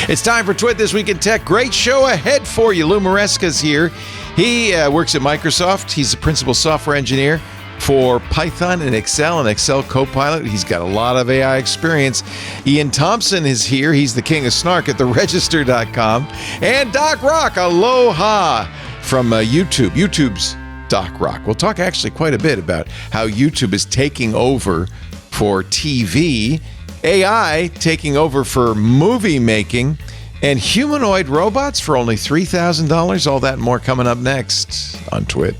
It's time for TWiT This Week in Tech. Great show ahead for you. Lou Maresca's here. He works at Microsoft. He's the principal software engineer for Python and Excel Copilot. He's got a lot of AI experience. Iain Thomson is here. He's the king of snark at theregister.com. And Doc Rock, aloha, from YouTube. YouTube's Doc Rock. We'll talk actually quite a bit about how YouTube is taking over for TV, AI taking over for movie making, and humanoid robots for only $3,000. All that and more coming up next on TWiT.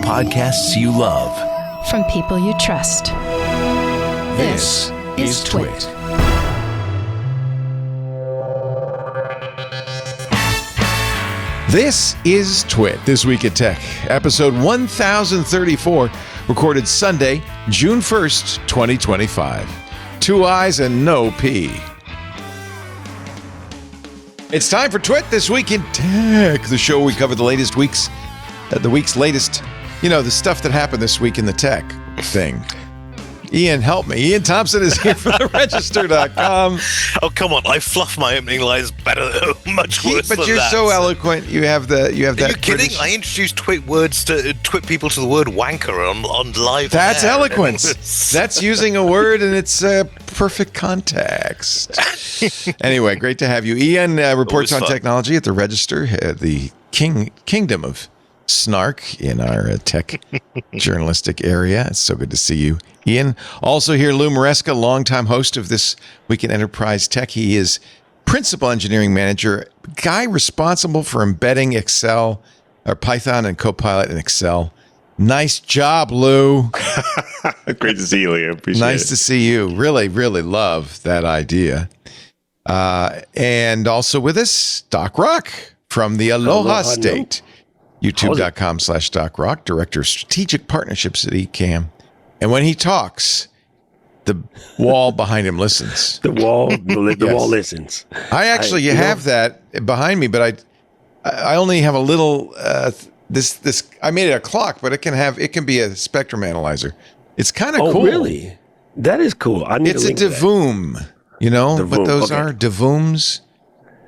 Podcasts you love from people you trust. This is TWiT. This is TWiT, This Week at Tech, episode 1034, recorded Sunday, June 1st, 2025. 2 I's and no P. It's time for TWiT, This Week in Tech, the show we cover the week's latest, the stuff that happened this week in the tech thing. Iain, help me. Iain Thomson is here from theregister.com. Oh, come on. I fluff my opening lines better, much worse but than you're that. so eloquent. You have that. Are you kidding? British... I introduced TWiT people to the word wanker on live. That's air. eloquence. That's using a word in its perfect context. Anyway, great to have you. Iain reports on technology at the Register, the kingdom of snark in our tech journalistic area. It's so good to see you, Iain. Also here, Lou Maresca, longtime host of This Week in Enterprise Tech. He is principal engineering manager, guy responsible for embedding Excel, or Python and Copilot in Excel. Nice job, Lou. Great to see you, Leo. Appreciate it. Nice to see you. Really, really love that idea. And also with us, Doc Rock from the Aloha State. YouTube.com/DocRock, Director of Strategic Partnerships at eCam. And when he talks, the wall behind him listens. The wall listens. I actually have that behind me, but I only have a little this I made it a clock, but it can be a spectrum analyzer. It's kind of cool. Oh, really? That is cool. It's a devoom. You know what those are? Devooms.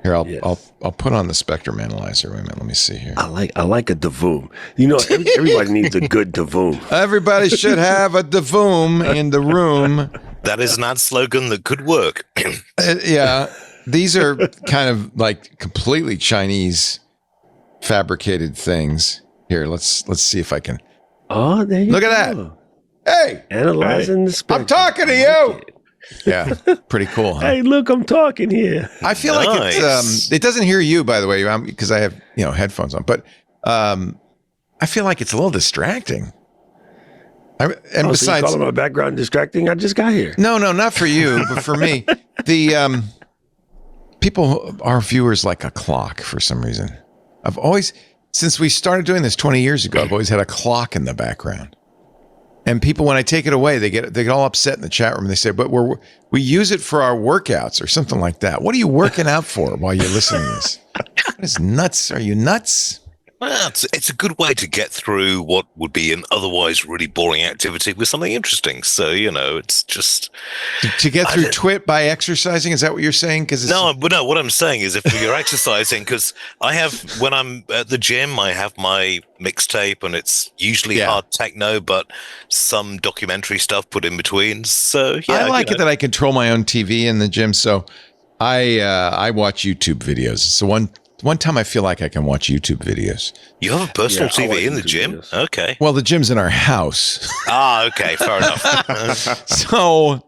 Here, I'll put on the spectrum analyzer. Wait a minute, let me see here. I like a devoom. Everybody needs a good devoom. Everybody should have a devoom in the room. That is an ad slogan that could work. Yeah, these are kind of like completely Chinese fabricated things. Here, let's see if I can. Oh, there you look go. at that. Hey, analyzing the spectrum. I'm talking to you. Yeah, pretty cool. Huh? Hey, look, I'm talking here. I feel like it doesn't hear you, by the way, because I have headphones on. But I feel like it's a little distracting. Besides, so you calling my background distracting? I just got here. No, not for you, but for me. The people, our viewers, like a clock for some reason. I've always, since we started doing this 20 years ago, I've always had a clock in the background. And people, when I take it away, they get all upset in the chat room. And they say, "But we use it for our workouts or something like that." What are you working out for while you're listening to this? What is nuts? Are you nuts? Well, it's a good way to get through what would be an otherwise really boring activity with something interesting. So, it's just... To get through TWiT by exercising? Is that what you're saying? No, what I'm saying is if you're exercising, because when I'm at the gym, I have my mixtape and it's usually hard techno, but some documentary stuff put in between. So, yeah. I like it that I control my own TV in the gym, so I watch YouTube videos. So one time I feel like I can watch YouTube videos. You have a personal TV in the gym? Videos. Okay. Well, the gym's in our house. Okay. Fair enough. So,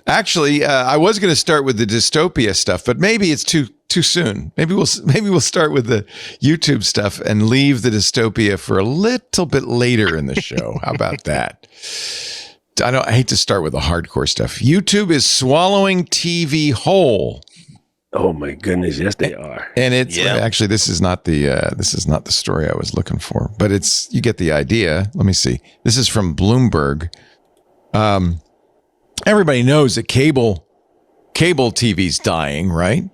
actually, I was going to start with the dystopia stuff, but maybe it's too soon. Maybe we'll start with the YouTube stuff and leave the dystopia for a little bit later in the show. How about that? I hate to start with the hardcore stuff. YouTube is swallowing TV whole. Oh my goodness, yes they are. And it's actually this is not the story I was looking for, but you get the idea. Let me see. This is from Bloomberg. Everybody knows that cable TV's dying, right?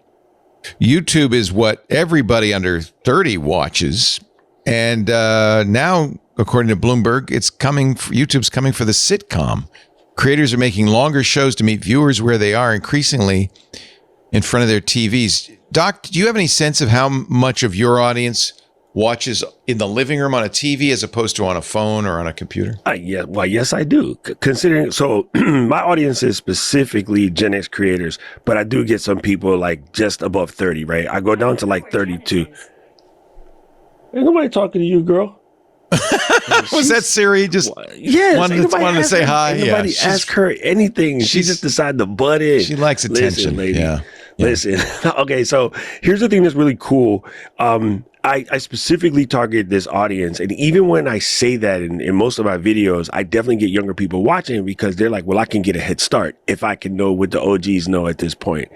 YouTube is what everybody under 30 watches, and now, according to Bloomberg, YouTube's coming for the sitcom. Creators are making longer shows to meet viewers where they are, increasingly in front of their TVs. Doc, do you have any sense of how much of your audience watches in the living room on a TV as opposed to on a phone or on a computer? Yes, I do. Considering, so my audience is specifically Gen X creators, but I do get some people like just above 30, right? I go down to like 32. Ain't nobody talking to you, girl. Was that Siri? Just wanted to say hi. Nobody ask her anything. She just decided to butt in. She likes attention. Listen, lady. Yeah. Listen. Okay, so here's the thing that's really cool. I specifically target this audience. And even when I say that in most of my videos, I definitely get younger people watching because they're like, well, I can get a head start if I can know what the OGs know at this point.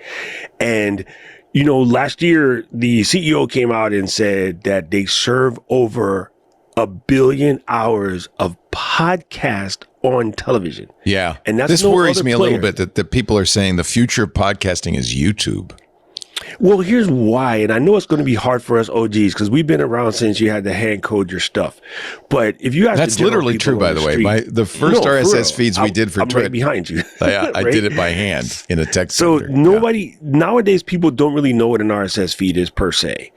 And, you know, last year, the CEO came out and said that they serve over 1 billion hours of podcast on television. Yeah. And that's this worries me a little bit that people are saying the future of podcasting is YouTube. Well, here's why, and I know it's going to be hard for us OGs because we've been around since you had to hand code your stuff. But if you ask that's literally true, by the way. The first RSS feeds we did for TWiT, right behind you. I did it by hand in a text. So editor. Nowadays, people don't really know what an RSS feed is per se,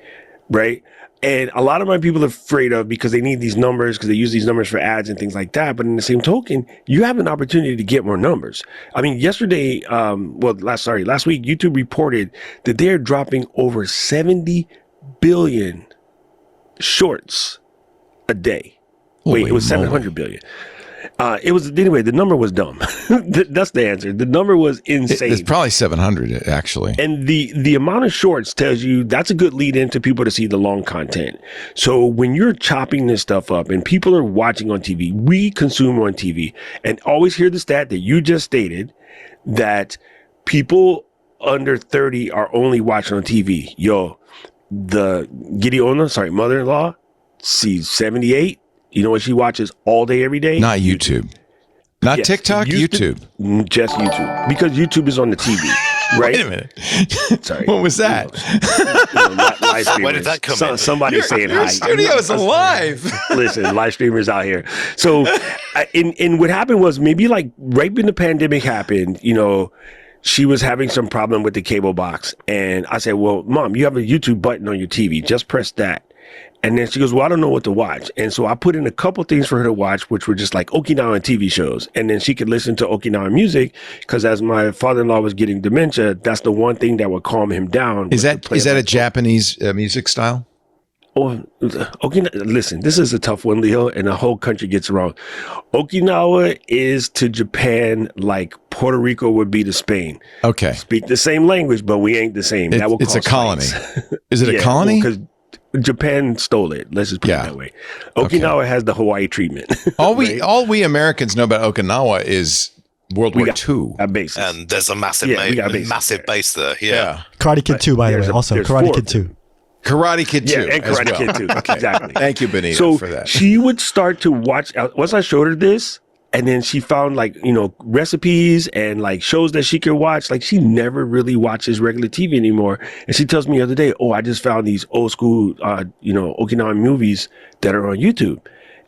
right? And a lot of my people are afraid of because they need these numbers because they use these numbers for ads and things like that. But in the same token, you have an opportunity to get more numbers. I mean, last week, YouTube reported that they're dropping over 70 billion shorts a day. Wait, it was 700 billion. Anyway, the number was dumb. That's the answer. The number was insane. It's probably 700 actually. And the amount of shorts tells you that's a good lead in to people to see the long content. So when you're chopping this stuff up and people are watching on TV, we consume on TV, and always hear the stat that you just stated that people under 30 are only watching on TV. Yo, the mother-in-law, sees 78. You know what she watches all day, every day? Not YouTube. Not TikTok, YouTube. Just YouTube. Because YouTube is on the TV, right? Wait a minute. Sorry. What was that? Why did that come in? Somebody saying hi. Your studio is alive. Listen, live streamers out here. So, and what happened was maybe like right when the pandemic happened, you know, she was having some problem with the cable box. And I said, well, Mom, you have a YouTube button on your TV. Just press that. And then she goes, well, I don't know what to watch. And so I put in a couple things for her to watch, which were just like Okinawan TV shows. And then she could listen to Okinawan music because as my father-in-law was getting dementia, that's the one thing that would calm him down. Is that a Japanese music style? Oh, listen, this is a tough one, Leo, and the whole country gets it wrong. Okinawa is to Japan like Puerto Rico would be to Spain. Okay. Speak the same language, but we ain't the same. It's a colony. Is it a colony? Because Japan stole it. Let's just put it that way. Okinawa has the Hawaii treatment. All we Americans know about Okinawa is World War II. And there's a massive base there. Yeah. Karate Kid 2, by the way. Also, Karate Kid 2. Karate Kid 2. Yeah, and Karate Kid 2. Okay. Exactly. Thank you, Benito, for that. She would start to watch, once I showed her this, and then she found like, you know, recipes and like shows that she could watch. Like she never really watches regular TV anymore. And she tells me the other day, oh, I just found these old school, Okinawan movies that are on YouTube.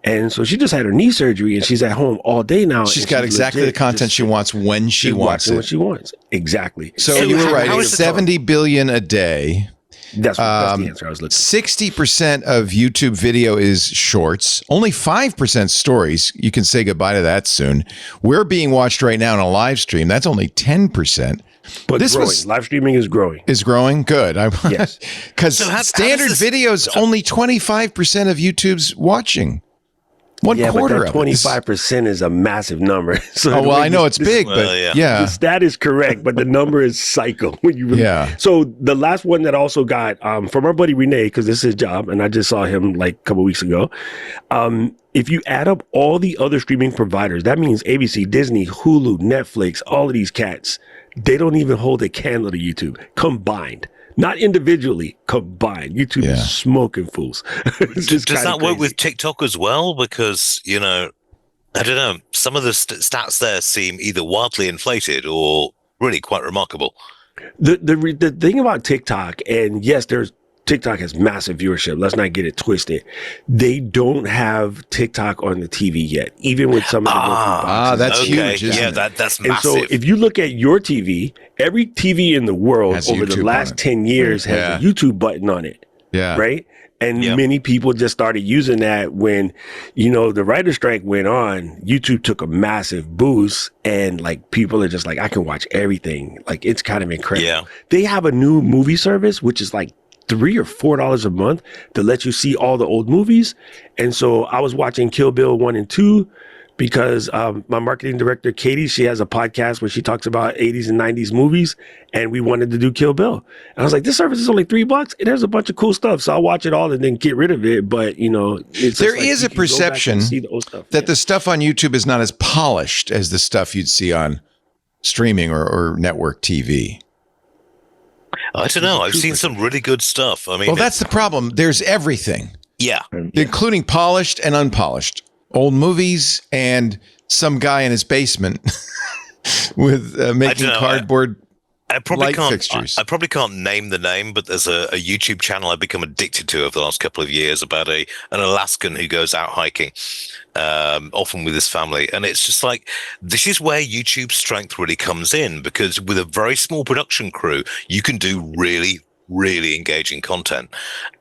And so she just had her knee surgery and she's at home all day now. She's got exactly the content she wants when she wants it. When she wants. Exactly. So you were right. It's 70 billion a day. That's the answer I was looking for. 60% of YouTube video is shorts. Only 5% stories. You can say goodbye to that soon. We're being watched right now in a live stream. That's only 10%. But live streaming is growing. Is growing? Good. Yes. Because standard videos, only 25% of YouTube's watching. One quarter but that 25% is a massive number. So I know it's big, but the stat is correct, but the number is psycho. So the last one that also got from our buddy Renee, because this is his job, and I just saw him like a couple weeks ago. If you add up all the other streaming providers, that means ABC, Disney, Hulu, Netflix, all of these cats, they don't even hold a candle to YouTube combined. Not individually, combined. YouTube is smoking fools. Does that work with TikTok as well? Because, you know, I don't know, some of the stats there seem either wildly inflated or really quite remarkable. The thing about TikTok, and yes, there's TikTok has massive viewership. Let's not get it twisted. They don't have TikTok on the TV yet, even with some of the boxes. That's huge. Yeah, that's massive. And so if you look at your TV, every TV in the world over the last 10 years has a YouTube button on it. Yeah. Right? And many people just started using that when, the writer's strike went on. YouTube took a massive boost, and like people are just like, I can watch everything. Like, it's kind of incredible. Yeah. They have a new movie service, which is like $3 or $4 a month to let you see all the old movies. And so I was watching Kill Bill 1 and 2 because my marketing director, Katie, she has a podcast where she talks about 80s and 90s movies, and we wanted to do Kill Bill. And I was like, this service is only $3 and there's a bunch of cool stuff. So I'll watch it all and then get rid of it. But, there is a perception that the stuff on YouTube is not as polished as the stuff you'd see on streaming or network TV. I don't know. I've seen some really good stuff. I mean, well, that's the problem. There's everything. Yeah. Including polished and unpolished. Old movies and some guy in his basement with making cardboard light fixtures. I probably can't name the name, but there's a YouTube channel I've become addicted to over the last couple of years about an Alaskan who goes out hiking, often with his family. And it's just like, this is where YouTube's strength really comes in, because with a very small production crew, you can do really, really engaging content.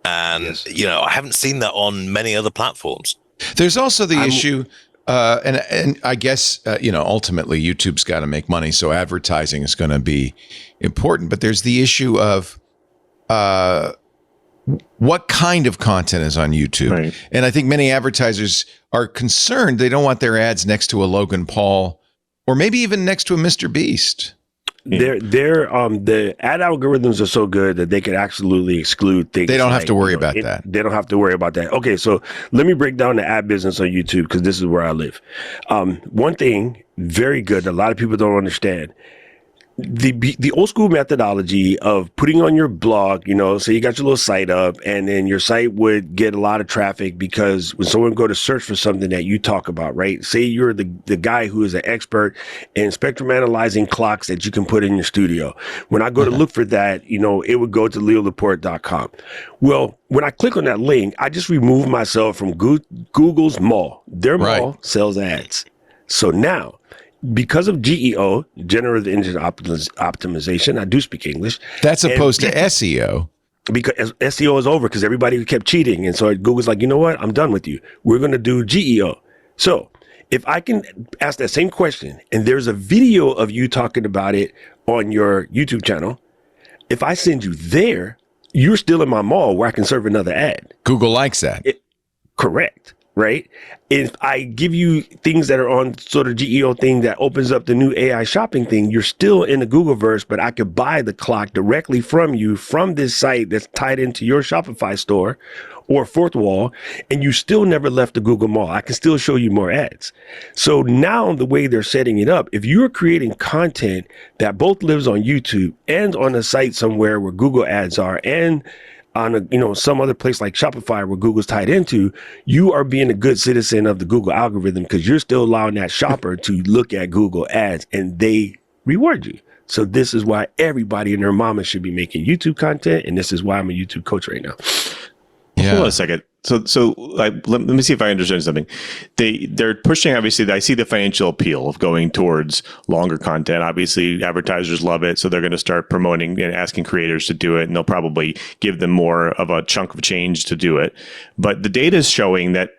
And, I haven't seen that on many other platforms. There's also the issue, and I guess, ultimately YouTube's got to make money, so advertising is going to be important. But there's the issue of what kind of content is on YouTube. Right. And I think many advertisers are concerned. They don't want their ads next to a Logan Paul or maybe even next to a Mr. Beast. The ad algorithms are so good that they could absolutely exclude things. They don't have to worry about that. They don't have to worry about that. Okay, so let me break down the ad business on YouTube, because this is where I live. One thing very good that a lot of people don't understand. The old school methodology of putting on your blog, so you got your little site up, and then your site would get a lot of traffic because when someone go to search for something that you talk about, right? Say you're the guy who is an expert in spectrum analyzing clocks that you can put in your studio. When I go to look for that, it would go to leolaporte.com. Well, when I click on that link, I just remove myself from Google's mall. Their mall sells ads. So now, because of GEO, generative engine optimization, I do speak English. That's opposed to SEO. Because SEO is over because everybody kept cheating. And so Google's like, you know what? I'm done with you. We're going to do GEO. So if I can ask that same question and there's a video of you talking about it on your YouTube channel, if I send you there, you're still in my mall where I can serve another ad. Google likes that. Correct. Right? If I give you things that are on sort of GEO thing that opens up the new AI shopping thing, you're still in the Googleverse, but I could buy the clock directly from you from this site that's tied into your Shopify store or Fourth Wall, and you still never left the Google Mall. I can still show you more ads. So now the way they're setting it up, if you're creating content that both lives on YouTube and on a site somewhere where Google ads are, and on some other place like Shopify where Google's tied into, you are being a good citizen of the Google algorithm because you're still allowing that shopper to look at Google ads and they reward you. So this is why everybody and their mama should be making YouTube content, and this is why I'm a YouTube coach right now. Hold on a second. So let me see if I understand something. They're pushing, obviously, I see the financial appeal of going towards longer content. Obviously, advertisers love it, so they're going to start promoting and asking creators to do it, and they'll probably give them more of a chunk of change to do it. But the data is showing that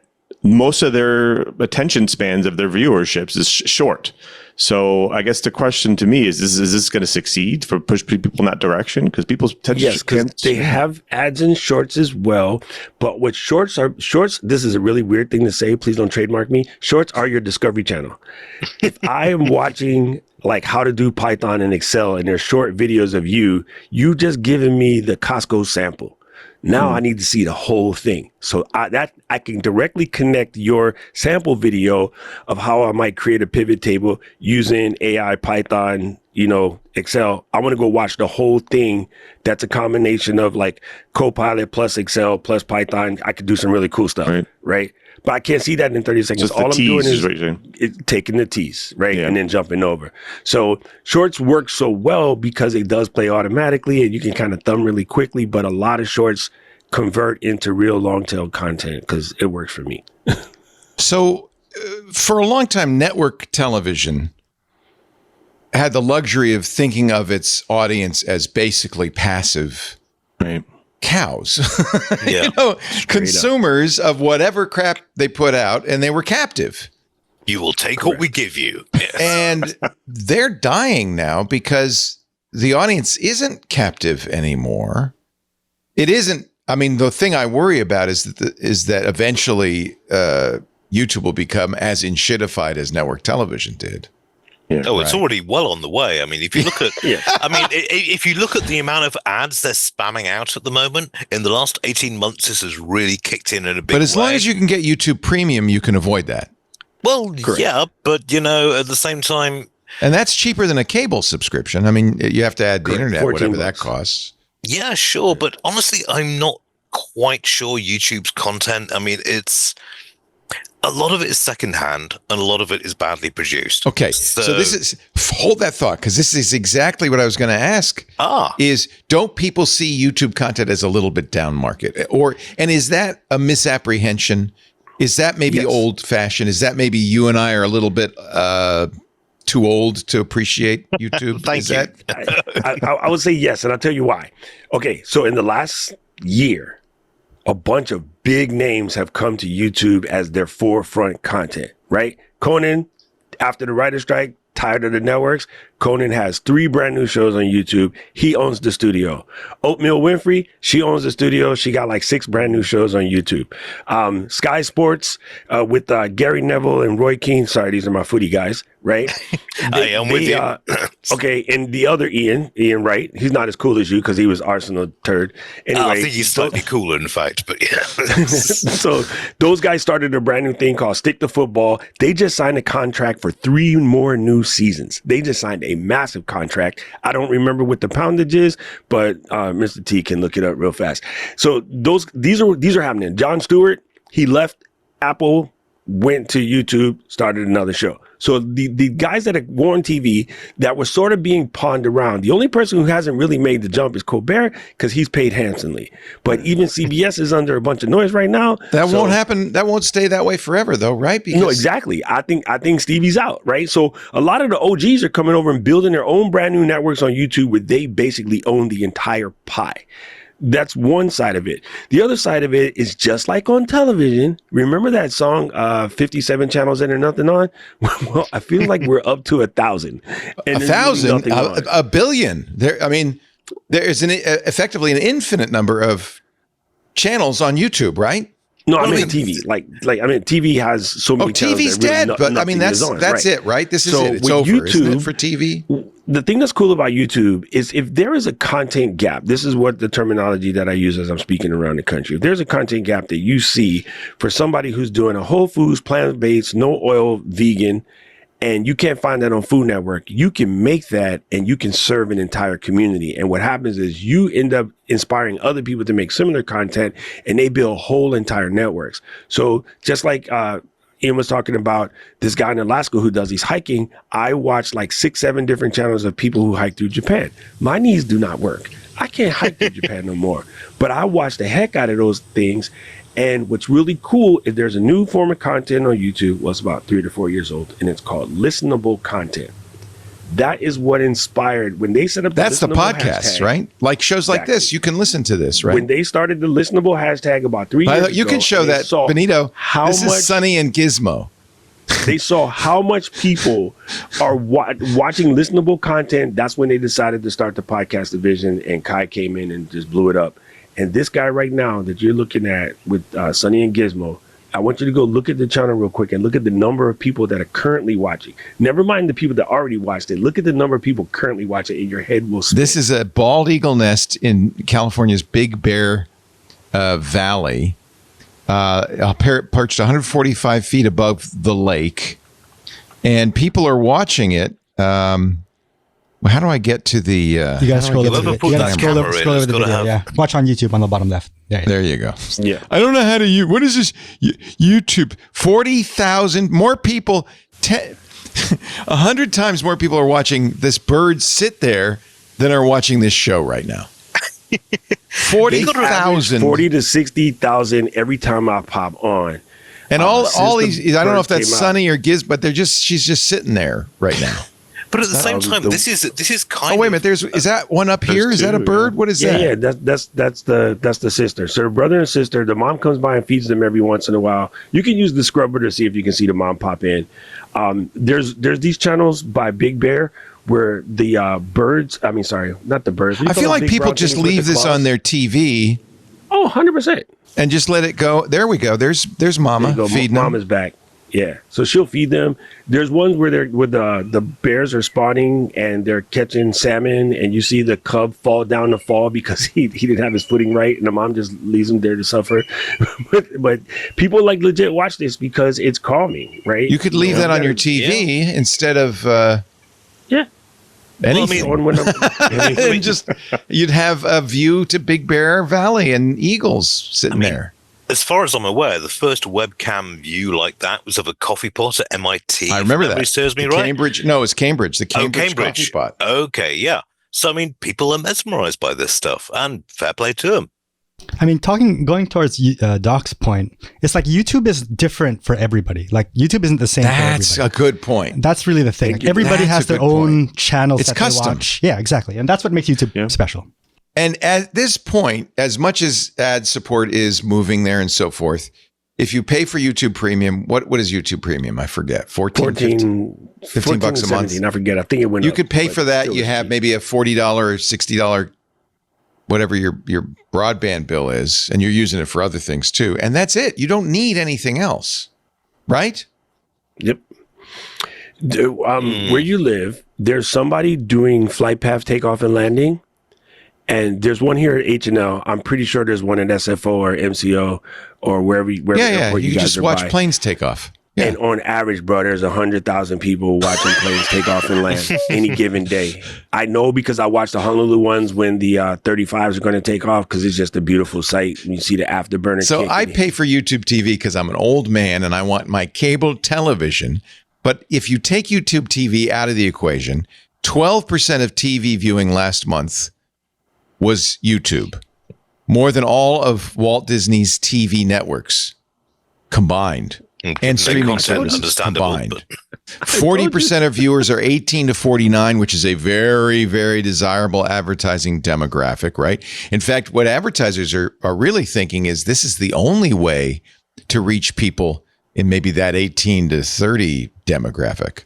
most of their attention spans of their viewerships is short. So I guess the question to me is this going to succeed for push people in that direction? Because people's attention. Yes, because they have ads in shorts as well. But what shorts, this is a really weird thing to say. Please don't trademark me. Shorts are your discovery channel. If I am watching like how to do Python and Excel and there's short videos of you just giving me the Costco sample. Now I need to see the whole thing. So I can directly connect your sample video of how I might create a pivot table using AI, Python, Excel. I want to go watch the whole thing. That's a combination of like Copilot plus Excel plus Python. I could do some really cool stuff, right? But I can't see that in 30 seconds. Just all I'm doing is taking the tease, right? Yeah. And then jumping over. So shorts work so well because it does play automatically and you can kind of thumb really quickly, but a lot of shorts convert into real long tail content because it works for me. So for a long time, network television had the luxury of thinking of its audience as basically passive cows, consumers of whatever crap they put out, and they were captive. You will take what we give you. Yes. And they're dying now because the audience isn't captive anymore. It isn't. I mean, the thing I worry about is that eventually YouTube will become as enshittified as network television did. Yeah, it's already well on the way. I mean, if you look at, if you look at the amount of ads they're spamming out at the moment, in the last 18 months, this has really kicked in a big way. But as long as you can get YouTube Premium, you can avoid that. Well, yeah, but at the same time, and that's cheaper than a cable subscription. I mean, you have to add the internet, whatever that costs. Yeah, sure, but honestly, I'm not quite sure YouTube's content. I mean, a lot of it is secondhand and a lot of it is badly produced. Okay. So this is, hold that thought, because this is exactly what I was going to ask. Is don't people see YouTube content as a little bit down market? And is that a misapprehension? Is that maybe old fashioned? Is that maybe you and I are a little bit too old to appreciate YouTube? Thank you. I would say yes. And I'll tell you why. Okay. So in the last year, a bunch of big names have come to YouTube as their forefront content, right? Conan, after the writer's strike, tired of the networks, Conan has 3 brand new shows on YouTube. He owns the studio. Oatmeal Winfrey, she owns the studio. She got like 6 brand new shows on YouTube. Sky Sports with Gary Neville and Roy Keane. Sorry, these are my footy guys, right? I'm with you. Okay, and the other Iain Wright, he's not as cool as you because he was Arsenal turd. Anyway, I think he's slightly cooler, in fact, but yeah. So those guys started a brand new thing called Stick to Football. They just signed a contract for 3 more new seasons. They just signed a massive contract. I don't remember what the poundage is, but Mr. T can look it up real fast. So these are happening. Jon Stewart, he left Apple, went to YouTube, started another show. So the guys that were on TV that were sort of being pawned around, the only person who hasn't really made the jump is Colbert because he's paid handsomely. But even CBS is under a bunch of noise right now. That won't happen. That won't stay that way forever, though, right? No, exactly. I think Stevie's out, right? So a lot of the OGs are coming over and building their own brand new networks on YouTube where they basically own the entire pie. That's one side of it. The other side of it is just like on television. Remember that song, 57 channels in and nothing on? Well, I feel like we're up to 1,000. 1,000? A billion. There is effectively an infinite number of channels on YouTube, right? No, I mean TV. Like TV has so many channels. TV's dead, but I mean that's it, right? This is it. It's over, YouTube, isn't it, for TV? The thing that's cool about YouTube is if there is a content gap, this is what the terminology that I use as I'm speaking around the country. If there's a content gap that you see for somebody who's doing a whole foods, plant-based, no oil, vegan, and you can't find that on Food Network, you can make that and you can serve an entire community. And what happens is you end up inspiring other people to make similar content and they build whole entire networks. So just like Iain was talking about this guy in Alaska who does these hiking, I watch like 6-7 different channels of people who hike through Japan. My knees do not work. I can't hike through Japan no more. But I watch the heck out of those things. And what's really cool is there's a new form of content on YouTube. Well, it's about 3 to 4 years old, and it's called listenable content. That is what inspired when they set up. That's the podcast, right? Like shows like this, you can listen to this, right? When they started the listenable hashtag about 3 years ago, you can show that, Benito. This is Sunny and Gizmo. They saw how much people are watching listenable content. That's when they decided to start the podcast division, and Kai came in and just blew it up. And this guy right now that you're looking at with Sunny and Gizmo, I want you to go look at the channel real quick and look at the number of people that are currently watching. Never mind the people that already watched it. Look at the number of people currently watching, and your head will spin. This is a bald eagle nest in California's Big Bear Valley, perched 145 feet above the lake. And people are watching it. How do I get to the? You gotta scroll over the video. You gotta scroll over the video. Yeah, watch on YouTube on the bottom left. There you go. Yeah. I don't know how to use. What is this? YouTube. 40,000 more people. 100 times more people are watching this bird sit there than are watching this show right now. 40,000. 40 to 60,000 every time I pop on. And all these. I don't know if that's Sunny or Giz, but she's just sitting there right now. But at the same time, this is kind of. Oh wait a minute! Is that one up here? Is that a bird? What is that? Yeah, that's the sister. So the brother and sister. The mom comes by and feeds them every once in a while. You can use the scrubber to see if you can see the mom pop in. There's these channels by Big Bear where the birds. I mean, sorry, not the birds. I feel like people just leave this on their TV. Oh, 100%. And just let it go. There we go. There's Mama feeding them. Mama's back. Yeah, so she'll feed them. There's ones where the bears are spawning and they're catching salmon, and you see the cub fall down the fall because he didn't have his footing right, and the mom just leaves him there to suffer. but people like legit watch this because it's calming, right? You could leave that on your TV instead of anything. And just you'd have a view to Big Bear Valley and eagles sitting there. As far as I'm aware, the first webcam view like that was of a coffee pot at MIT. I remember that. Serves me right. Cambridge. No, it's Cambridge. The Cambridge coffee pot. Okay, yeah. So I mean, people are mesmerized by this stuff, and fair play to them. I mean, going towards Doc's point, it's like YouTube is different for everybody. Like YouTube isn't the same for everybody. That's a good point. That's really the thing. Like, everybody has their own channels that they watch. Yeah, exactly. And that's what makes YouTube special. And at this point, as much as ad support is moving there and so forth, if you pay for YouTube Premium, what is YouTube Premium? I forget. 15 bucks a month. I forget. I think it went You up, could pay for that. You have maybe a $40 or $60, whatever your broadband bill is, and you're using it for other things too. And that's it. You don't need anything else, right? Yep. Where you live, there's somebody doing flight path takeoff and landing. And there's one here at H&L. I'm pretty sure there's one at SFO or MCO or wherever you guys just are watch by. planes take off. Yeah. And on average, bro, there's 100,000 people watching planes take off and land any given day. I know because I watch the Honolulu ones when the 35s are going to take off because it's just a beautiful sight. You see the afterburner. So I pay for YouTube TV because I'm an old man and I want my cable television. But if you take YouTube TV out of the equation, 12% of TV viewing last month was YouTube, more than all of Walt Disney's TV networks combined and streaming services combined. 40% of viewers are 18 to 49, which is a very, very desirable advertising demographic, right? In fact, what advertisers are really thinking is this is the only way to reach people in maybe that 18 to 30 demographic.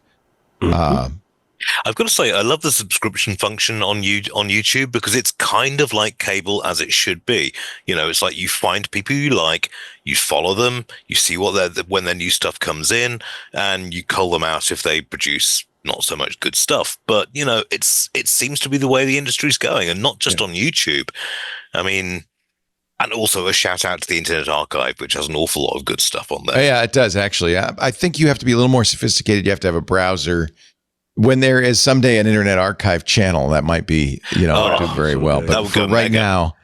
I've got to say, I love the subscription function on YouTube because it's kind of like cable as it should be. You know, it's like you find people you like, you follow them, you see when their new stuff comes in, and you cull them out if they produce not so much good stuff. But, you know, it seems to be the way the industry's going, and not just on YouTube. I mean, and also a shout out to the Internet Archive, which has an awful lot of good stuff on there. Yeah, it does, actually. I think you have to be a little more sophisticated. You have to have a browser. When there is someday an Internet Archive channel, that might be, do very well. But for right now,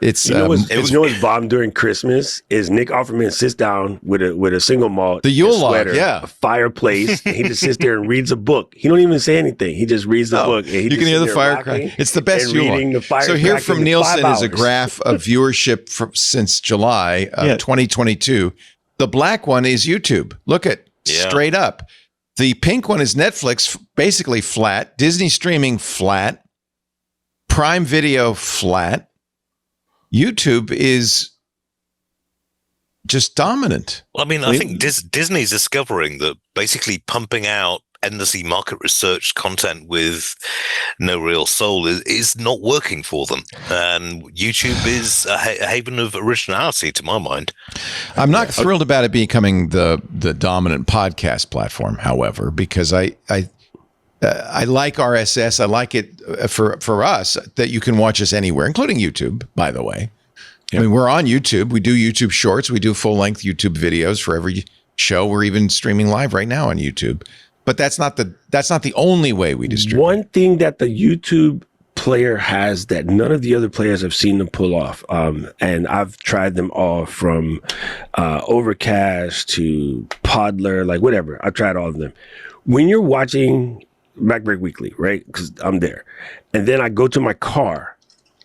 it's what's bomb during Christmas is Nick Offerman sits down with a single malt, the Yule log, a fireplace, and he just sits there and reads a book. He don't even say anything. He just reads the book. And you can hear the fire cry. It's the best Yule log. So here from Nielsen is a graph of viewership since July of 2022. The black one is YouTube. Look at straight up. The pink one is Netflix, basically flat. Disney streaming, flat. Prime Video, flat. YouTube is just dominant. Well, I mean, I think Disney's discovering that basically pumping out endlessly market research content with no real soul is not working for them. And YouTube is a haven of originality, to my mind. I'm not thrilled about it becoming the dominant podcast platform, however, because I like RSS. I like it for us that you can watch us anywhere, including YouTube, by the way. I mean, we're on YouTube. We do YouTube shorts. We do full-length YouTube videos for every show. We're even streaming live right now on YouTube. But that's not the only way we distribute. One thing that the YouTube player has that none of the other players have seen them pull off, and I've tried them all from Overcast to Podler, like whatever. I've tried all of them. When you're watching MacBreak Weekly, right? Because I'm there, and then I go to my car,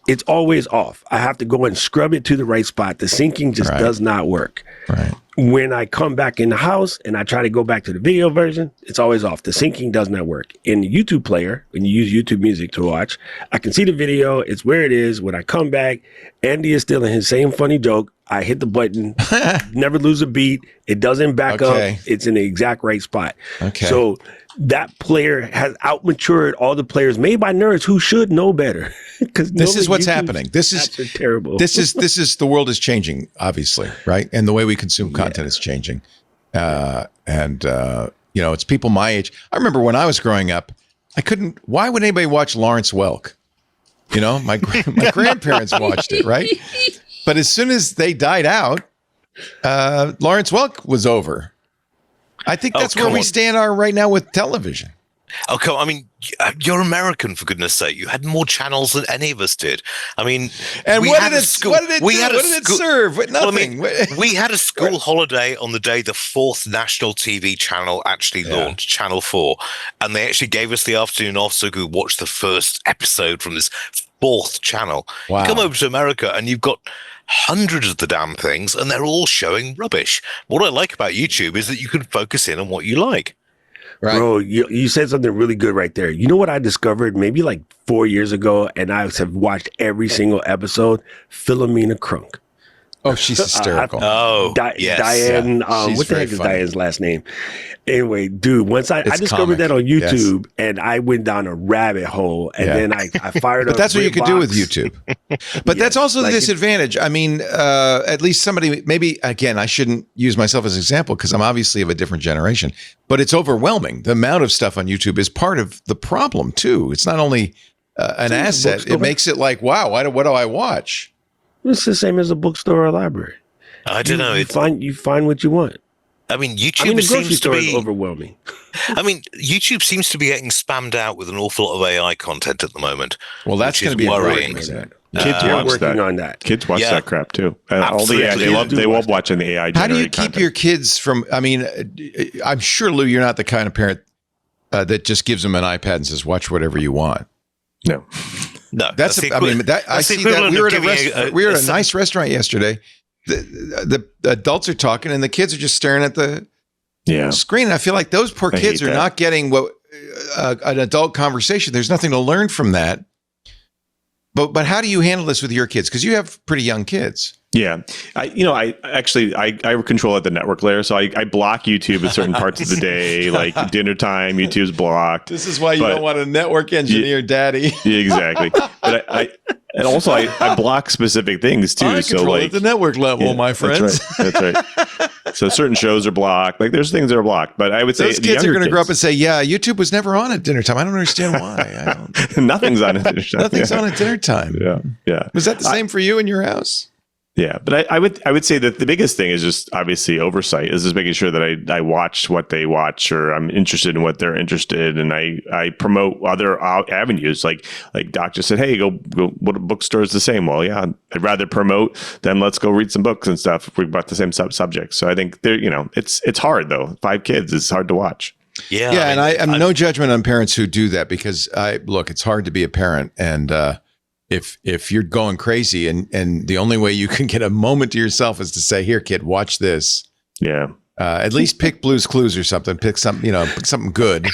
it's always off. I have to go and scrub it to the right spot. The syncing just does not work. Right. When I come back in the house and I try to go back to the video version, it's always off. The syncing does not work. In the YouTube player, when you use YouTube Music to watch, I can see the video. It's where it is. When I come back, Andy is still in his same funny joke. I hit the button, never lose a beat. It doesn't back up. It's in the exact right spot. Okay. So that player has outmatured all the players made by nerds who should know better. Because this is what's happening. This is terrible. This is the world is changing, obviously, right? And the way we consume content is changing. It's people my age. I remember when I was growing up, why would anybody watch Lawrence Welk? My grandparents watched it, right? But as soon as they died out, Lawrence Welk was over. I think that's where we stand right now with television. Oh, come on. I mean, you're American, for goodness sake. You had more channels than any of us did. I mean, and what did it serve? Nothing. We had a school holiday on the day the fourth national TV channel actually launched, Channel 4. And they actually gave us the afternoon off so we could watch the first episode from this fourth channel. Wow. You come over to America and you've got hundreds of the damn things and they're all showing rubbish. What I like about YouTube is that you can focus in on what you like. Right. Bro, you said something really good right there. You know what I discovered maybe like 4 years ago, and I have watched every single episode? Philomena Crunk. Oh, she's hysterical. Yes. Diane, what the heck is Diane's last name? Anyway, dude, once I discovered that on YouTube, and I went down a rabbit hole, and then I fired up. But that's what you could do with YouTube. But that's also the disadvantage. I mean, at least somebody, maybe, again, I shouldn't use myself as an example because I'm obviously of a different generation, but it's overwhelming. The amount of stuff on YouTube is part of the problem, too. It's not only an asset, it makes it like, wow, what do I watch? It's the same as a bookstore or a library. I don't know. You find what you want. I mean, YouTube seems to be overwhelming. I mean, YouTube seems to be getting spammed out with an awful lot of AI content at the moment. Well, that's going to be worrying. Kids watch that. Kids watch that crap too. All the AI, they love watching the AI. How do you keep your kids from? I mean, I'm sure, Lou, you're not the kind of parent that just gives them an iPad and says, "Watch whatever you want." No. That's. I see that we were at a nice restaurant yesterday. The adults are talking and the kids are just staring at the screen. I feel like those poor kids are not getting what an adult conversation. There's nothing to learn from that. But how do you handle this with your kids? Because you have pretty young kids. Yeah, I control at the network layer, so I block YouTube at certain parts of the day, like dinner time. YouTube's blocked. This is why you don't want a network engineer, Daddy. Yeah, exactly. But I block specific things too. I control at the network level, my friends. That's right. So certain shows are blocked. Like there's things that are blocked. But I would say those kids are going to grow up and say, "Yeah, YouTube was never on at dinner time. I don't understand why. Nothing's on at dinner time. Nothing's on at dinner time." Yeah. Was that the same for you in your house? Yeah, but I would say that the biggest thing is just obviously oversight, is just making sure that I watch what they watch, or I'm interested in what they're interested in. I promote other avenues, like Doc just said, hey, go what bookstore is the same. Well, yeah, I'd rather promote than let's go read some books and stuff if we've got the same subjects. So I think it's hard though. 5 kids is hard to watch. Yeah, and I'm no judgment on parents who do that, because it's hard to be a parent, and if you're going crazy and the only way you can get a moment to yourself is to say, here, kid, watch this. Yeah. At least pick Blue's Clues or something. Pick something, pick something good.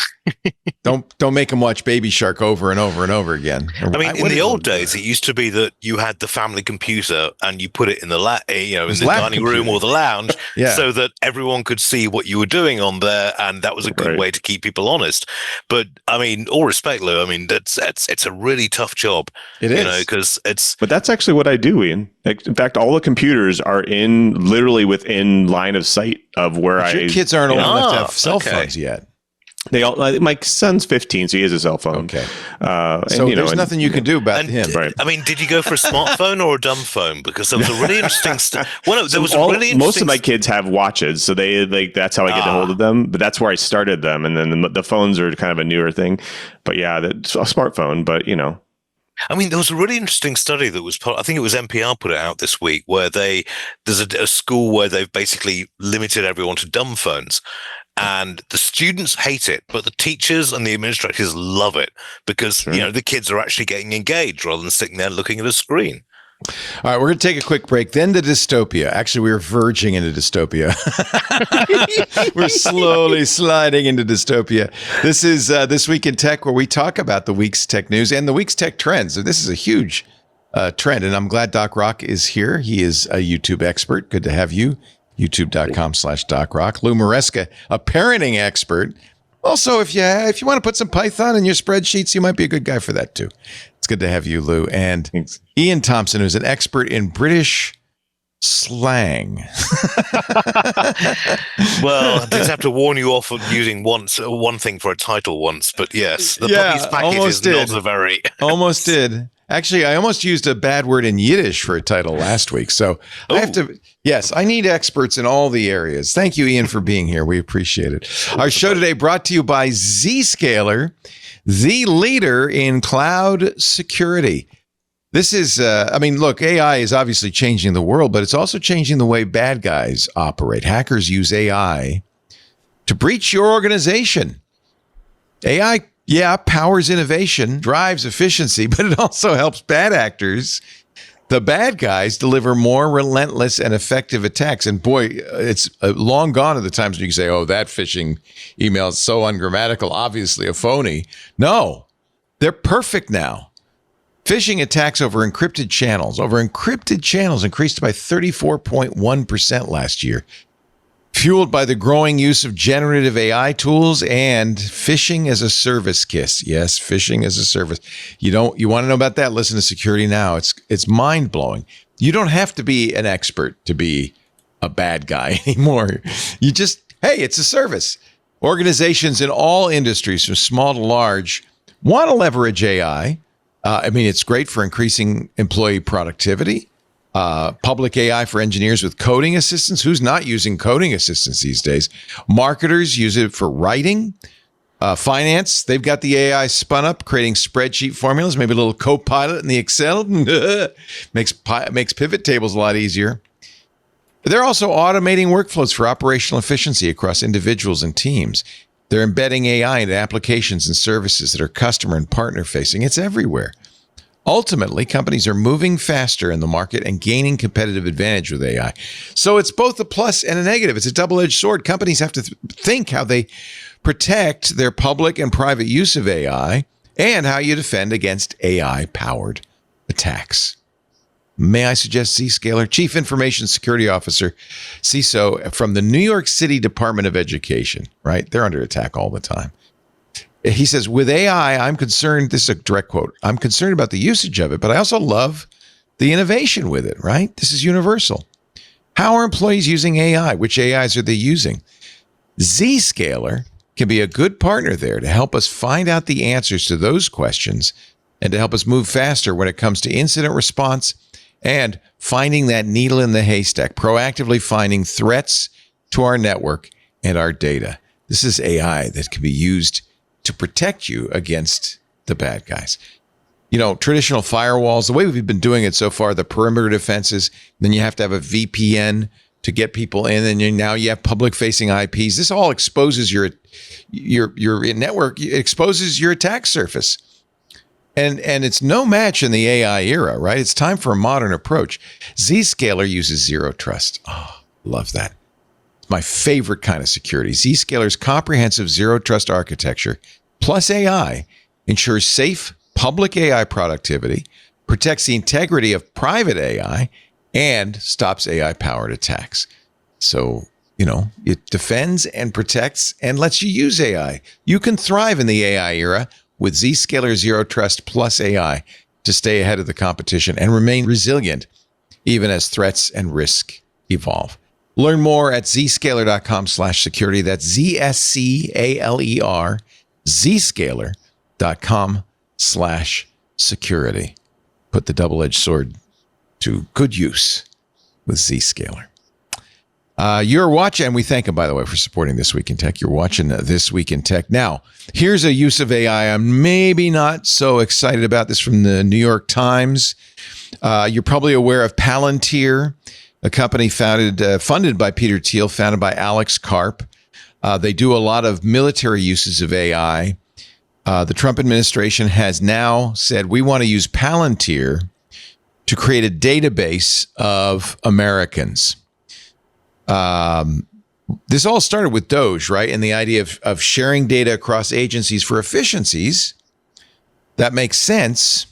Don't make them watch Baby Shark over and over and over again. I mean, in the old days, it used to be that you had the family computer and you put it in the dining room or the lounge, so that everyone could see what you were doing on there, and that was a good way to keep people honest. But I mean, all respect, Lou. I mean, it's a really tough job. It is, because it's. But that's actually what I do, Ian. In fact, all the computers are literally within line of sight of where your kids aren't old enough to have cell phones yet. They all. My son's 15, so he has a cell phone. Okay. So there's nothing you can do about him. Right. I mean, did you go for a smartphone or a dumb phone? Because there was a really interesting. Most of my kids have watches, so they that's how I get a hold of them. But that's where I started them, and then the phones are kind of a newer thing. But yeah, that's a smartphone. But I mean, there was a really interesting study that was I think it was NPR put it out this week, where there's a school where they've basically limited everyone to dumb phones. And the students hate it, but the teachers and the administrators love it because, the kids are actually getting engaged rather than sitting there looking at a screen. All right, we're going to take a quick break. Then the dystopia. Actually, we're verging into dystopia. We're slowly sliding into dystopia. This is This Week in Tech, where we talk about the week's tech news and the week's tech trends. So this is a huge trend, and I'm glad Doc Rock is here. He is a YouTube expert. Good to have you. YouTube.com/DocRock. Lou Maresca, a parenting expert. Also, if you want to put some Python in your spreadsheets, you might be a good guy for that too. It's good to have you, Lou. And thanks. Iain Thomson, who's an expert in British slang. Well, I just have to warn you off of using one thing for a title once, but yes, the puppy's package is not a very... Almost did. Actually, I almost used a bad word in Yiddish for a title last week. So I have to, yes, I need experts in all the areas. Thank you, Iain, for being here. We appreciate it. Our show today brought to you by Zscaler, the leader in cloud security. This is, look, AI is obviously changing the world, but it's also changing the way bad guys operate. Hackers use AI to breach your organization. AI powers innovation, drives efficiency, but it also helps bad actors, the bad guys, deliver more relentless and effective attacks. And boy, it's long gone are the times when you can say, oh, that phishing email is so ungrammatical, obviously a phony. No, they're perfect now. Phishing attacks over encrypted channels increased by 34.1% last year. Fueled by the growing use of generative AI tools and phishing as a service, KISS. Yes, phishing as a service. You want to know about that? Listen to Security Now. It's mind-blowing. You don't have to be an expert to be a bad guy anymore. It's a service. Organizations in all industries, from small to large, want to leverage AI. It's great for increasing employee productivity. Public AI for engineers with coding assistance. Who's not using coding assistance these days? Marketers use it for writing. Finance, they've got the AI spun up, creating spreadsheet formulas, maybe a little Copilot in the Excel. makes pivot tables a lot easier. They're also automating workflows for operational efficiency across individuals and teams. They're embedding AI into applications and services that are customer and partner facing. It's everywhere. Ultimately, companies are moving faster in the market and gaining competitive advantage with AI. So it's both a plus and a negative. It's a double-edged sword. Companies have to think how they protect their public and private use of AI and how you defend against AI-powered attacks. May I suggest Zscaler, Chief Information Security Officer, CISO from the New York City Department of Education, right? They're under attack all the time. He says, with AI, I'm concerned, this is a direct quote, I'm concerned about the usage of it, but I also love the innovation with it, right? This is universal. How are employees using AI? Which AIs are they using? Zscaler can be a good partner there to help us find out the answers to those questions and to help us move faster when it comes to incident response and finding that needle in the haystack, proactively finding threats to our network and our data. This is AI that can be used to protect you against the bad guys. Traditional firewalls, the way we've been doing it so far, the perimeter defenses, then you have to have a VPN to get people in, and now you have public-facing IPs. This all exposes your network, it exposes your attack surface. And it's no match in the AI era, right? It's time for a modern approach. Zscaler uses zero trust. Oh, love that. My favorite kind of security. Zscaler's comprehensive zero trust architecture plus AI ensures safe public AI productivity, protects the integrity of private AI, and stops AI-powered attacks. So, it defends and protects and lets you use AI. You can thrive in the AI era with Zscaler Zero Trust plus AI to stay ahead of the competition and remain resilient even as threats and risk evolve. Learn more at zscaler.com/security. That's ZSCALER, zscaler.com/security. Put the double-edged sword to good use with Zscaler. You're watching, and we thank them, by the way, for supporting This Week in Tech. You're watching This Week in Tech. Now, here's a use of AI I'm maybe not so excited about. This from the New York Times. You're probably aware of Palantir, a company funded by Peter Thiel, founded by Alex Karp. They do a lot of military uses of AI. The Trump administration has now said, we want to use Palantir to create a database of Americans. This all started with Doge, right? And the idea of sharing data across agencies for efficiencies. That makes sense.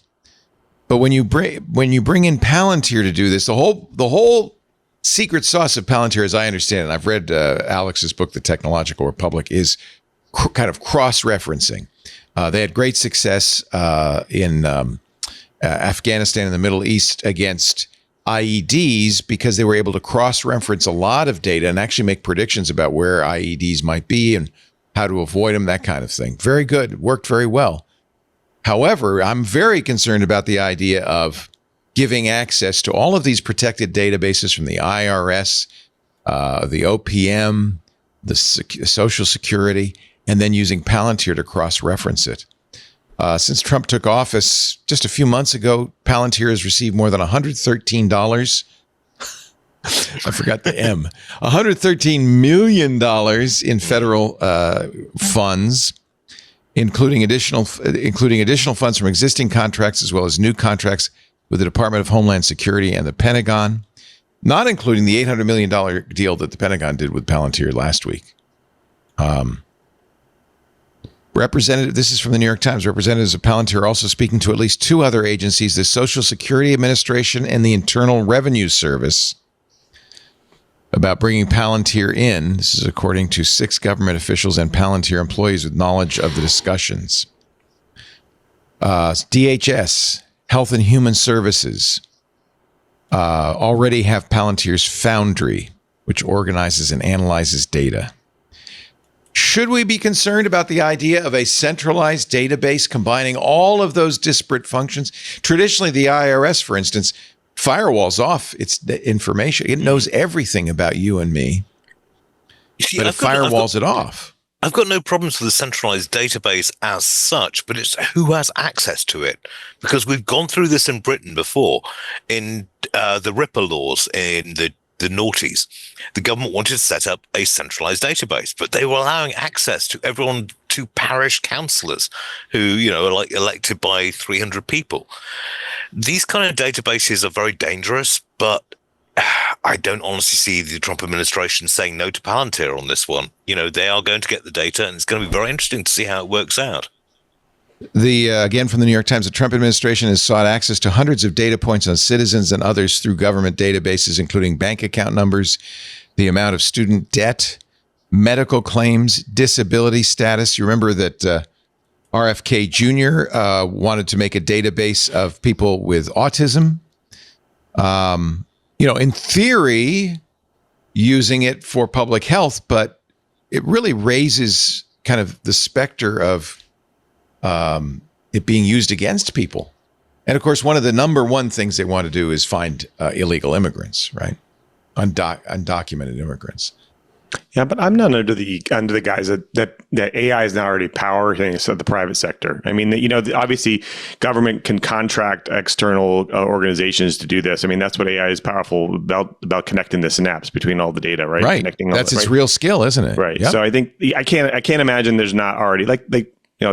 But when you bring in Palantir to do this, the whole secret sauce of Palantir, as I understand it, I've read Alex's book, The Technological Republic, is kind of cross-referencing. They had great success in Afghanistan and the Middle East against IEDs because they were able to cross-reference a lot of data and actually make predictions about where IEDs might be and how to avoid them, that kind of thing. Very good. Worked very well. However, I'm very concerned about the idea of giving access to all of these protected databases from the IRS, the OPM, the Social Security, and then using Palantir to cross-reference it. Since Trump took office just a few months ago, Palantir has received more than $113. I forgot the M. $113 million in federal funds, including additional funds from existing contracts as well as new contracts with the Department of Homeland Security and the Pentagon, not including the $800 million deal that the Pentagon did with Palantir last week. This is from the New York Times. Representatives of Palantir are also speaking to at least two other agencies, the Social Security Administration and the Internal Revenue Service, about bringing Palantir in. This is according to 6 government officials and Palantir employees with knowledge of the discussions. DHS, Health and Human Services, already have Palantir's Foundry, which organizes and analyzes data. Should we be concerned about the idea of a centralized database combining all of those disparate functions? Traditionally, the IRS, for instance, firewalls off its information. It knows everything about you and me, but it firewalls it off. I've got no problems with the centralized database as such, but it's who has access to it. Because we've gone through this in Britain before, in the RIPA laws in the noughties. The government wanted to set up a centralized database, but they were allowing access to everyone, to parish councillors who, are like elected by 300 people. These kind of databases are very dangerous, but I don't honestly see the Trump administration saying no to Palantir on this one. They are going to get the data, and it's going to be very interesting to see how it works out. Again, from the New York Times, the Trump administration has sought access to hundreds of data points on citizens and others through government databases, including bank account numbers, the amount of student debt, medical claims, disability status. You remember that RFK Jr. Wanted to make a database of people with autism. In theory, using it for public health, but it really raises kind of the specter of it being used against people. And of course, one of the number one things they want to do is find illegal immigrants, right? Undocumented immigrants. Yeah, but I'm not under the guise that AI is now already powering things of the private sector. I mean, obviously government can contract external organizations to do this. I mean, that's what AI is powerful about connecting the synapse between all the data, right? Right. That's its real skill, isn't it? Right. Yep. So I think I can't imagine there's not already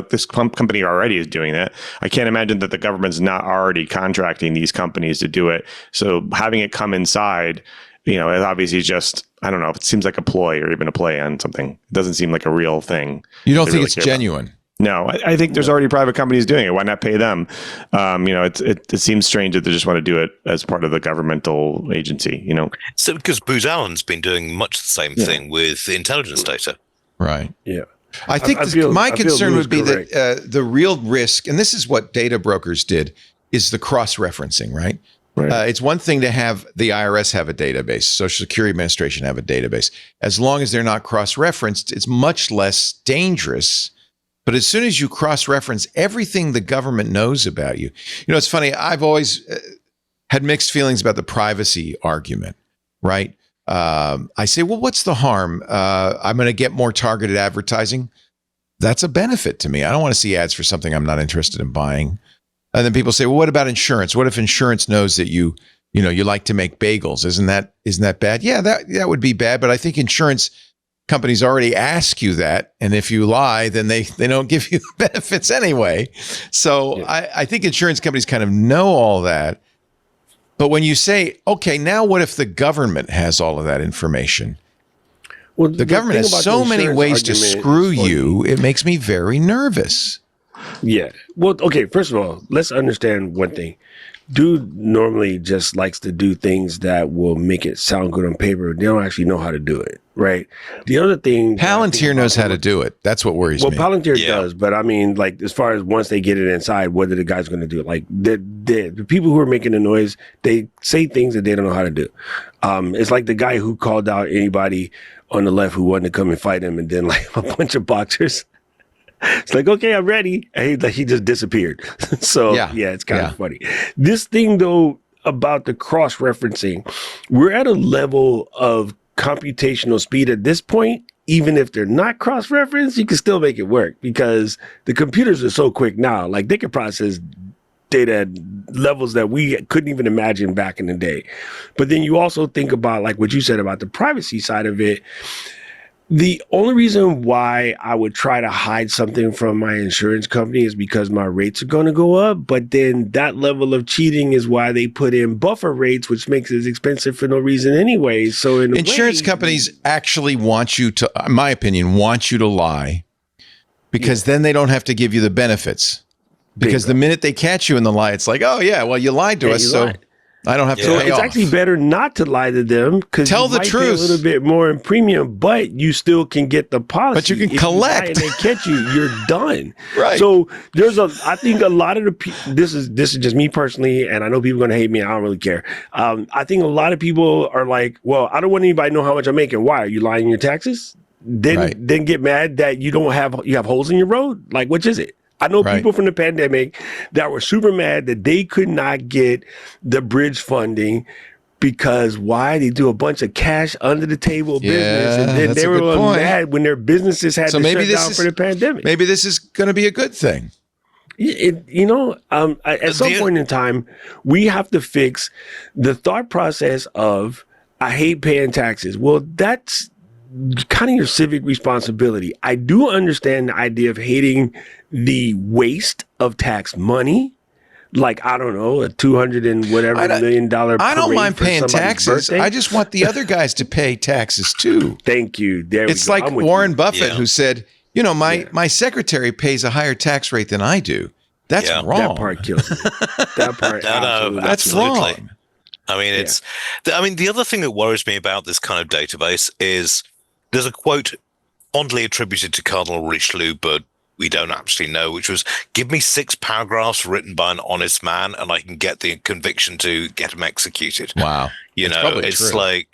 this company already is doing that. I can't imagine that the government's not already contracting these companies to do it. So having it come inside, it obviously just, I don't know, it seems like a ploy or even a play on something. It doesn't seem like a real thing. You don't think it's genuine? No, I think there's already private companies doing it. Why not pay them? It seems strange that they just want to do it as part of the governmental agency, So because Booz Allen's been doing much the same thing with intelligence data. Right. Yeah. I think my concern would be that the real risk, and this is what data brokers did, is the cross-referencing, right? Right. It's one thing to have the IRS have a database, Social Security Administration have a database. As long as they're not cross-referenced, it's much less dangerous. But as soon as you cross-reference everything the government knows about you, it's funny. I've always had mixed feelings about the privacy argument, right? I say, well, what's the harm? I'm going to get more targeted advertising. That's a benefit to me. I don't want to see ads for something I'm not interested in buying. And then people say, well, what about insurance? What if insurance knows that you like to make bagels? Isn't that bad? Yeah, that would be bad. But I think insurance companies already ask you that. And if you lie, then they don't give you benefits anyway. So yeah. I think insurance companies kind of know all that. But when you say, okay, now what if the government has all of that information? Well, the government has so many ways to screw you. It makes me very nervous. Yeah. Well, okay, first of all, let's understand one thing. Dude normally just likes to do things that will make it sound good on paper. They don't actually know how to do it, right? The other thing... Palantir knows how to do it. That's what worries me. Well, Palantir does, but I mean, like, as far as once they get it inside, what are the guys going to do? Like, the people who are making the noise, they say things that they don't know how to do. It's like the guy who called out anybody on the left who wanted to come and fight him, and then, like, a bunch of boxers... It's like, okay, I'm ready. And he just disappeared. So, yeah, it's kind of funny. This thing, though, about the cross-referencing, we're at a level of computational speed at this point. Even if they're not cross-referenced, you can still make it work because the computers are so quick now. Like, they can process data at levels that we couldn't even imagine back in the day. But then you also think about, like what you said about the privacy side of it. The only reason why I would try to hide something from my insurance company is because my rates are going to go up. But then that level of cheating is why they put in buffer rates, which makes it expensive for no reason anyway. So in insurance companies actually want you to, in my opinion, want you to lie because then they don't have to give you the benefits. Because the minute they catch you in the lie, it's like, oh yeah, well you lied to us, so I don't have to pay it's off. Actually better not to lie to them because tell the might truth. Pay a little bit more in premium, but you still can get the policy. But you can collect. If you lie and they catch you, you're done. Right. So I think a lot of the people. This is just me personally, and I know people are gonna hate me. I don't really care. I think a lot of people are like, well, I don't want anybody to know how much I'm making. Why are you lying in your taxes? Then get mad that you have holes in your road. Like, which is it? I know people from the pandemic that were super mad that they could not get the bridge funding because why? They do a bunch of cash under the table business, and then they were mad when their businesses had to shut down for the pandemic. Maybe this is going to be a good thing. At some point in time, we have to fix the thought process of I hate paying taxes. Well, that's kind of your civic responsibility. I do understand the idea of hating the waste of tax money. Like, I don't know, a $200 and whatever $1 million I don't mind paying taxes. Birthday. I just want the other guys to pay taxes too. Thank you. It's like Warren Buffett who said, my secretary pays a higher tax rate than I do. That's wrong. That part kills me. That part that's wrong. I mean, the other thing that worries me about this kind of database is there's a quote fondly attributed to Cardinal Richelieu, but we don't actually know, which was, give me 6 paragraphs written by an honest man and I can get the conviction to get him executed. Wow. It's true. Like,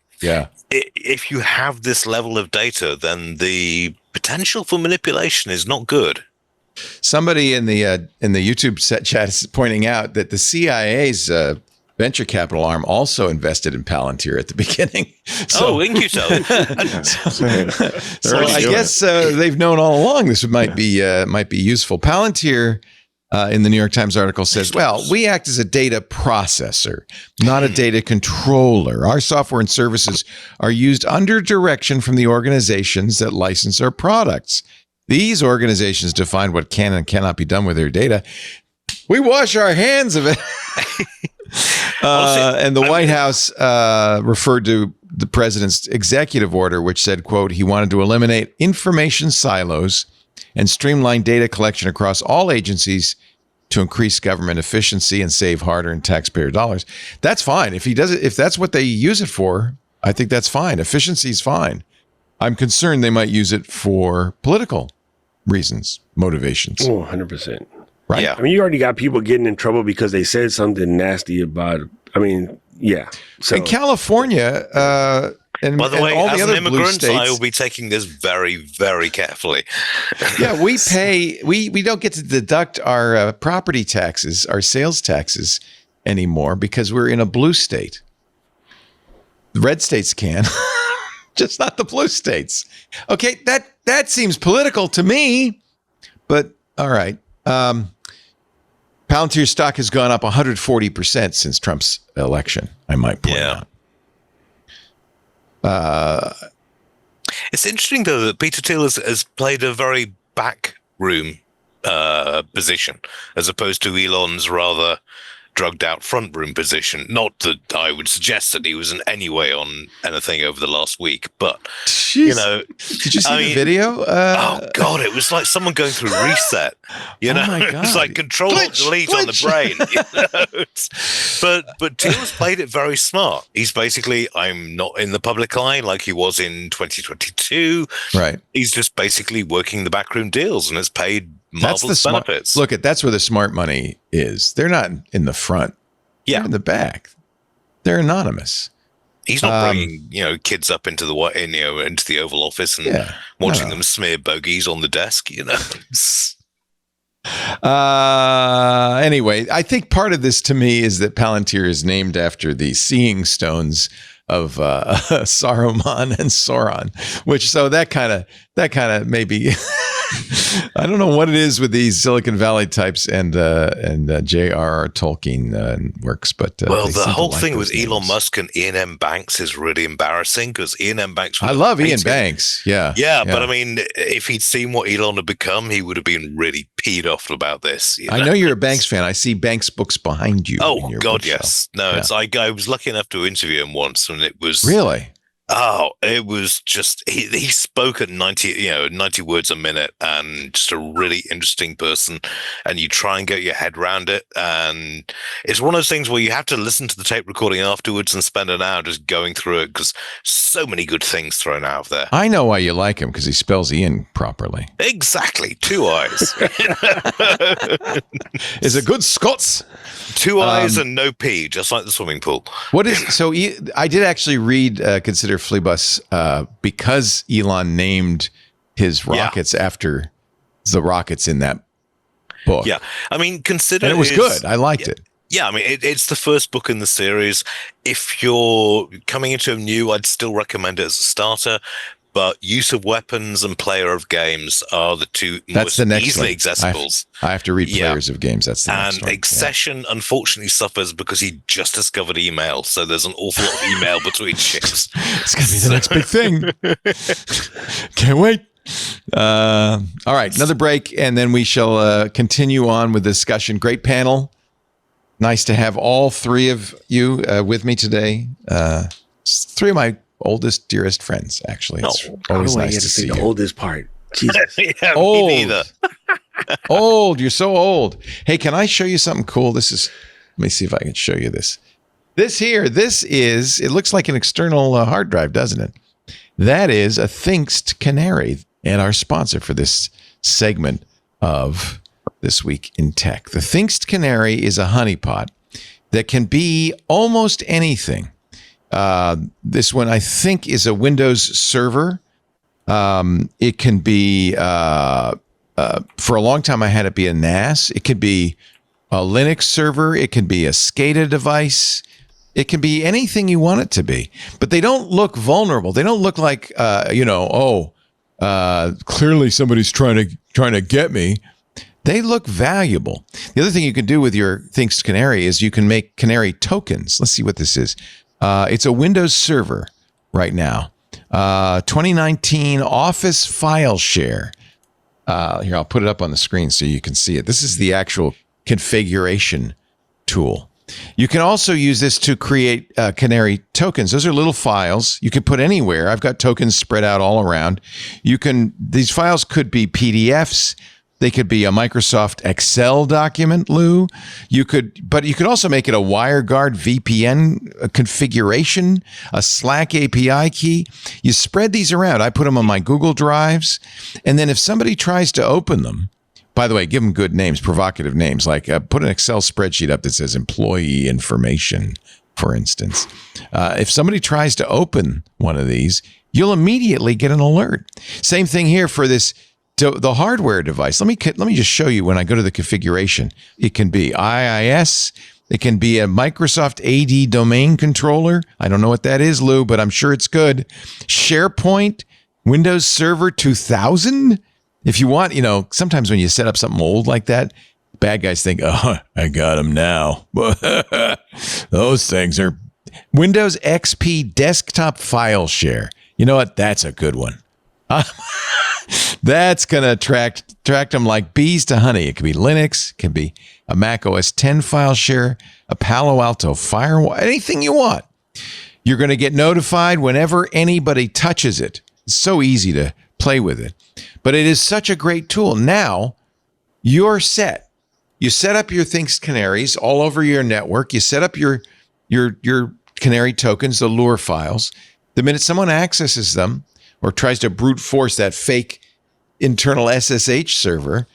if you have this level of data, then the potential for manipulation is not good. Somebody in the YouTube chat is pointing out that the CIA's venture capital arm also invested in Palantir at the beginning. So I guess they've known all along this might be useful. Palantir, in the New York Times article, says, well, we act as a data processor, not a data controller. Our software and services are used under direction from the organizations that license our products. These organizations define what can and cannot be done with their data. We wash our hands of it. And the White House referred to the president's executive order, which said, quote, he wanted to eliminate information silos and streamline data collection across all agencies to increase government efficiency and save hard-earned taxpayer dollars. That's fine. If he does it, if that's what they use it for, I think that's fine. Efficiency is fine. I'm concerned they might use it for political reasons, motivations. Oh, 100%. Right. Yeah. I mean, you already got people getting in trouble because they said something nasty about I mean, yeah. So in California, and by the way, all as the an other blue immigrant, states, I will be taking this very, very carefully. yeah, we pay. We don't get to deduct our property taxes, our sales taxes anymore because we're in a blue state. The red states can, just not the blue states. Okay, that seems political to me, but all right. Palantir stock has gone up 140% since Trump's election, I might point out. It's interesting, though, that Peter Thiel has played a very backroom position as opposed to Elon's rather drugged out front room position. Not that I would suggest that he was in any way on anything over the last week, but Jeez. Did you see the video? Oh God, it was like someone going through reset. You know, my God. It's like Control Delete on the brain. You know? But Thiel's played it very smart. He's basically, I'm not in the public eye like he was in 2022. Right. He's just basically working the backroom deals, and it's paid That's the marvelous benefits. Look, that's where the smart money is. They're not in the front. Yeah, they're in the back. They're anonymous. He's not bringing kids up into the into the Oval Office and watching them smear bogeys on the desk. You know. Anyway, I think part of this to me is that Palantir is named after the seeing stones of Saruman and Sauron, which so that kind of maybe I don't know what it is with these Silicon Valley types and J.R.R. Tolkien works, but well, the whole thing with Elon Musk and Iain M. Banks is really embarrassing because Iain M. Banks. I love Iain Banks. Yeah, but I mean, if he'd seen what Elon had become, he would have been really peed off about this. You know? I know you're a Banks fan. I see Banks books behind you. Oh God, yes. No, it's I was lucky enough to interview him once, and it was really. Oh, it was just he spoke at 90 words a minute, and just a really interesting person. And you try and get your head around it, and it's one of those things where you have to listen to the tape recording afterwards and spend an hour just going through it because so many good things thrown out of there. I know why you like him because he spells Ian properly. Exactly, 2 eyes. Is a good Scots. 2 eyes and no pee, just like the swimming pool. What is so? I did actually read Consider Fleabus because Elon named his rockets after the rockets in that book. Yeah, I mean, consider and it was good. I liked it. Yeah, I mean, it's the first book in the series. If you're coming into them new, I'd still recommend it as a starter. But use of weapons and player of games are the two most easily accessibles. I have to read players of games. That's the next one. And Accession unfortunately suffers because he just discovered email. So there's an awful lot of email between ships. It's going to be the next big thing. Can't wait. All right, another break, and then we shall continue on with the discussion. Great panel. Nice to have all three of you with me today. Three of my oldest, dearest friends, actually. It's always nice to see the you. oldest part. Jesus. Yeah, old. Me neither. Old. You're so old. Hey, can I show you something cool? Let me see if I can show you this. It looks like an external hard drive, doesn't it? That is a Thinkst Canary, and our sponsor for this segment of This Week in Tech. The Thinkst Canary is a honeypot that can be almost anything. This one, I think, is a Windows server. It can be, for a long time, I had it be a NAS. It could be a Linux server. It can be a SCADA device. It can be anything you want it to be. But they don't look vulnerable. They don't look like, clearly somebody's trying to get me. They look valuable. The other thing you can do with your Thinkst Canary is you can make Canary tokens. Let's see what this is. It's a Windows server right now. 2019 Office file share. Here, I'll put it up on the screen so you can see it. This is the actual configuration tool. You can also use this to create Canary tokens. Those are little files you can put anywhere. I've got tokens spread out all around. These files could be PDFs. They could be a Microsoft Excel document, Lou. But you could also make it a WireGuard VPN configuration, a Slack API key. You spread these around. I put them on my Google Drives. And then if somebody tries to open them, by the way, give them good names, provocative names, like put an Excel spreadsheet up that says employee information for instance. If somebody tries to open one of these, you'll immediately get an alert. Same thing here for the hardware device. Let me just show you when I go to the configuration. It can be IIS. It can be a Microsoft AD domain controller. I don't know what that is, Lou, but I'm sure it's good. SharePoint, Windows Server 2000. If you want, sometimes when you set up something old like that, bad guys think, oh, I got them now. Those things are Windows XP desktop file share. You know what? That's a good one. That's going to attract them like bees to honey. It could be Linux, it could be a Mac OS 10 file share, a Palo Alto firewall, anything you want. You're going to get notified whenever anybody touches it. It's so easy to play with it. But it is such a great tool. Now, you're set. You set up your Things Canaries all over your network. You set up your Canary tokens, the Lure files. The minute someone accesses them or tries to brute force that fake internal SSH server,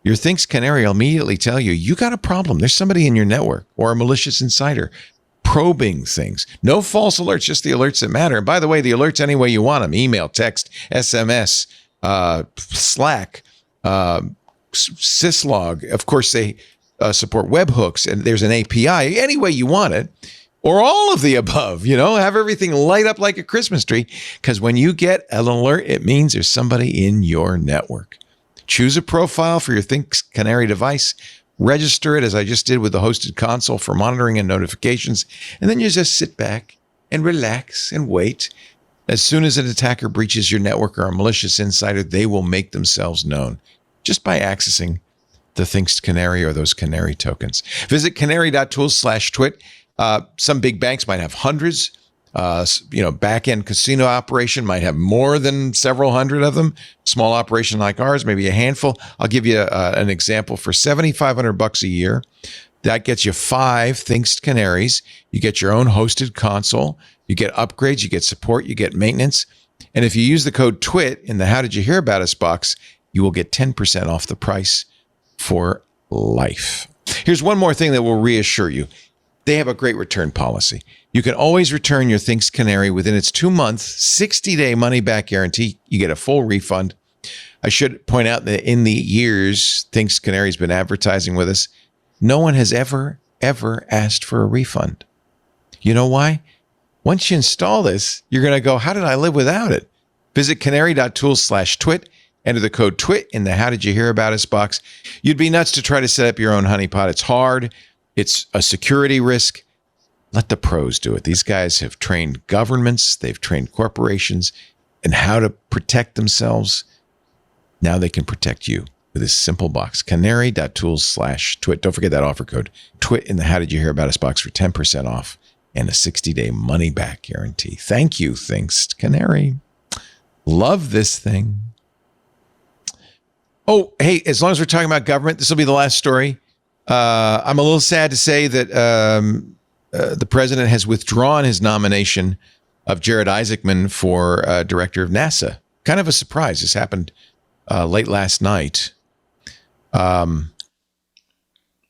your Things Canary will immediately tell you, you got a problem. There's somebody in your network or a malicious insider probing things. No false alerts, just the alerts that matter. And by the way, the alerts any way you want them. Email, text, SMS, Slack, syslog. Of course, they support webhooks, and there's an API. Any way you want it. Or all of the above, have everything light up like a Christmas tree. Because when you get an alert, it means there's somebody in your network. Choose a profile for your Things Canary device. Register it, as I just did with the hosted console, for monitoring and notifications. And then you just sit back and relax and wait. As soon as an attacker breaches your network or a malicious insider, they will make themselves known just by accessing the Things Canary or those Canary tokens. Visit canary.tools/twit. Some big banks might have hundreds. Back-end casino operation might have more than several hundred of them. Small operation like ours, maybe a handful. I'll give you an example. For $7,500 a year, that gets you 5 Things Canaries. You get your own hosted console. You get upgrades. You get support. You get maintenance. And if you use the code TWIT in the How Did You Hear About Us box, you will get 10% off the price for life. Here's one more thing that will reassure you. They have a great return policy. You can always return your Things Canary within its 2-month, 60-day money-back guarantee. You get a full refund. I should point out that in the years Things Canary's been advertising with us, no one has ever asked for a refund. You know why? Once you install this, you're going to go, how did I live without it? Visit canary.tools/twit. Enter the code TWIT in the How Did You Hear About Us box. You'd be nuts to try to set up your own honeypot. It's hard. It's a security risk. Let the pros do it. These guys have trained governments. They've trained corporations in how to protect themselves. Now they can protect you with this simple box. Canary.tools/twit. Don't forget that offer code. TWIT in the How Did You Hear About Us box for 10% off and a 60-day money-back guarantee. Thank you, Things Canary. Love this thing. Oh, hey, as long as we're talking about government, this will be the last story. I'm a little sad to say that the president has withdrawn his nomination of Jared Isaacman for director of NASA. Kind of a surprise. This happened late last night.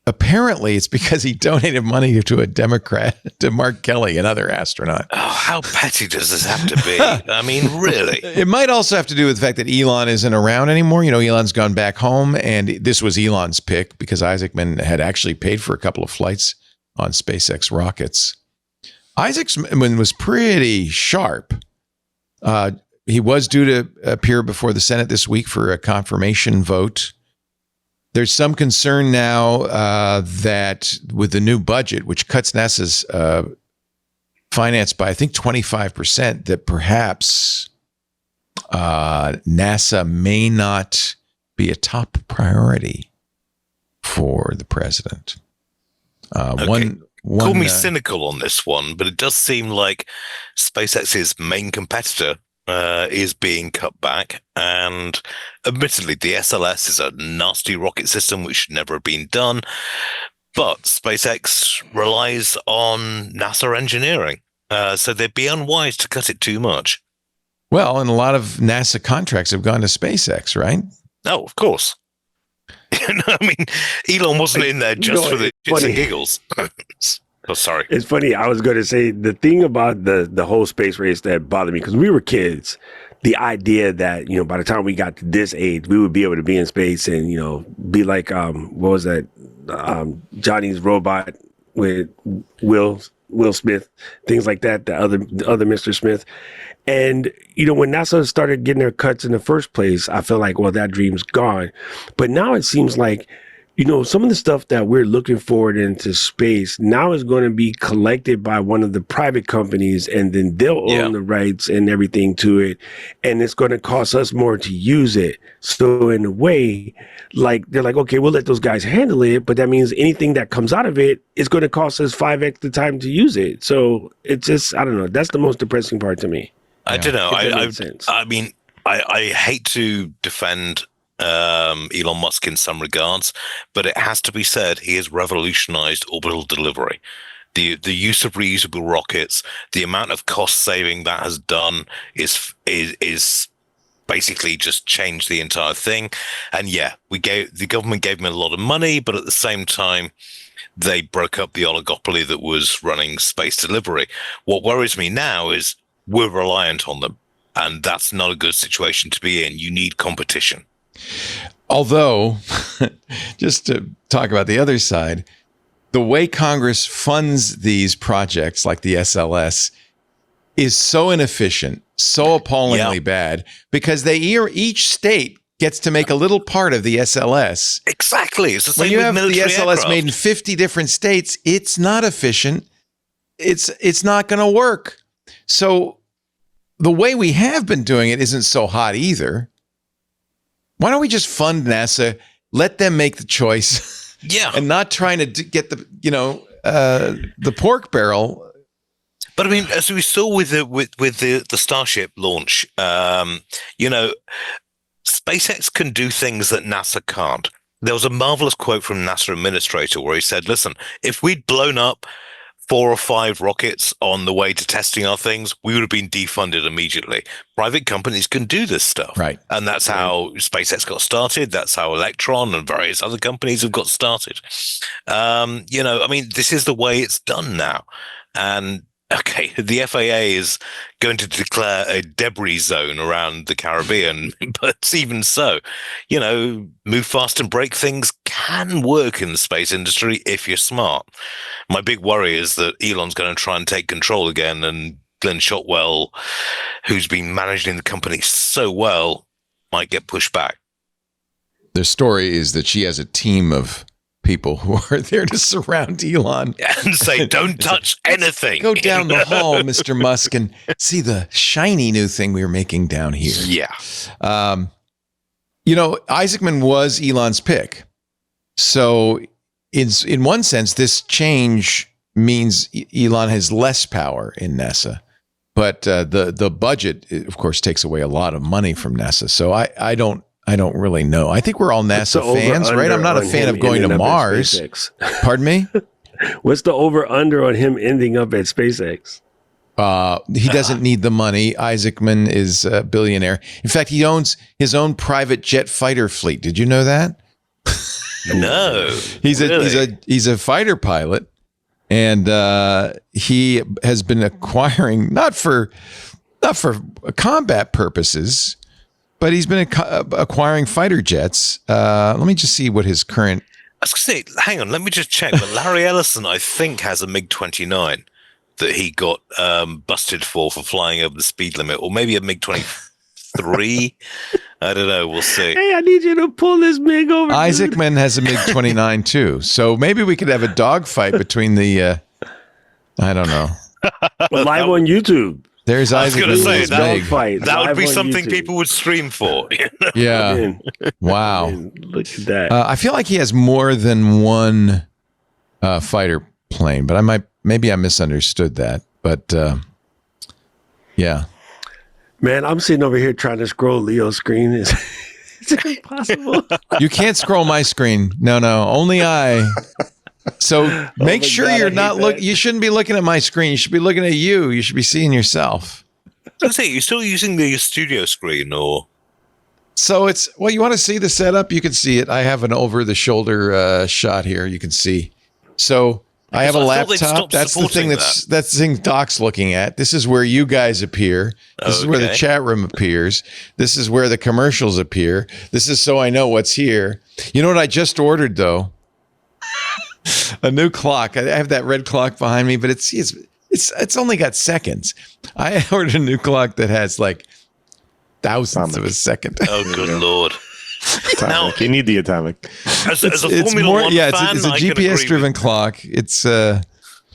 Apparently, it's because he donated money to a Democrat, to Mark Kelly, another astronaut. Oh, how petty does this have to be? I mean, really? It might also have to do with the fact that Elon isn't around anymore. Elon's gone back home, and this was Elon's pick because Isaacman had actually paid for a couple of flights on SpaceX rockets. Isaacman was pretty sharp. He was due to appear before the Senate this week for a confirmation vote. There's some concern now that with the new budget, which cuts NASA's finance by, I think, 25%, that perhaps NASA may not be a top priority for the president. Okay. Call me cynical on this one, but it does seem like SpaceX's main competitor is being cut back, and admittedly the SLS is a nasty rocket system which should never have been done, but SpaceX relies on NASA engineering, so they'd be unwise to cut it too much. Well, and a lot of NASA contracts have gone to SpaceX, right? Oh, of course. I mean, Elon wasn't in there just for the shits and giggles. Oh, sorry. It's funny. I was going to say the thing about the whole space race that bothered me, because we were kids, the idea that, by the time we got to this age, we would be able to be in space and, be like, what was that? Johnny's robot with Will Smith, things like that, the other Mr. Smith. And, when NASA started getting their cuts in the first place, I felt like, well, that dream's gone. But now it seems like, some of the stuff that we're looking forward into space now is going to be collected by one of the private companies, and then they'll own the rights and everything to it. And it's going to cost us more to use it. So in a way, like they're like, okay, we'll let those guys handle it. But that means anything that comes out of it is going to cost us 5x the time to use it. So it's just, I don't know. That's the most depressing part to me. I don't know. I mean, I hate to defend Elon Musk in some regards, but it has to be said he has revolutionized orbital delivery. The use of reusable rockets, the amount of cost saving that has done is basically just changed the entire thing. And the government gave him a lot of money, but at the same time, they broke up the oligopoly that was running space delivery. What worries me now is we're reliant on them, and that's not a good situation to be in. You need competition. Although, just to talk about the other side, the way Congress funds these projects like the SLS is so inefficient, so appallingly bad, because each state gets to make a little part of the SLS. Exactly. It's the same when you with have the military SLS aircraft. made in 50 different states, it's not efficient. It's not going to work. So the way we have been doing it isn't so hot either. Why don't we just fund NASA, let them make the choice, and not trying to get the pork barrel. But I mean, as we saw with the Starship launch, SpaceX can do things that NASA can't. There was a marvelous quote from NASA administrator where he said, "Listen, if we'd blown up 4 or 5 rockets on the way to testing our things, we would have been defunded immediately. Private companies can do this stuff." Right. And that's how SpaceX got started. That's how Electron and various other companies have got started. This is the way it's done now. And okay, the FAA is going to declare a debris zone around the Caribbean, but even so, move fast and break things can work in the space industry if you're smart. My big worry is that Elon's going to try and take control again, and Glenn Shotwell, who's been managing the company so well, might get pushed back. The story is that she has a team of people who are there to surround Elon and say, "Don't touch anything. Go down the hall, Mr. Musk, and see the shiny new thing we were making down here." Yeah. Isaacman was Elon's pick. So in one sense, this change means Elon has less power in NASA. But the budget, of course, takes away a lot of money from NASA. So I don't really know. I think we're all NASA fans, right? I'm not a fan of going to Mars. Pardon me? What's the over-under on him ending up at SpaceX? He doesn't need the money. Isaacman is a billionaire. In fact, he owns his own private jet fighter fleet. Did you know that? No. He's a fighter pilot, and he has been acquiring not for combat purposes, but he's been acquiring fighter jets. Let me just see what his current. I was going to say, hang on, let me just check. But Larry Ellison, I think, has a MiG-29 that he got busted for flying over the speed limit, or maybe a MiG-23. I don't know. We'll see. Hey, I need you to pull this MiG over. Isaacman has a MiG-29 too, so maybe we could have a dogfight between the. I don't know. Well, live on YouTube. There's Isaacman. I was going to say that would be something YouTube. People would stream for. Yeah. Wow. Look at that. I feel like he has more than one fighter plane, but maybe I misunderstood that. But yeah. Man, I'm sitting over here trying to scroll Leo's screen. It's impossible. You can't scroll my screen. No, only I. So make sure you're not looking. You shouldn't be looking at my screen. You should be looking at you. You should be seeing yourself. Let's say you're still using the studio screen, or so it's. Well, you want to see the setup? You can see it. I have an over-the-shoulder shot here. You can see. So I have a I thought they'd laptop. stopped That's the thing supporting that's the thing Doc's looking at. This is where you guys appear. This is where the Okay. chat room appears. This is where the commercials appear. This is so I know what's here. You know what I just ordered though? A new clock. I have that red clock behind me, but it's only got seconds. I ordered a new clock that has like thousandths of a second. Oh, good Lord. Now, You need the atomic. as a Formula One fan, it's a I can agree GPS driven with- clock. It's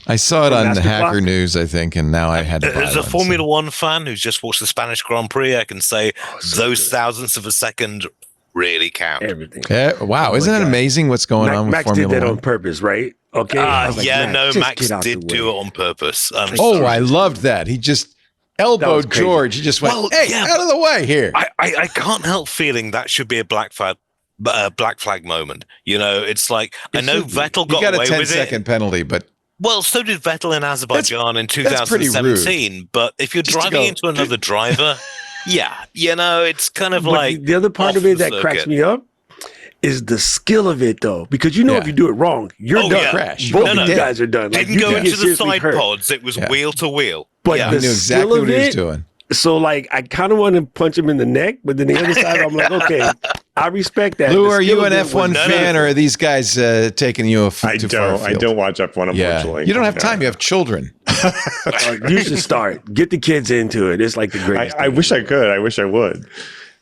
I saw it on the Master Hacker Clock? News, I think, and now I had to buy As a one, Formula One fan who's just watched the Spanish Grand Prix, I can say those thousandths of a second really count. Everything. Wow, isn't that God. amazing what's going on with Max Formula did that One? on purpose, right? Okay. I was like, No, just Max get out the did do way. it on purpose. Oh, I loved that. He just elbowed crazy. George. He just went, Well, hey, yeah, out of the way here. I can't help feeling that should be a black flag moment. You know, it's like I know Vettel You got got a away 10-second with it. penalty, but Well, so did Vettel in Azerbaijan in that's pretty 2017. But if you're Just to driving go- into another driver, yeah, you know, it's kind of But like the other part off of it the that cracks circuit. me up is the skill of it, though, because you know Yeah. if you do it wrong, you're Oh, done. yeah. Crash. Both No, of no. you guys are done. Like, Didn't you go can into get the seriously side hurt. pods. It was Yeah. wheel to wheel. But yeah. he the knew exactly skill what of he was it, doing. So, like, I kind of want to punch him in the neck, but then the other side, I'm like, okay, I respect that. Lou, The are skill you of an it was F1 not- fan, or are these guys taking you I too far don't. I afield? don't watch F1, Yeah, unfortunately. you don't have time. You have children. You should start. Get the kids into it. It's like the greatest. I wish I could. I wish I would.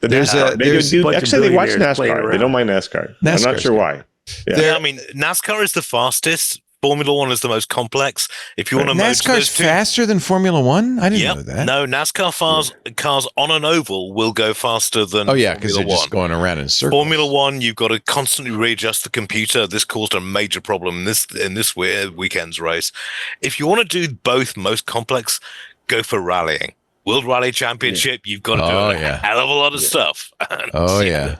The There's NASCAR, a- they there's do- a bunch of actually, they watch billionaires playing NASCAR. They around. don't mind NASCAR. I'm NASCAR's not sure good. why. Yeah. Yeah, I mean, NASCAR is the fastest. Formula One is the most complex. If you want to merge NASCAR's those two, faster than Formula One? I didn't know that. No, NASCAR cars on an oval will go faster than Oh, yeah, because Formula they're just One. going around in circles. Formula One, you've got to constantly readjust the computer. This caused a major problem in this weekend's race. If you want to do both most complex, go for rallying. World Rally Championship, you've got to do a hell of a lot of stuff. Oh, yeah.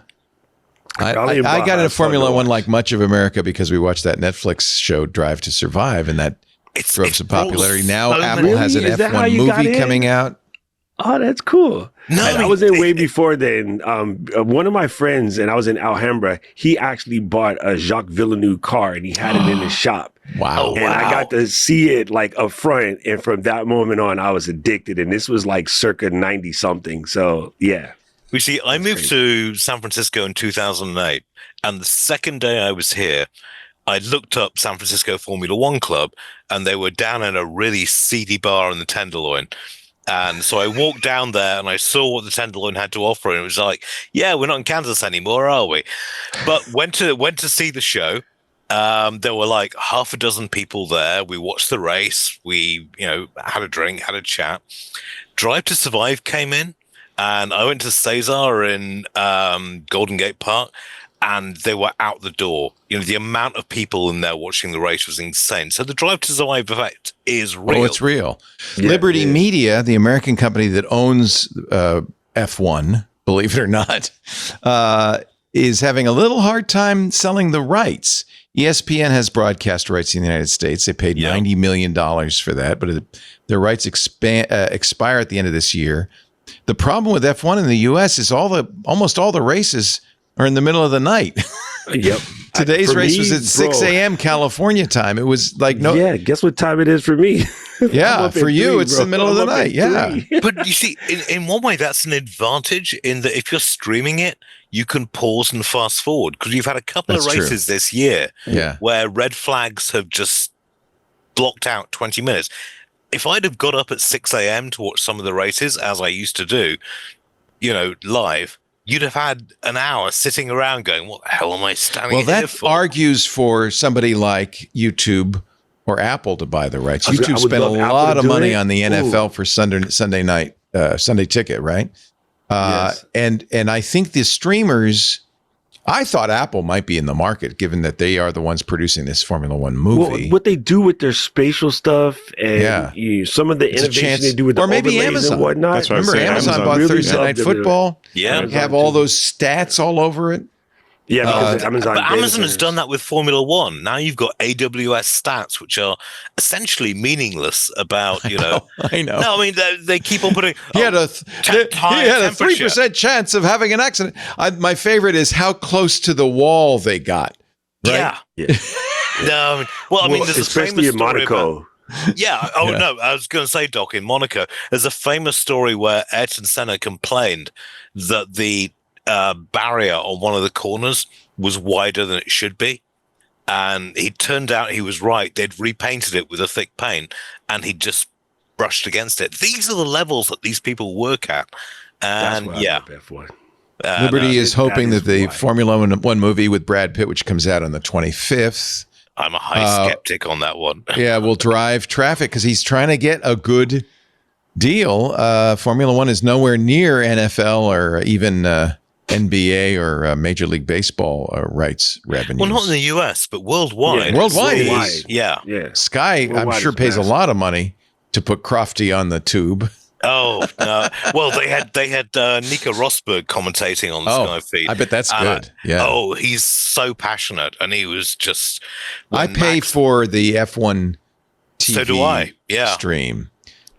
I Rally and got Baja into is fun Formula to One watch. like much of America because we watched that Netflix show Drive to Survive, and that drove some popularity. Now so Apple many- has an Is that how F1 you got movie in? coming out. Oh, that's cool. No, And I was in way before then. One of my friends, and I was in Alhambra, he actually bought a Jacques Villeneuve car and he had it in his shop. Wow. And I got to see it like up front. And from that moment on, I was addicted. And this was like circa 90 something. So, yeah. You see, I moved to San Francisco in 2008, and the second day I was here, I looked up San Francisco Formula One Club, and they were down in a really seedy bar in the Tenderloin. And so I walked down there and I saw what the Tenderloin had to offer, and it was like, yeah, we're not in Kansas anymore, are we? But went to see the show. There were like half a dozen people there. We watched the race. We, had a drink, had a chat. Drive to Survive came in, and I went to Cesar in Golden Gate Park, and they were out the door. The amount of people in there watching the race was insane. So the Drive to Survive effect is real. Oh, it's real. Yeah, Liberty it is. Media, the American company that owns F1, believe it or not, is having a little hard time selling the rights. ESPN has broadcast rights in the United States. They paid $90 million for that, but their rights expire at the end of this year. The problem with F1 in the U.S. is almost all the races are in the middle of the night. Yep. Today's For race me, was at 6 bro. a.m. California time. It was like no. Yeah, guess what time it is for me? Yeah, I'm up for at you, 3, it's bro. the middle of the I'm up night. at Yeah. 3. But you see, in one way, that's an advantage in that if you're streaming it, you can pause and fast forward, because you've had a couple That's of true. races this year Yeah. where red flags have just blocked out 20 minutes. If I'd have got up at 6 a.m. to watch some of the races, as I used to do, live, you'd have had an hour sitting around going, what the hell am I standing Well, here that for? argues for somebody like YouTube or Apple to buy the rights. I YouTube would spent a love Apple lot to of do money it. on the NFL for Sunday night, Sunday ticket, right? Yes. And I think the streamers, I thought Apple might be in the market, given that they are the ones producing this Formula One movie. Well, what they do with their spatial stuff and some of the It's a innovation chance- they do with the or maybe overlays Amazon. and whatnot. That's what I was Remember, saying, Amazon Amazon bought really Thursday Night loved it. Football. Yeah. They have all those stats all over it. Yeah, because Amazon. But data Amazon has centers. done that with Formula One. Now you've got AWS stats, which are essentially meaningless about, I know. No, I mean, they keep on putting. He had a high temperature. 3% chance of having an accident. My favorite is how close to the wall they got. Right? Yeah. No, well, I mean, there's a especially famous in story Monaco. about, yeah. Oh no, I was going to say, Doc, in Monaco, there's a famous story where Ayrton Senna complained that the barrier on one of the corners was wider than it should be, and it turned out he was right. They'd repainted it with a thick paint, and he just brushed against it. These are the levels that these people work at, and Liberty is hoping that the Formula One movie with Brad Pitt, which comes out on the 25th. I'm a high skeptic on that one. Yeah, will drive traffic because he's trying to get a good deal. Formula One is nowhere near NFL or even NBA or Major League Baseball rights revenues. Well, not in the US, but worldwide. Yeah, worldwide. Yeah. Sky, I'm sure, pays a lot of money to put Crofty on the tube. Oh, no. Well, they had Nico Rosberg commentating on the Sky feed. I bet that's good. Yeah. Oh, he's so passionate, and he was just. I pay for the F1 TV so do I. Yeah. stream.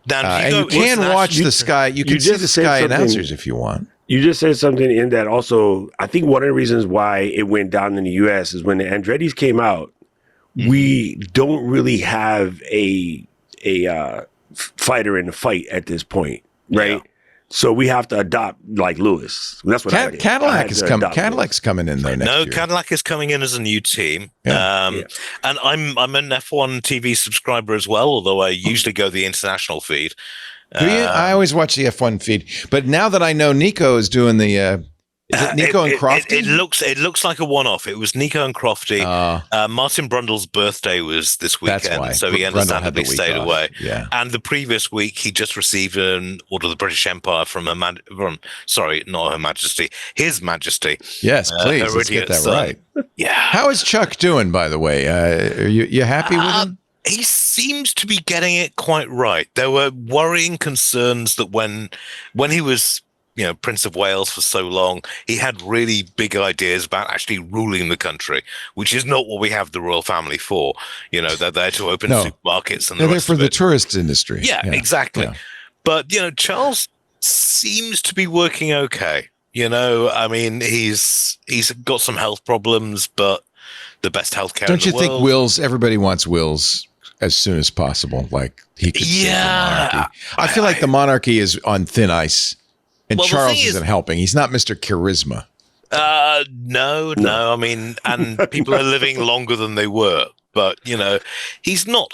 Now, and you can watch the Sky. You can see the Sky announcers if you want. You just said something in that also. I think one of the reasons why it went down in the U.S. is when the Andretti's came out. We don't really have a fighter in the fight at this point, right? Yeah. So we have to adopt like Lewis. That's what I did. Cadillac's coming in though next year. No, Cadillac is coming in as a new team. And I'm an F1 TV subscriber as well, although I usually go the international feed. Do you? I always watch the F1 feed, but now that I know Nico is doing the is it Nico and Crofty? It looks like a one-off. It was Nico and Crofty. Martin Brundle's birthday was this weekend, so he understandably stayed away. Yeah. And the previous week, he just received an Order of the British Empire from not Her Majesty, His Majesty. Yes, please, let's get that right. Yeah. How is Chuck doing, by the way? Are you happy with him? He seems to be getting it quite right. There were worrying concerns that when he was Prince of Wales for so long, he had really big ideas about actually ruling the country, which is not what we have the royal family for. They're there to open supermarkets and they're there for the tourist industry. Yeah, exactly. Yeah. But, Charles seems to be working okay. I mean, he's got some health problems, but the best healthcare in the world. Don't you think Will's, everybody wants Will's as soon as possible? Like he could save the monarchy. I feel like the monarchy is on thin ice. And Charles isn't helping. He's not Mr. Charisma. No. I mean, and people are living longer than they were. But, he's not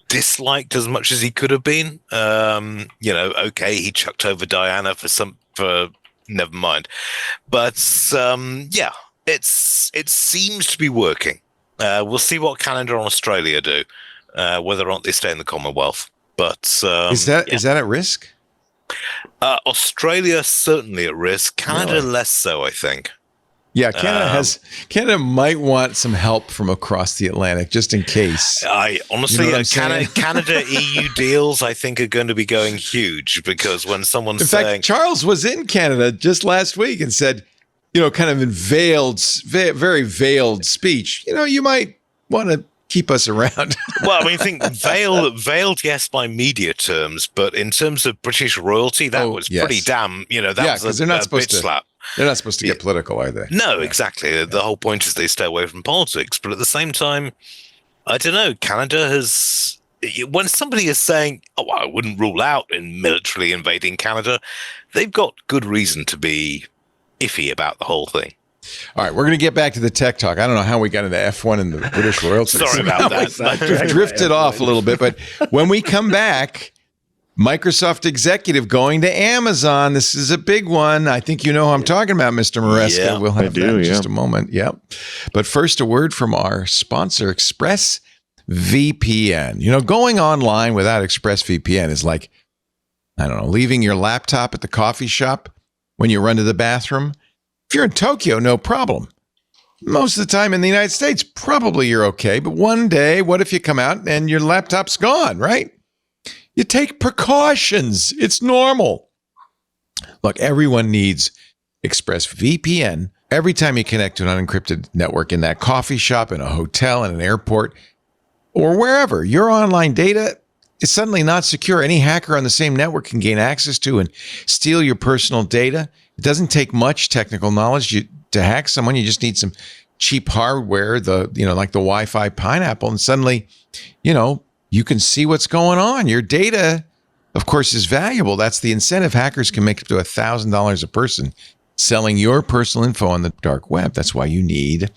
disliked as much as he could have been. Okay, he chucked over Diana for never mind. But, it seems to be working. We'll see what Canada and Australia do, whether or not they stay in the Commonwealth. But is that at risk? Australia certainly at risk. Canada less so, I think. Yeah, Canada might want some help from across the Atlantic just in case. I honestly, Canada EU deals I think are going to be going huge because when someone's in fact, Charles was in Canada just last week and said, kind of in very veiled speech, you might want to keep us around. Well, I mean, I think veiled, yes, by media terms, but in terms of British royalty, that was pretty damn, that was a bitch slap. They're not supposed to get political, are they? No, exactly. The whole point is they stay away from politics. But at the same time, I don't know, Canada has, when somebody is saying, I wouldn't rule out in militarily invading Canada, they've got good reason to be iffy about the whole thing. All right, we're going to get back to the tech talk. I don't know how we got into F1 and the British royalty. Sorry about that. We've drifted off a little bit, but when we come back, Microsoft executive going to Amazon. This is a big one. I think you know who I'm talking about, Mr. Maresca. Yeah, we'll have that in just a moment. Yep. But first, a word from our sponsor, ExpressVPN. Going online without ExpressVPN is like, leaving your laptop at the coffee shop when you run to the bathroom. If you're in Tokyo, no problem. Most of the time in the United States, probably you're okay. But one day, what if you come out and your laptop's gone, right? You take precautions. It's normal. Look, everyone needs ExpressVPN every time you connect to an unencrypted network in that coffee shop, in a hotel, in an airport, or wherever. Your online data is suddenly not secure. Any hacker on the same network can gain access to and steal your personal data. It doesn't take much technical knowledge to hack someone. You just need some cheap hardware, like the Wi-Fi Pineapple, and suddenly, you can see what's going on. Your data, of course, is valuable. That's the incentive. Hackers can make up to $1,000 a person selling your personal info on the dark web. That's why you need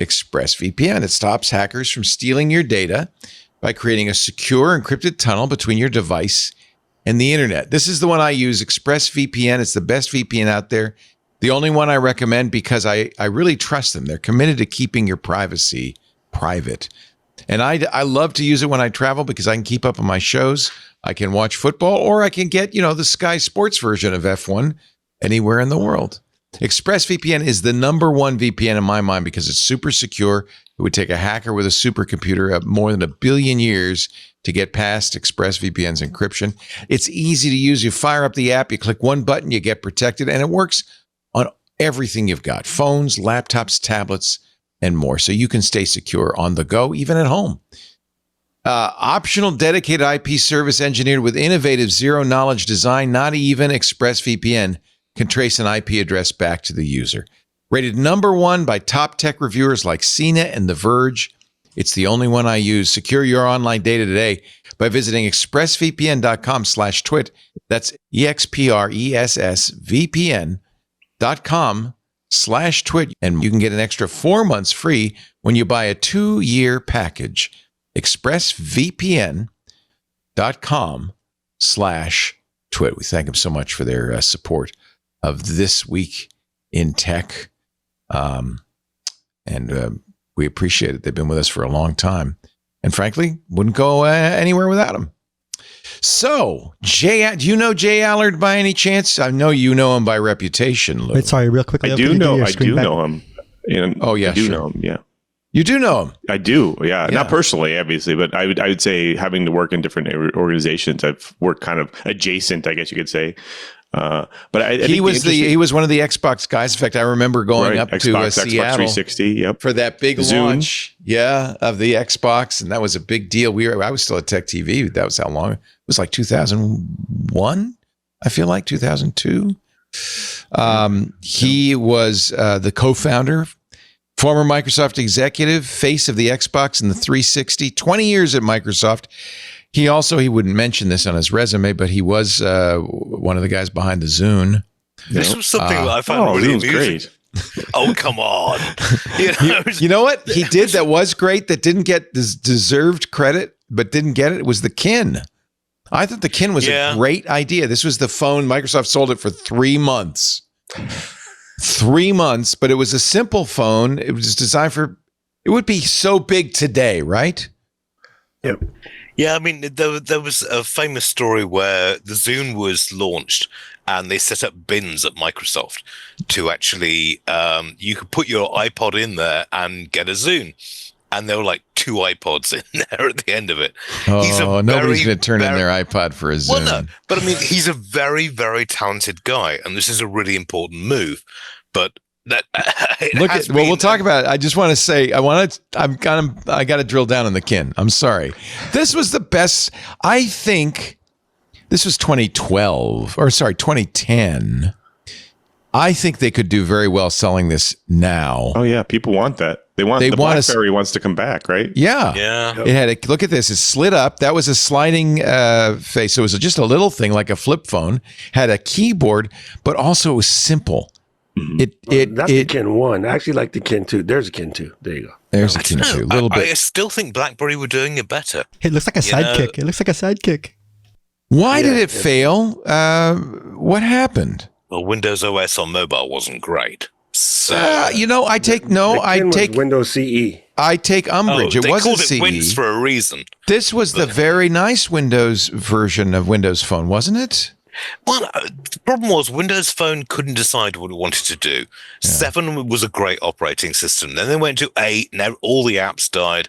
ExpressVPN. It stops hackers from stealing your data by creating a secure encrypted tunnel between your device and the internet. This is the one I use, ExpressVPN. It's the best VPN out there. The only one I recommend because I really trust them. They're committed to keeping your privacy private. And I love to use it when I travel because I can keep up on my shows. I can watch football, or I can get, the Sky Sports version of F1 anywhere in the world. ExpressVPN is the number one VPN in my mind because it's super secure. It would take a hacker with a supercomputer more than 1 billion years to get past ExpressVPN's encryption. It's easy to use. You fire up the app, you click one button, you get protected, and it works on everything you've got: phones, laptops, tablets, and more. So you can stay secure on the go, even at home. Optional dedicated IP service engineered with innovative zero-knowledge design. Not even ExpressVPN can trace an IP address back to the user. Rated number one by top tech reviewers like CNET and The Verge. It's the only one I use. Secure your online data today by visiting expressvpn.com/twit. That's expressvpn.com/twit. And you can get an extra 4 months free when you buy a 2-year package. expressvpn.com/twit. We thank them so much for their support of This Week in Tech. And we appreciate it. They've been with us for a long time. And frankly, wouldn't go anywhere without them. So, do you know Jay Allard by any chance? I know you know him by reputation, Lou. Wait, sorry, real quickly. I do know him. Oh, yeah, I know him, yeah. You do know him? I do, yeah. Not personally, obviously, but I would say having to work in different organizations, I've worked kind of adjacent, I guess you could say. But he was one of the Xbox guys. In fact, I remember going up Xbox, to Seattle 360, yep. for that big launch, of the Xbox, and that was a big deal. I was still at Tech TV. That was how long? It was like 2001. I feel like 2002. He was the co-founder, former Microsoft executive, face of the Xbox and the 360. 20 years at Microsoft. He wouldn't mention this on his resume, but he was one of the guys behind the Zune. This was something that I found really amusing. Great. Oh, come on. You know what he did that was great, that didn't get deserved credit, but didn't get it? It was the Kin. I thought the Kin was a great idea. This was the phone. Microsoft sold it for 3 months. 3 months, but it was a simple phone. It was designed for, it would be so big today, right? Yep. Yeah, I mean, there was a famous story where the Zune was launched and they set up bins at Microsoft to actually, you could put your iPod in there and get a Zune. And there were like 2 iPods in there at the end of it. Oh, nobody's going to turn in their iPod for a Zune. Well, no, but I mean, he's a very, very talented guy. And this is a really important move. But we'll talk about it. I just want to say, I got to drill down on the Kin. I'm sorry. This was the best. I think this was 2010. I think they could do very well selling this now. Oh yeah, people want that. The BlackBerry wants to come back, right? Yeah. It had look at this. It slid up. That was a sliding face. So it was just a little thing like a flip phone. Had a keyboard, but also it was simple. Mm-hmm. That's the Kin 1. I actually like the Kin 2. There's a Kin 2. There you go. There's a Kin 2. A little bit. I still think BlackBerry were doing it better. It looks like a sidekick. It looks like a sidekick. Why did it fail? What happened? Well, Windows OS on mobile wasn't great. So I take Windows CE. I take umbrage. It wasn't CE. They called it Wins for a reason. This was the very nice Windows version of Windows Phone, wasn't it? Well, the problem was Windows Phone couldn't decide what it wanted to do. 7 was a great operating system. Then they went to 8, and all the apps died,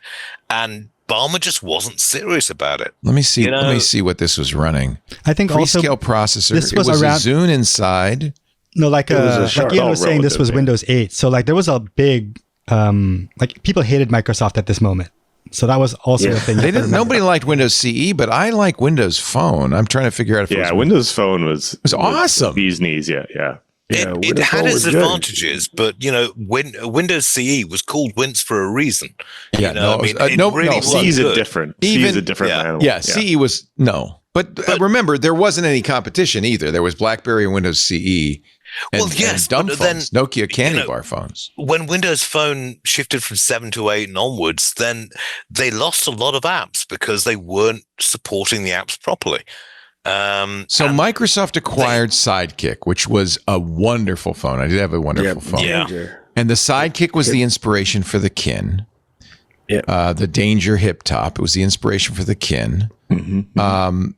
and Balmer just wasn't serious about it. Let me see. Let me see what this was running. I think Freescale processor. This was it was around a Zune inside. No, like Iain was saying, this was Windows 8. So like there was a big people hated Microsoft at this moment. So that was also a thing. Nobody liked Windows CE, but I like Windows Phone. I'm trying to figure out if it was Windows Phone was awesome. Bee's knees, yeah. It had its advantages, but Windows CE was called Wince for a reason. Yeah, CE is a different animal. Yeah, CE was but remember, there wasn't any competition either. There was BlackBerry and Windows CE. And dumb phones, Nokia candy bar phones. When Windows Phone shifted from 7 to 8 and onwards, then they lost a lot of apps because they weren't supporting the apps properly. So Microsoft acquired Sidekick, which was a wonderful phone. I did have a wonderful phone. Yeah. And the Sidekick was the inspiration for the Kin. Yeah. The Danger Hip Top. It was the inspiration for the Kin. Mm-hmm.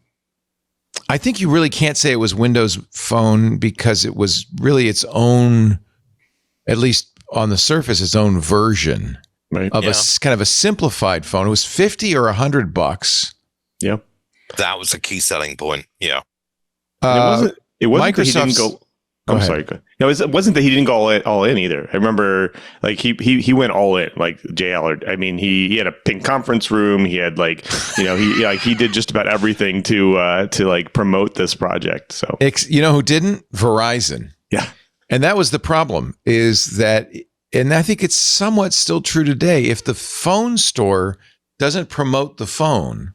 I think you really can't say it was Windows Phone because it was really its own, at least on the surface, its own version of a kind of a simplified phone. It was $50 or $100. Yeah. That was a key selling point. Yeah. It wasn't that he didn't go. I'm sorry. No, it wasn't that he didn't go all in either. I remember, like he went all in, like Jay Allard. I mean, he had a pink conference room. He had he did just about everything to like promote this project. So who didn't? Verizon. Yeah, and that was the problem. Is that, and I think it's somewhat still true today. If the phone store doesn't promote the phone,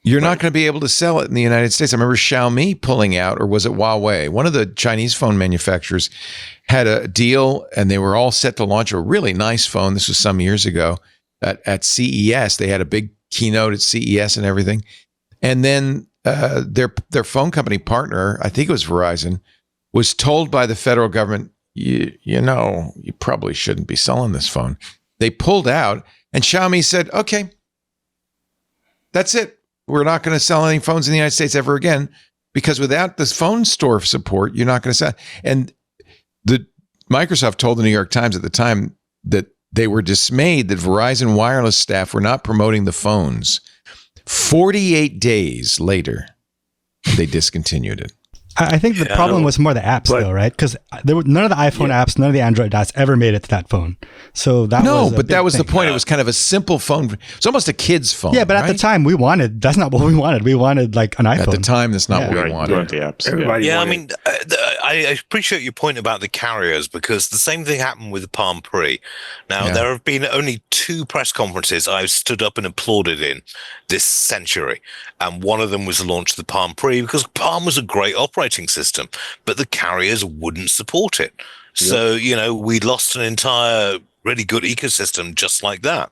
you're not going to be able to sell it in the United States. I remember Xiaomi pulling out, or was it Huawei? One of the Chinese phone manufacturers had a deal, and they were all set to launch a really nice phone. This was some years ago at CES. They had a big keynote at CES and everything. And then their phone company partner, I think it was Verizon, was told by the federal government, you probably shouldn't be selling this phone. They pulled out, and Xiaomi said, okay, that's it. We're not going to sell any phones in the United States ever again, because without this phone store support, you're not going to sell. And the Microsoft told the New York Times at the time that they were dismayed that Verizon wireless staff were not promoting the phones. 48 days later, they discontinued it. I think the problem was more the apps, though, right? Because there were none of the iPhone apps, none of the Android apps ever made it to that phone. So that that was the point. It was kind of a simple phone. It's almost a kid's phone. Yeah, but at the time, that's not what we wanted. We wanted like an iPhone. At the time, that's not what we wanted. The apps. Everybody I mean, I appreciate your point about the carriers, because the same thing happened with the Palm Pre. Now, there have been only 2 press conferences I've stood up and applauded in this century. And one of them was the launch of the Palm Pre, because Palm was a great operating system, but the carriers wouldn't support it. So, we lost an entire really good ecosystem just like that.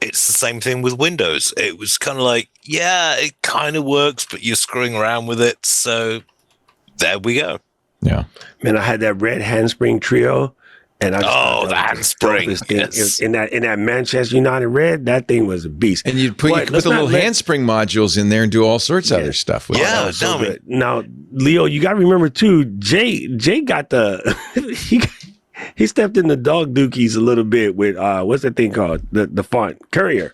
It's the same thing with Windows. It was kind of like, it kind of works, but you're screwing around with it. So there we go. Yeah. Man, I had that red handspring trio. And the handspring. Yes. In that Manchester United red, that thing was a beast. And you'd put the little handspring modules in there and do all sorts of other stuff with it. Now, Leo, you got to remember too, Jay got he stepped in the dog dookies a little bit with what's that thing called? The font Courier.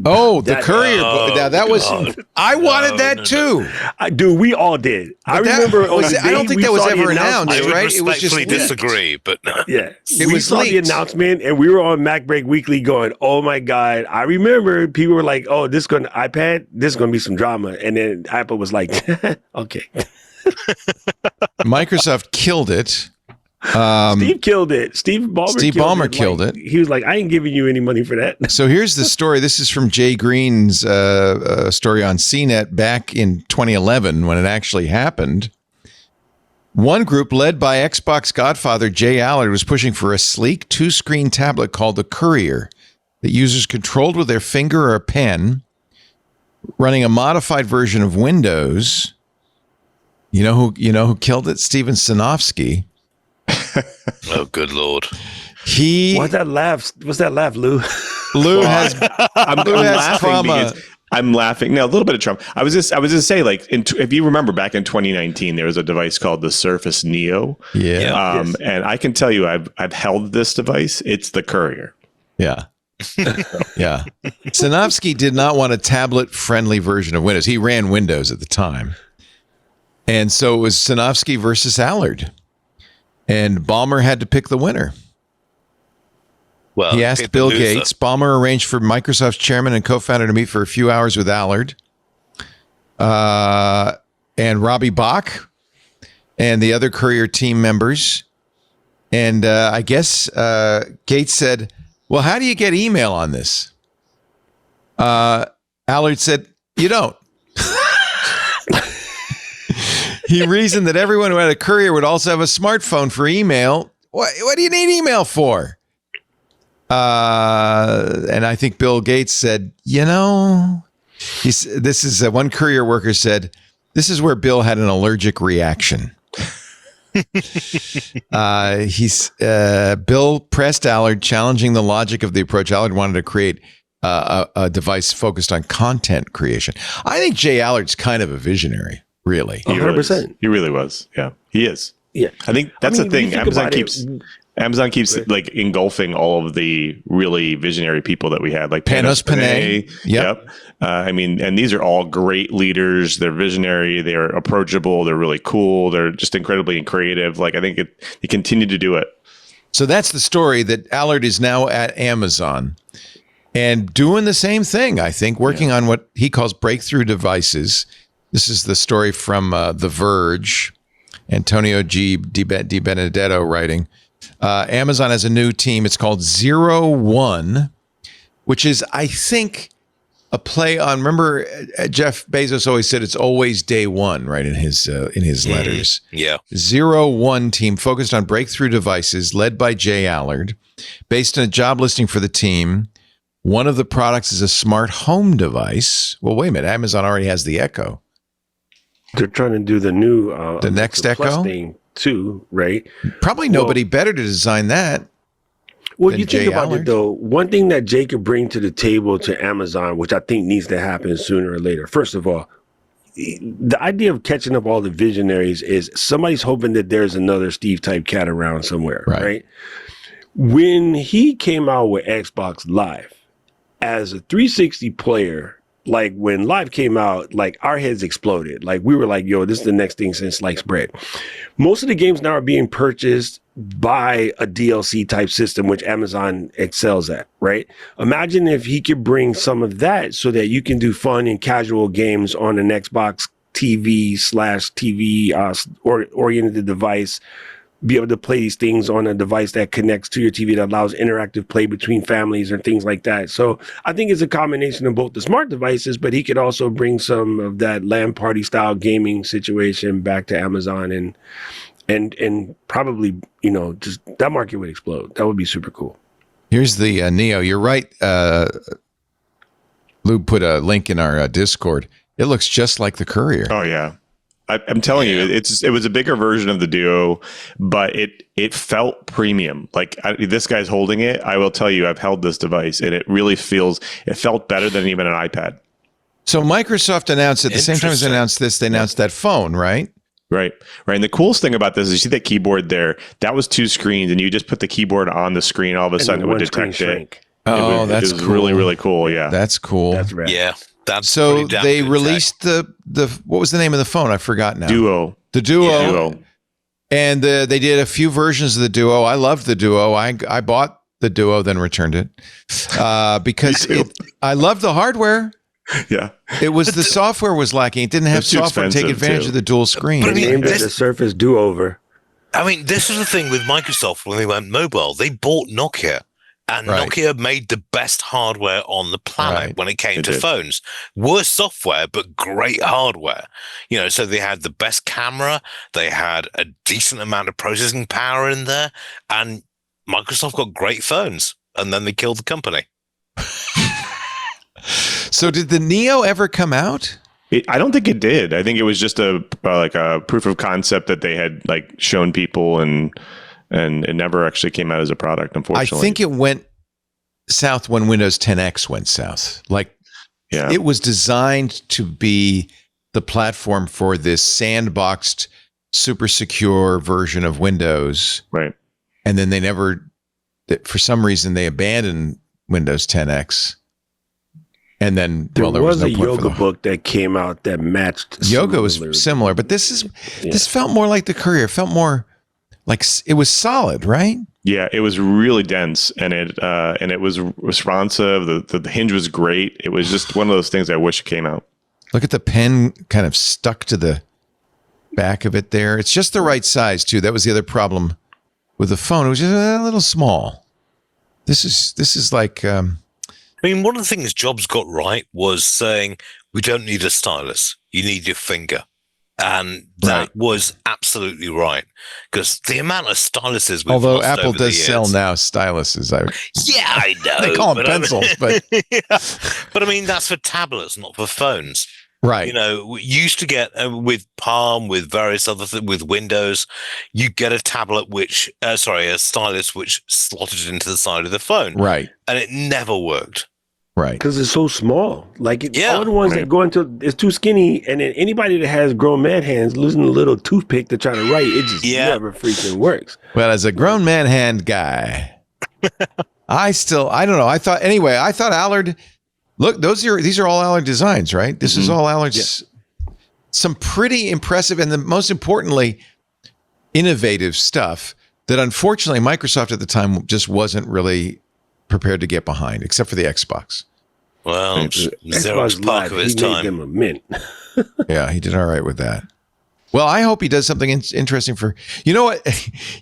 Oh, the Courier. That was. I wanted that too. Dude, we all did. I remember. I don't think that was ever announced, right? It was just disagree, but we saw the announcement, and we were on MacBreak Weekly going, "Oh my god!" I remember people were like, "Oh, this is going to iPad. This is going to be some drama," and then Apple was like, "Okay." Microsoft killed it. Steve killed it. Steve Ballmer killed it. He was like, I ain't giving you any money for that. So here's the story. This is from Jay Green's story on CNET back in 2011 when it actually happened. One group led by Xbox godfather Jay Allard was pushing for a sleek 2-screen tablet called the Courier that users controlled with their finger or a pen, running a modified version of Windows. You know who killed it? Steven Sinofsky. Oh, good Lord. What's that laugh, Lou? Lou has trauma. I'm laughing. No, a little bit of trauma. I was just say, like, if you remember back in 2019, there was a device called the Surface Neo. Yeah. And I can tell you, I've held this device. It's the Courier. Yeah. Yeah. Sinofsky did not want a tablet-friendly version of Windows. He ran Windows at the time. And so it was Sinofsky versus Allard. And Ballmer had to pick the winner. Well, he asked Bill Gates. Ballmer arranged for Microsoft's chairman and co-founder to meet for a few hours with Allard and Robbie Bach. and the other courier team members. And I guess Gates said, well, how do you get email on this? Allard said, you don't. He reasoned that everyone who had a courier would also have a smartphone for email. What do you need email for? And I think Bill Gates said, one courier worker said, this is where Bill had an allergic reaction. Bill pressed Allard, challenging the logic of the approach. Allard wanted to create a device focused on content creation. I think Jay Allard's kind of a visionary, really. 100%. He really was. Yeah, he is. Yeah, I think that's the thing. Amazon keeps like engulfing all of the really visionary people that we had, like Panos Panay. Yep. And these are all great leaders. They're visionary. They're approachable. They're really cool. They're just incredibly creative. Like, I think they continue to do it. So that's the story, that Allard is now at Amazon and doing the same thing, I think, working on what he calls breakthrough devices. This is the story from The Verge, Antonio Di Benedetto writing. Amazon has a new team. It's called 01, which is, I think, a play on. Remember, Jeff Bezos always said it's always day one, right? In his letters. Yeah. 01 team focused on breakthrough devices, led by Jay Allard, based on a job listing for the team. One of the products is a smart home device. Well, wait a minute. Amazon already has the Echo. They're trying to do the new the next Echo thing too, right? Probably nobody better to design that. Well, you think about it though. One thing that Jay could bring to the table to Amazon, which I think needs to happen sooner or later. First of all, the idea of catching up all the visionaries is somebody's hoping that there's another Steve type cat around somewhere, right? When he came out with Xbox Live as a 360 player, like when Live came out, like our heads exploded. Like we were like, yo, this is the next thing since sliced bread. Most of the games now are being purchased by a DLC type system, which Amazon excels at, right? Imagine if he could bring some of that so that you can do fun and casual games on an Xbox TV/TV oriented device, be able to play these things on a device that connects to your TV that allows interactive play between families and things like that. So I think it's a combination of both the smart devices, but he could also bring some of that LAN party style gaming situation back to Amazon and probably, just that market would explode. That would be super cool. Here's the Neo. You're right. Lou put a link in our Discord. It looks just like the Courier. Oh, yeah. I'm telling you, it was a bigger version of the Duo, but it felt premium. Like this guy's holding it. I will tell you, I've held this device, and it really felt better than even an iPad. So Microsoft announced at the same time as they announced this, they announced that phone, right? Right. And the coolest thing about this is you see that keyboard there. That was two screens, and you just put the keyboard on the screen. All of a sudden, it would detect it. That's cool. Really, really cool. Yeah, that's cool. That's rad. Yeah. So they released the what was the name of the phone? I forgot now. Duo. The Duo. Yeah. Duo. And they did a few versions of the Duo. I loved the Duo. I bought the Duo, then returned it because I loved the hardware. Yeah. It was the software was lacking. It didn't have software to take advantage of the dual screen. But named it the Surface Do-Over. I mean, this is the thing with Microsoft when they went mobile. They bought Nokia. And Nokia made the best hardware on the planet when it came to phones. Worse software, but great hardware. So they had the best camera. They had a decent amount of processing power in there. And Microsoft got great phones. And then they killed the company. So did the Neo ever come out? I don't think it did. I think it was just a proof of concept that they had shown people and it never actually came out as a product, unfortunately. I think it went south when Windows 10X went south. It was designed to be the platform for this sandboxed, super secure version of Windows. Right. And then for some reason, they abandoned Windows 10X. And then there was no a yoga book that came out that matched. Yoga was similar, but this felt more like the Courier. It felt more like it was solid, right? Yeah, it was really dense, and it was responsive. The hinge was great. It was just one of those things I wish it came out. Look at the pen kind of stuck to the back of it there. It's just the right size too. That was the other problem with the phone. It was just a little small. This is like. I mean, one of the things Jobs got right was saying we don't need a stylus. You need your finger. And that was absolutely right, because the amount of styluses we've although lost Apple over the does years. sell now styluses. Yeah, I know. They call them pencils, but but I mean that's for tablets, not for phones. Right. You know, we used to get with Palm, with various other things, with Windows, you get a tablet a stylus which slotted into the side of the phone. Right. And it never worked. Right. Because it's so small. Like, all the ones that go into it's too skinny, and then anybody that has grown man hands losing a little toothpick to try to write, it just never freaking works. Well, as a grown man hand guy, I don't know. I thought Allard, look, these are all Allard designs, right? This is all Allard's. Yeah. Some pretty impressive and most importantly, innovative stuff that unfortunately Microsoft at the time just wasn't really prepared to get behind, except for the Xbox. Well, Xerox PARC of its time. He made them a mint. Yeah, he did all right with that. Well, I hope he does something interesting for, you know what,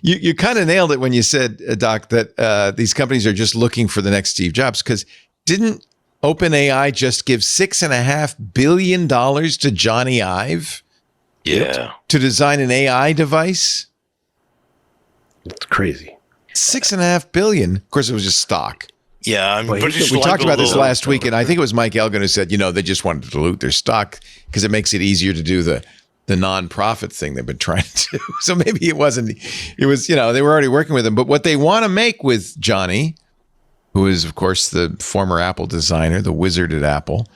you kind of nailed it when you said, Doc, that these companies are just looking for the next Steve Jobs, because didn't OpenAI just give $6.5 billion to Johnny Ive? Yeah. To design an AI device? It's crazy. $6.5 billion. Of course, it was just stock. Yeah, I'm pretty sure. We talked about this last week, and I think it was Mike Elgin who said, they just wanted to dilute their stock because it makes it easier to do the non-profit thing they've been trying to do. So maybe it was, they were already working with him. But what they want to make with Johnny, who is, of course, the former Apple designer, the wizard at Apple,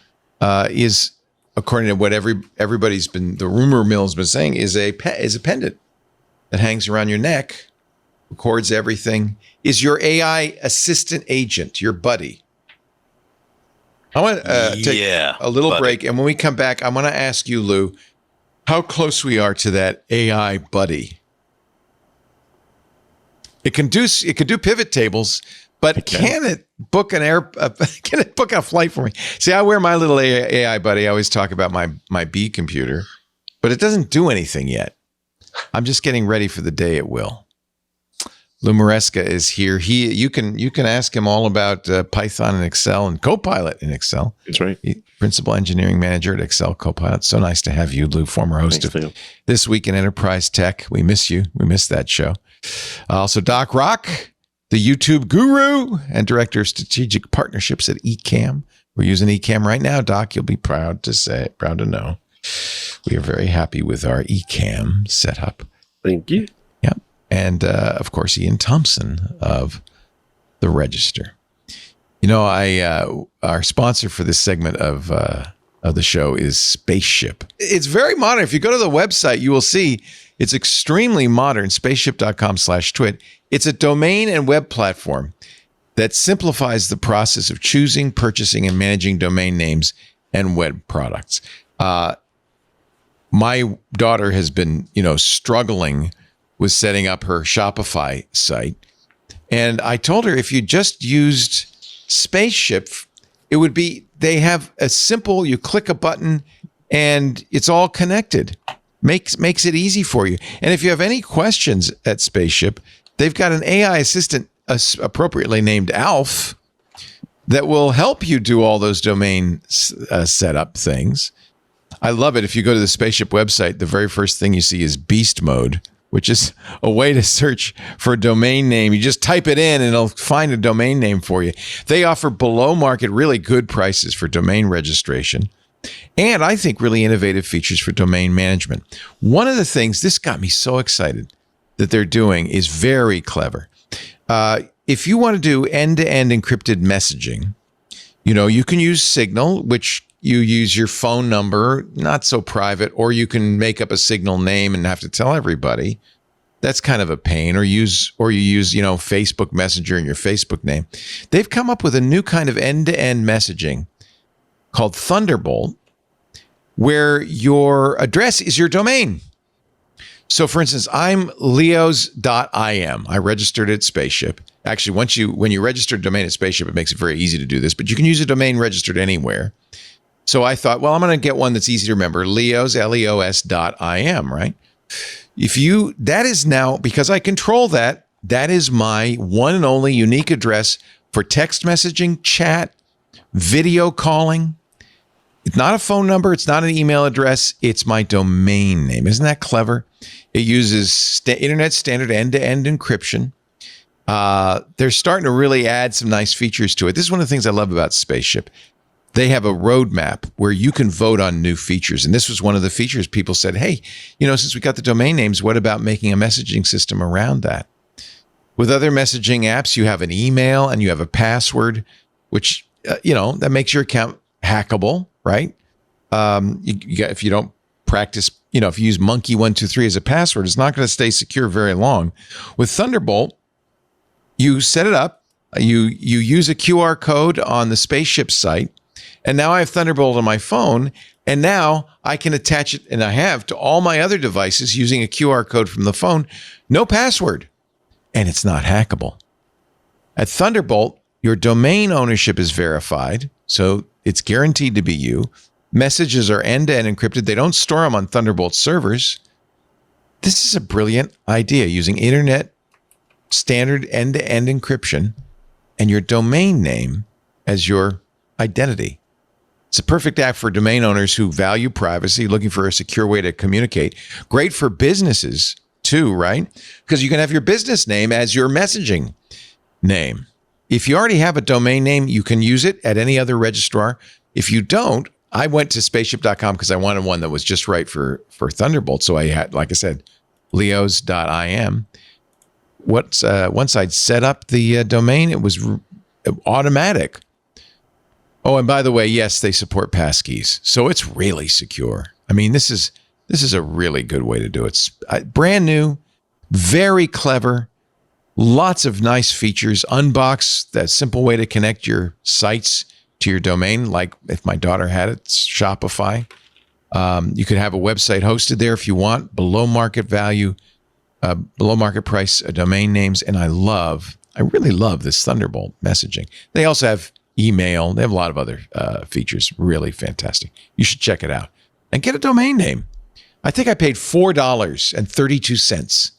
is, according to what everybody's been, the rumor mill's been saying, is a pendant that hangs around your neck, records everything, is your AI assistant agent, your buddy. I want to take a little break, and when we come back, I'm going to ask you, Lou, how close we are to that AI buddy. It can do pivot tables, but can it book can it book a flight for me? See, I wear my little AI buddy. I always talk about my B computer, but it doesn't do anything yet. I'm just getting ready for the day it will. Lou Maresca is here. You can ask him all about Python and Excel and Copilot in Excel. That's right. Principal engineering manager at Excel Copilot. So nice to have you, Lou, former host of This Week in Enterprise Tech. We miss you. We miss that show. Also, Doc Rock, the YouTube guru and director of strategic partnerships at Ecamm. We're using Ecamm right now, Doc. You'll be proud to know. We are very happy with our Ecamm setup. Thank you. Yep. And, of course, Iain Thomson of The Register. Our sponsor for this segment of the show is Spaceship. It's very modern. If you go to the website, you will see it's extremely modern, spaceship.com/twit. It's a domain and web platform that simplifies the process of choosing, purchasing, and managing domain names and web products. My daughter has been, struggling with setting up her Shopify site. And I told her if you just used Spaceship, they have a simple, you click a button and it's all connected. Makes it easy for you. And if you have any questions at Spaceship, they've got an AI assistant appropriately named Alf that will help you do all those domain setup things. I love it. If you go to the Spaceship website, the very first thing you see is beast mode, which is a way to search for a domain name. You just type it in and it'll find a domain name for you. They offer below market, really good prices for domain registration. And I think really innovative features for domain management. One of the things, this got me so excited, that they're doing is very clever. If you want to do end-to-end encrypted messaging, you can use Signal, which you use your phone number, not so private, or you can make up a Signal name and have to tell everybody. That's kind of a pain. Or you use, Facebook Messenger and your Facebook name. They've come up with a new kind of end-to-end messaging called Thunderbolt, where your address is your domain. So, for instance, I'm leos.im. I registered at Spaceship. Actually, when you register a domain at Spaceship, it makes it very easy to do this, but you can use a domain registered anywhere. So I thought, well, I'm going to get one that's easy to remember, leos.im, right? That is now, because I control that is my one and only unique address for text messaging, chat, video calling. It's not a phone number. It's not an email address. It's my domain name. Isn't that clever? It uses internet standard end-to-end encryption. They're starting to really add some nice features to it. This is one of the things I love about Spaceship. They have a roadmap where you can vote on new features. And this was one of the features people said, hey, since we got the domain names, what about making a messaging system around that? With other messaging apps, you have an email and you have a password, which, that makes your account hackable, right? If you don't practice, if you use monkey123 as a password, it's not going to stay secure very long. With Thunderbolt, you set it up, you use a QR code on the Spaceship site, and now I have Thunderbolt on my phone, and now I can attach it, and I have, to all my other devices using a QR code from the phone, no password, and it's not hackable. At Thunderbolt, your domain ownership is verified, so it's guaranteed to be you. Messages are end-to-end encrypted. They don't store them on Thunderbolt servers. This is a brilliant idea, using internet standard end-to-end encryption and your domain name as your identity. It's a perfect app for domain owners who value privacy, looking for a secure way to communicate. Great for businesses too, right? Because you can have your business name as your messaging name. If you already have a domain name, you can use it at any other registrar. If you don't, I went to spaceship.com because I wanted one that was just right for Thunderbolt. So I had, like I said, leos.im. Once I'd set up the domain, it was automatic. Oh, and by the way, yes, they support passkeys, so it's really secure. I mean, this is a really good way to do it. Brand new, very clever, lots of nice features. Unbox, that simple way to connect your sites to your domain, like if my daughter had it, it's Shopify. You could have a website hosted there if you want, below market value. Below market price domain names, and I really love this Thunderbolt messaging. They also have email. They have a lot of other features. Really fantastic. You should check it out and get a domain name. I think I paid $4.32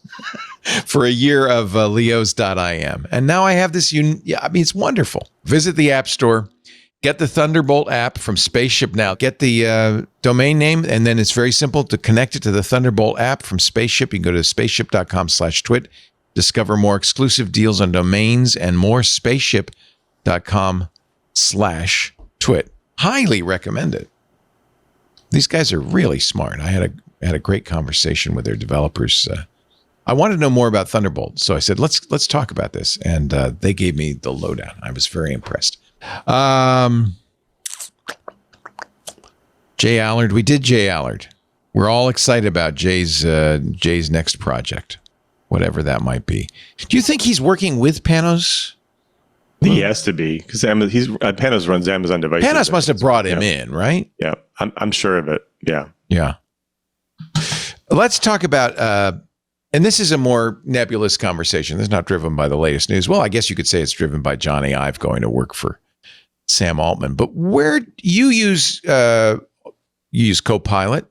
for a year of leos.im, and now I have this. It's wonderful. Visit the App Store. Get the Thunderbolt app from Spaceship now. Get the domain name, and then it's very simple to connect it to the Thunderbolt app from Spaceship. You can go to spaceship.com/twit. Discover more exclusive deals on domains and more. Spaceship.com/twit. Highly recommend it. These guys are really smart. I had a great conversation with their developers. I wanted to know more about Thunderbolt, so I said, let's talk about this, and they gave me the lowdown. I was very impressed. Jay Allard. We did Jay Allard. We're all excited about Jay's next project, whatever that might be. Do you think he's working with Panos? He has to be, because Panos runs Amazon devices. Panos must have brought him in, right? Yeah, I'm sure of it. Yeah. Let's talk about, and this is a more nebulous conversation. This is not driven by the latest news. Well, I guess you could say it's driven by Johnny Ive going to work for Sam Altman. But where you use Copilot?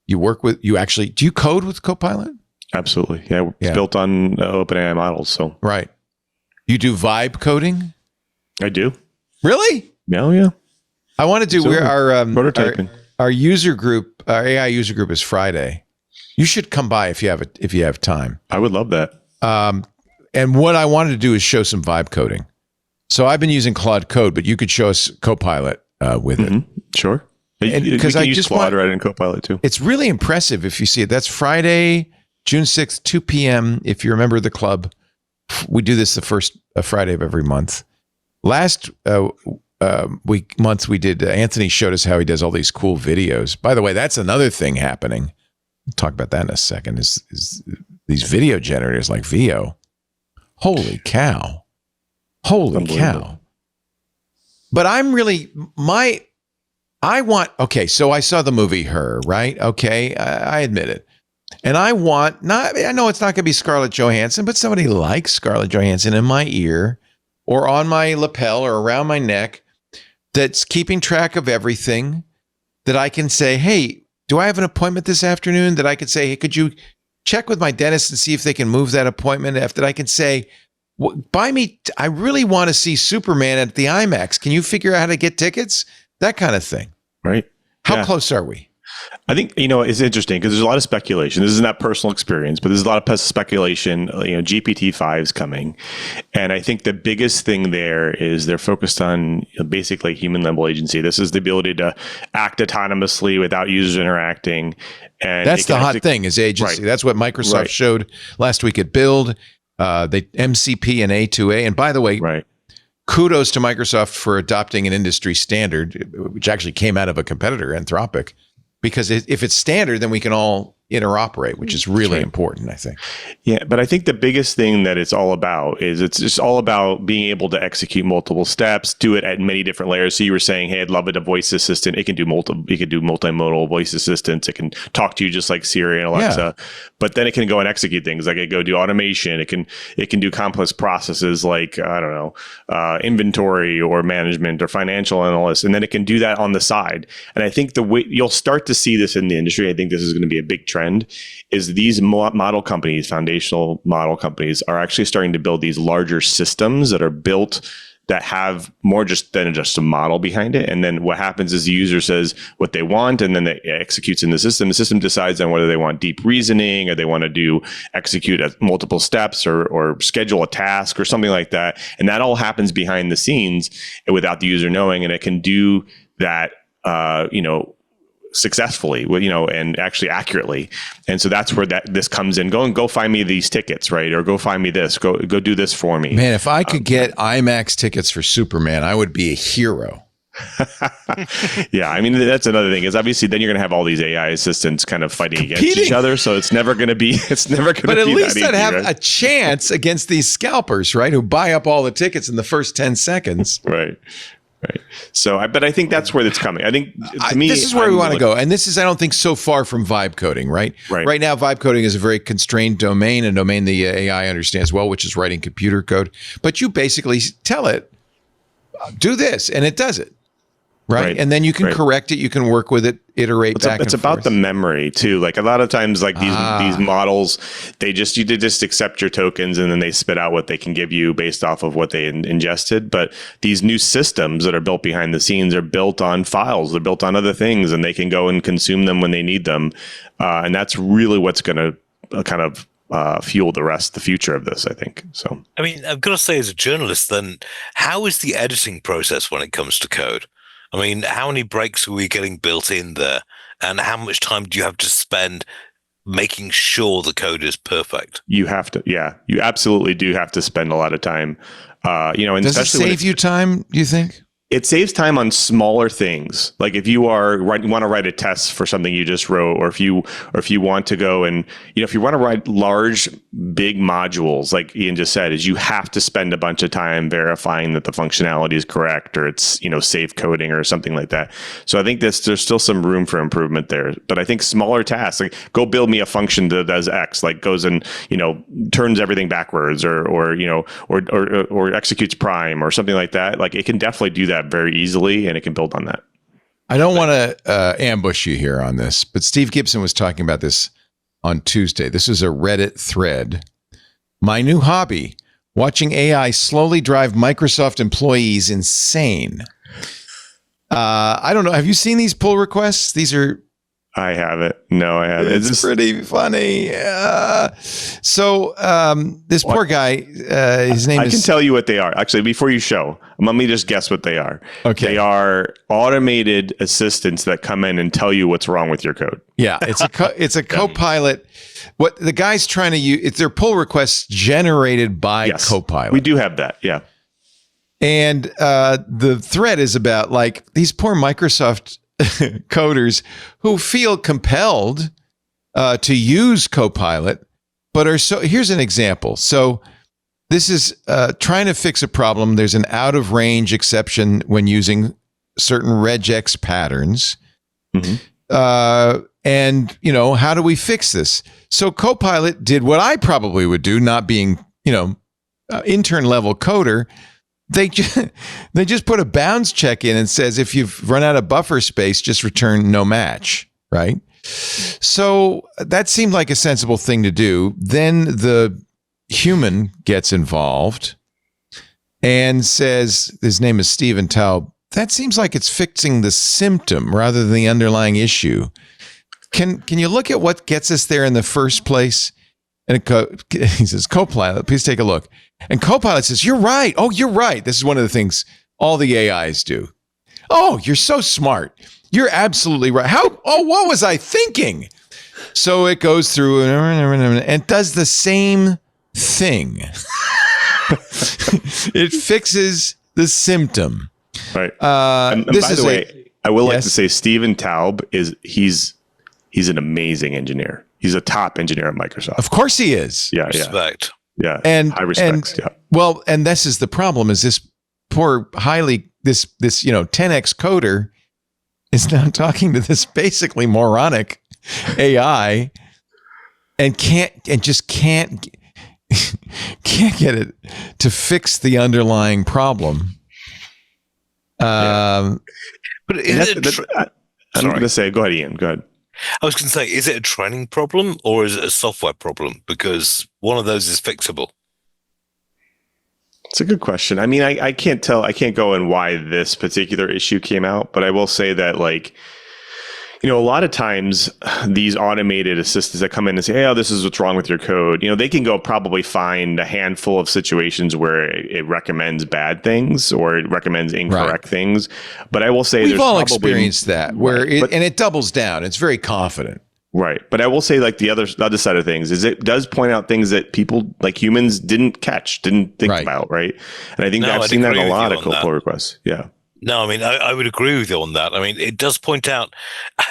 Do you code with Copilot? Absolutely. Yeah, it's built on OpenAI models. So right. You do vibe coding? I do. Really? No, yeah. I want to do prototyping. Our user group, our AI user group is Friday. You should come by if you have time. I would love that. And what I wanted to do is show some vibe coding. So I've been using Claude Code, but you could show us Copilot with it. Sure. Because I just Claude right in Copilot too. It's really impressive if you see it. That's Friday, June 6th, 2 p.m. If you're a member of the club, we do this the first Friday of every month. Last month we did. Anthony showed us how he does all these cool videos. By the way, that's another thing happening. We'll talk about that in a second. Is these video generators like Veo? Holy cow! Holy cow! But I'm really okay, so I saw the movie Her, right? Okay, I admit it. And I know it's not going to be Scarlett Johansson, but somebody like Scarlett Johansson in my ear or on my lapel or around my neck that's keeping track of everything, that I can say, hey, do I have an appointment this afternoon? That I could say, hey, could you check with my dentist and see if they can move that appointment after I can say, buy me, I really want to see Superman at the IMAX. Can you figure out how to get tickets? That kind of thing. Right. How close are we? I think, it's interesting because there's a lot of speculation. This is not personal experience, but there's a lot of speculation. GPT-5 is coming. And I think the biggest thing there is they're focused on basically human level agency. This is the ability to act autonomously without users interacting. And that's the hot thing is agency. Right. That's what Microsoft showed last week at Build. They MCP and A2A. And by the way, kudos to Microsoft for adopting an industry standard, which actually came out of a competitor, Anthropic. Because if it's standard, then we can all interoperate, which is really important, I think. Yeah, but I think the biggest thing that it's all about is it's just all about being able to execute multiple steps, do it at many different layers. So you were saying, hey, I'd love it, a voice assistant. It can do multimodal voice assistants. It can talk to you just like Siri and Alexa. Yeah. But then it can go and execute things like it go do automation. It can do complex processes like, I don't know, inventory or management or financial analysts. And then it can do that on the side. And I think the way you'll start to see this in the industry, I think this is going to be a big trend, is these model companies, foundational model companies, are actually starting to build these larger systems that are built that have more than just a model behind it. And then what happens is the user says what they want, and then it executes in the system. The system decides on whether they want deep reasoning or they want to execute at multiple steps or schedule a task or something like that. And that all happens behind the scenes without the user knowing. And it can do that, successfully, and actually accurately. And so that's where this comes in. Go find me these tickets, right? Or go find me this. Go do this for me. Man, if I could get IMAX tickets for Superman, I would be a hero. Yeah, I mean, that's another thing is obviously then you're going to have all these AI assistants kind of fighting against each other. So it's never going to be. But at least I'd have a chance against these scalpers, right? Who buy up all the tickets in the first 10 seconds. Right. So, but I think that's where it's coming. I think to me, this is where we want to go. And this is, I don't think, so far from vibe coding, right? Right now, vibe coding is a very constrained domain, a domain the AI understands well, which is writing computer code. But you basically tell it, do this, and it does it. Right. And then you can correct it. You can work with it, iterate back and forth. It's about the memory too. Like a lot of times, like these models, you just accept your tokens and then they spit out what they can give you based off of what they ingested. But these new systems that are built behind the scenes are built on files. They're built on other things, and they can go and consume them when they need them. And that's really what's going to kind of fuel the future of this, I think. So, I mean, I've got to say, as a journalist, then how is the editing process when it comes to code? I mean, how many breaks are we getting built in there? And how much time do you have to spend making sure the code is perfect? You have to, you absolutely do have to spend a lot of time. And does it save you time, do you think? It saves time on smaller things. Like if you want to write a test for something you just wrote, or if you want to go and, if you want to write large, big modules, like Iain just said, is you have to spend a bunch of time verifying that the functionality is correct, or it's, safe coding or something like that. So I think there's still some room for improvement there. But I think smaller tasks, like go build me a function that does X, like goes and, turns everything backwards or executes prime or something like that. Like it can definitely do that very easily, and it can build on that. I don't want to ambush you here on this, but Steve Gibson was talking about this on Tuesday. This is a Reddit thread. My new hobby, watching AI slowly drive Microsoft employees insane. I don't know. Have you seen these pull requests? These are... I haven't. No, I haven't. It's pretty funny. So this poor guy, his name is... I can tell you what they are. Actually, before you show, let me just guess what they are. Okay. They are automated assistants that come in and tell you what's wrong with your code. Yeah, it's a Copilot. What the guy's trying to use, it's their pull requests generated by Copilot. We do have that, yeah. And the thread is about like these poor Microsoft coders who feel compelled to use Copilot, but are so. Here's an example. So this is trying to fix a problem. There's an out of range exception when using certain regex patterns. Mm-hmm. And how do we fix this? So Copilot did what I probably would do, not being intern level coder. They just put a bounds check in and says, if you've run out of buffer space, just return no match, right? So that seemed like a sensible thing to do. Then the human gets involved and says, his name is Stephen Taub, that seems like it's fixing the symptom rather than the underlying issue. Can you look at what gets us there in the first place? And he says, Copilot, please take a look. And Copilot says, you're right. Oh, you're right. This is one of the things all the AIs do. Oh, you're so smart. You're absolutely right. What was I thinking? So it goes through and does the same thing. It fixes the symptom. Right. And by the way, I will like to say Stephen Taub he's an amazing engineer. He's a top engineer at Microsoft. Of course he is. Yeah. Respect. Yeah. And high respect. Yeah. Well, and this is the problem is this poor this 10x coder is now talking to this basically moronic AI and just can't get it to fix the underlying problem. But I'm going to say, go ahead, Iain. Go ahead. I was going to say, is it a training problem or is it a software problem? Because one of those is fixable. It's a good question. I mean, I can't tell. I can't go in why this particular issue came out, but I will say that, like, a lot of times these automated assistants that come in and say, "Oh, this is what's wrong with your code," they can go probably find a handful of situations where it recommends bad things or it recommends incorrect things. But I will say we've all experienced that where it doubles down. It's very confident. Right. But I will say, like, the other side of things is it does point out things that people, like humans, didn't think about. Right. And I think I've seen that in a lot of pull requests. Yeah. No, I mean, I would agree with you on that. I mean, it does point out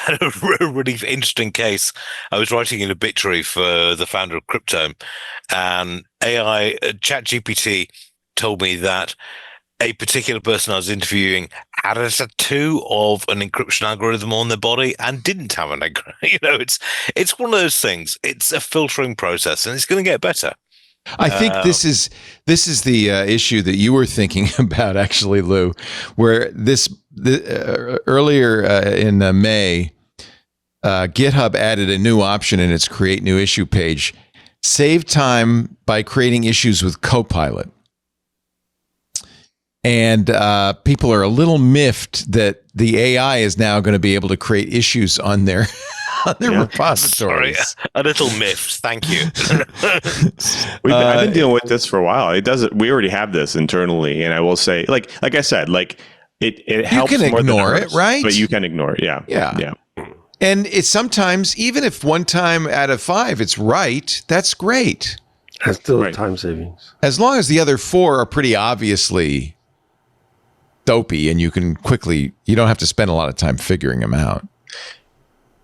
a really interesting case. I was writing an obituary for the founder of Cryptome, and ChatGPT told me that a particular person I was interviewing had a tattoo of an encryption algorithm on their body and didn't have an it's one of those things. It's a filtering process, and it's going to get better. I think this is the issue that you were thinking about, actually, Lou, where earlier in May, GitHub added a new option in its create new issue page: save time by creating issues with Copilot. And people are a little miffed that the AI is now going to be able to create issues on their repositories. Sorry, a little miffed. Thank you. I've been dealing with this for a while. We already have this internally, and I will say, like I said, like it helps. You can more ignore than it, right? But you can ignore it. Yeah. And it's sometimes, even if 1 time out of 5 it's right, that's great. That's still time savings. As long as the other 4 are pretty obviously dopey, and you don't have to spend a lot of time figuring them out.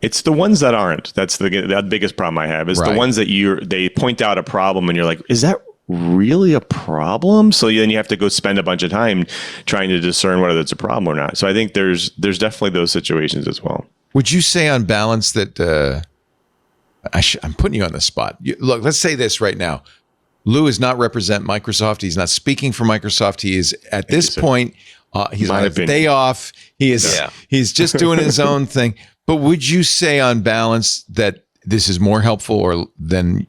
It's the ones that aren't. That's the biggest problem I have is the ones that they point out a problem and you're like, is that really a problem? So then you have to go spend a bunch of time trying to discern whether it's a problem or not. So I think there's definitely those situations as well. Would you say on balance that I'm putting you on the spot? Look, let's say this right now. Lou does not represent Microsoft. He's not speaking for Microsoft. He is at this point. He's on a day off. He's just doing his own thing. But would you say on balance that this is more helpful or than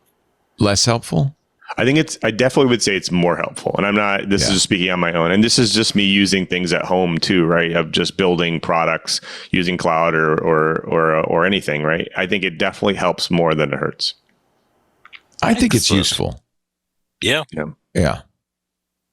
less helpful? I definitely would say it's more helpful. And this is just speaking on my own. And this is just me using things at home too, right? Of just building products using cloud or anything, right? I think it definitely helps more than it hurts. I think it's useful. Yeah.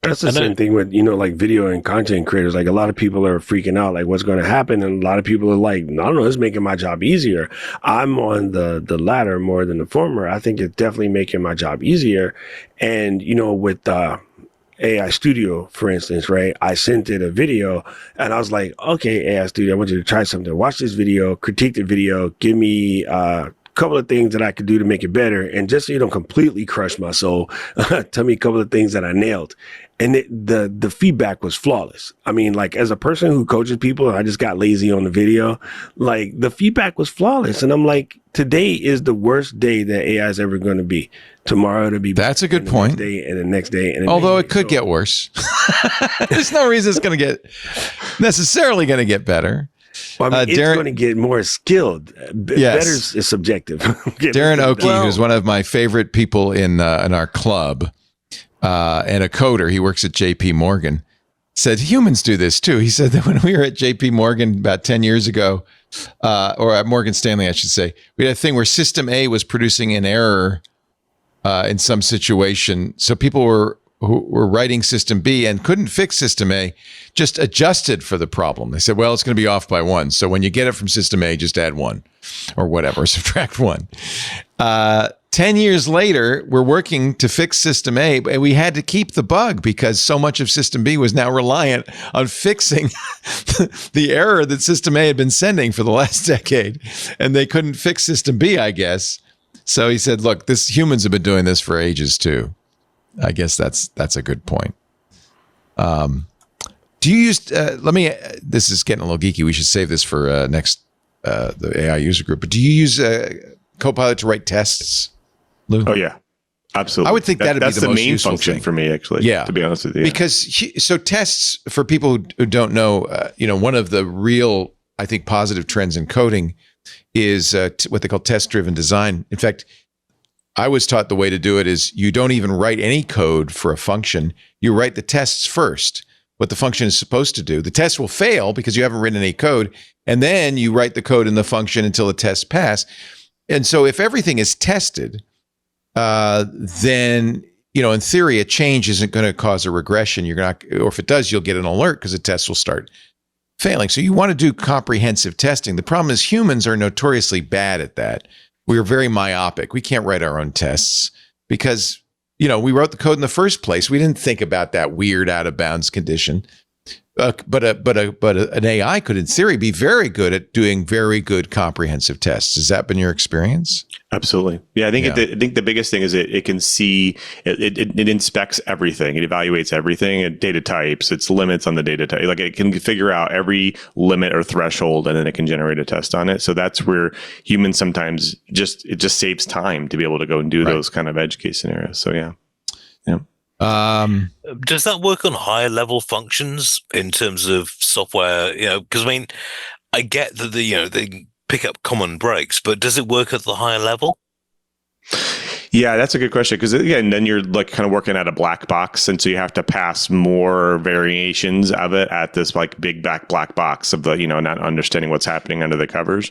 That's the same thing with, like video and content creators. Like, a lot of people are freaking out, like, what's going to happen? And a lot of people are like, I don't know, it's making my job easier. I'm on the latter more than the former. I think it's definitely making my job easier. And, with AI Studio, for instance, right? I sent it a video and I was like, okay, AI Studio, I want you to try something. Watch this video, critique the video, give me couple of things that I could do to make it better. And just so you don't completely crush my soul, tell me a couple of things that I nailed. And the feedback was flawless. I mean, like, as a person who coaches people, I just got lazy on the video. Like, the feedback was flawless. And I'm like, today is the worst day that AI is ever going to be. Tomorrow it'll be. That's a good point. Day and the next day. And although it could get worse. There's no reason it's going to get necessarily going to get better. Well, I mean, it's going to get more skilled. Better is subjective. Darren Oki, who's one of my favorite people in our club, and a coder, he works at JP Morgan, said humans do this too. He said that when we were at JP Morgan about 10 years ago, or at Morgan Stanley, I should say, we had a thing where System A was producing an error in some situation. So people who were writing System B and couldn't fix System A, just adjusted for the problem. They said, well, it's going to be off by 1. So when you get it from System A, just add 1 or whatever, subtract 1. 10 years later, we're working to fix System A, and we had to keep the bug because so much of System B was now reliant on fixing the error that System A had been sending for the last decade. And they couldn't fix System B, I guess. So he said, look, humans have been doing this for ages too. I guess that's a good point. Do you use, this is getting a little geeky. We should save this for next, the AI user group, but do you use Copilot to write tests, Lou? Oh yeah, absolutely. I would think that'd be the most main useful function thing for me, actually. Yeah, to be honest with you. Because so tests, for people who don't know, one of the real, I think, positive trends in coding is what they call test-driven design. In fact, I was taught the way to do it is you don't even write any code for a function. You write the tests first, what the function is supposed to do. The test will fail because you haven't written any code, and then you write the code in the function until the tests pass. And so if everything is tested, then, in theory, a change isn't going to cause a regression. Or if it does, you'll get an alert because the test will start failing. So you want to do comprehensive testing. The problem is humans are notoriously bad at that. We're very myopic. We can't write our own tests because, we wrote the code in the first place. We didn't think about that weird out of bounds condition. But an AI could, in theory, be very good at doing very good comprehensive tests. Has that been your experience? Absolutely. Yeah, I think the biggest thing is it can see, it inspects everything. It evaluates everything, data types, its limits on the data type. Like it can figure out every limit or threshold, and then it can generate a test on it. So that's where humans sometimes it just saves time to be able to go and do those kind of edge case scenarios. So yeah. Does that work on higher level functions in terms of software? Because I get that they pick up common breaks, but does it work at the higher level? Yeah, that's a good question, because again, then you're like kind of working at a black box, and so you have to pass more variations of it at this like big black box of the not understanding what's happening under the covers.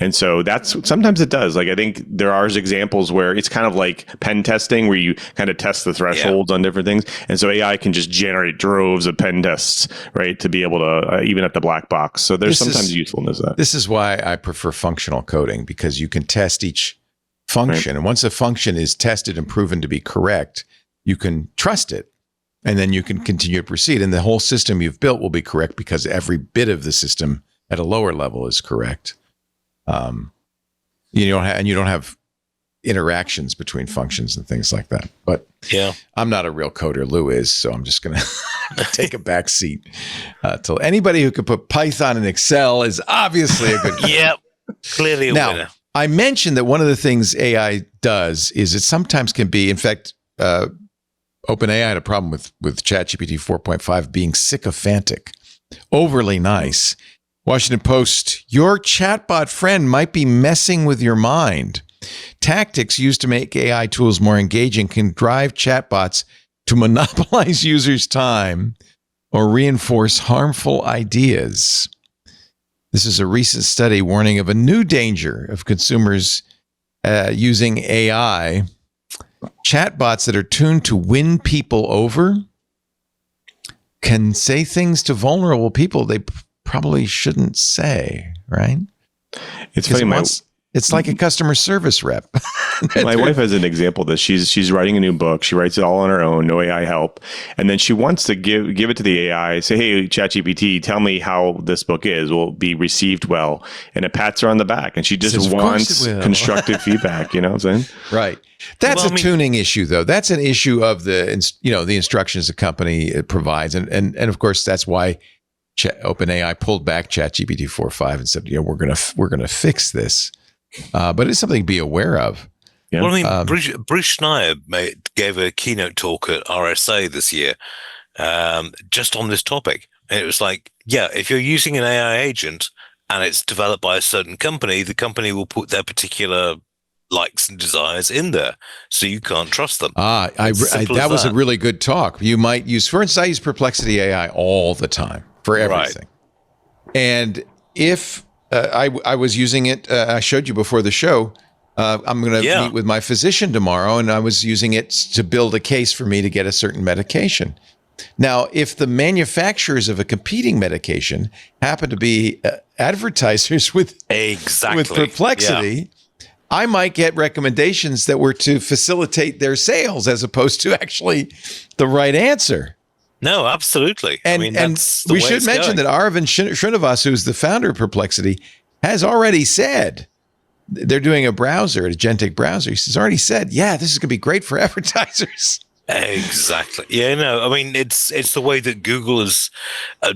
And so that's sometimes it does. Like I think there are examples where it's kind of like pen testing, where you kind of test the thresholds on different things, and so AI can just generate droves of pen tests, right, to be able to even at the black box. So there's sometimes usefulness of that. This is why I prefer functional coding, because you can test each function. Right. And once a function is tested and proven to be correct, you can trust it, and then you can continue to proceed. And the whole system you've built will be correct because every bit of the system at a lower level is correct. You don't have interactions between functions and things like that. But yeah, I'm not a real coder. Lou is, so I'm just going to take a back seat. To anybody who could put Python in Excel is obviously a good. Yep, clearly a winner. I mentioned that one of the things AI does is it sometimes can be, in fact, OpenAI had a problem with ChatGPT 4.5 being sycophantic, overly nice. Washington Post, your chatbot friend might be messing with your mind. Tactics used to make AI tools more engaging can drive chatbots to monopolize users' time or reinforce harmful ideas. This is a recent study warning of a new danger of consumers using AI. Chatbots that are tuned to win people over can say things to vulnerable people they probably shouldn't say, right? It's funny. It's like a customer service rep. My wife has an example that she's writing a new book. She writes it all on her own, no AI help. And then she wants to give it to the AI, say, hey, ChatGPT, tell me how this book will be received well. And it pats her on the back. And she just wants constructive feedback, you know what I'm saying? Right. That's a tuning issue, though. That's an issue of the instructions the company provides. And of course, that's why OpenAI pulled back ChatGPT 4.5 and said, we're gonna fix this. But it's something to be aware of. Yeah. Well, I mean, Bruce Schneier gave a keynote talk at RSA this year just on this topic. And it was like, if you're using an AI agent and it's developed by a certain company, the company will put their particular likes and desires in there, so you can't trust them. That was a really good talk. You might use, for instance, I use Perplexity AI all the time for everything. Right. And if I was using it, I showed you before the show, I'm going to meet with my physician tomorrow, and I was using it to build a case for me to get a certain medication. Now, if the manufacturers of a competing medication happen to be advertisers with Perplexity, I might get recommendations that were to facilitate their sales as opposed to actually the right answer. No, absolutely. And we should mention that Aravind Srinivas, who's the founder of Perplexity, has already said, they're doing a browser, a agentic browser. He's already said, this is going to be great for advertisers. Exactly. Yeah, no, I mean, it's the way that Google is,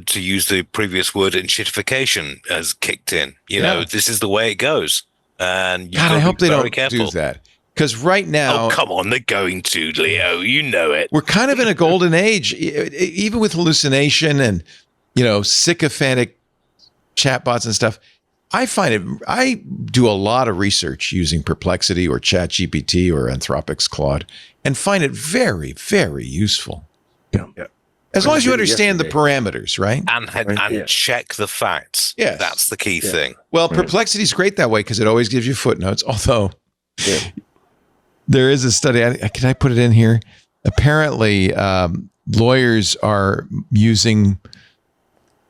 to use the previous word, enshittification has kicked in. You know, this is the way it goes. And I hope they don't do that. Because right now... Oh, come on, they're going to, Leo. You know it. We're kind of in a golden age, even with hallucination and, sycophantic chatbots and stuff. I do a lot of research using Perplexity or ChatGPT or Anthropic's Claude and find it very, very useful. Yeah. As long as you understand the parameters, right? And check the facts. Yes. That's the key thing. Well, Perplexity is great that way because it always gives you footnotes. Although there is a study, can I put it in here? Apparently, lawyers are using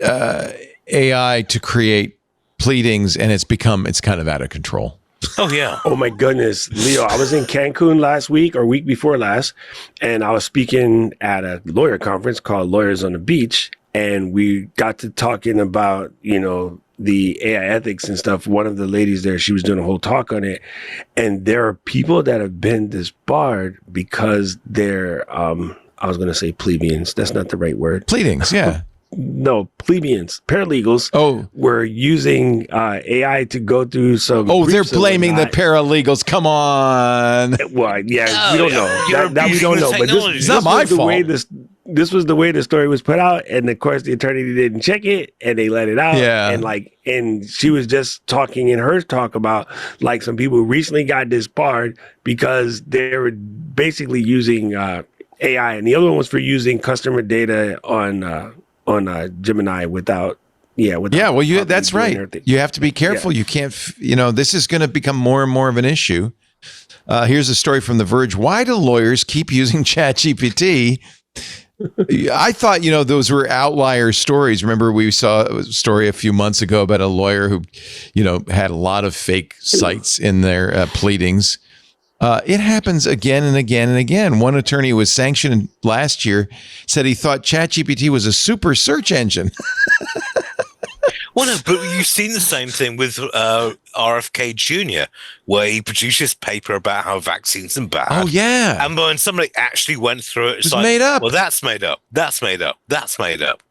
AI to create pleadings, and it's kind of out of control. Oh, yeah. Oh, my goodness. Leo, I was in Cancun last week or week before last, and I was speaking at a lawyer conference called Lawyers on the Beach, and we got to talking about, the AI ethics and stuff. One of the ladies there, she was doing a whole talk on it, and there are people that have been disbarred because they're, I was going to say plebeians. That's not the right word. Pleadings, yeah. No, plebeians, paralegals were using AI to go through some... Oh, they're blaming the paralegals. Come on. Well, we don't know. That we don't know. But this not my fault. This was the way the story was put out. And of course, the attorney didn't check it and they let it out. Yeah. And she was just talking in her talk about some people who recently got disbarred because they were basically using AI. And the other one was for using customer data on Gemini without. Well, that's right. You have to be careful. You can't, this is going to become more and more of an issue. Here's a story from The Verge. Why do lawyers keep using ChatGPT? I thought, those were outlier stories. Remember, we saw a story a few months ago about a lawyer who, had a lot of fake sites in their pleadings. It happens again and again and again. One attorney who was sanctioned last year said he thought ChatGPT was a super search engine. Well, no, but you've seen the same thing with RFK Jr., where he produced this paper about how vaccines are bad. Oh, yeah. And when somebody actually went through it, it's made up. Well, that's made up. That's made up. That's made up.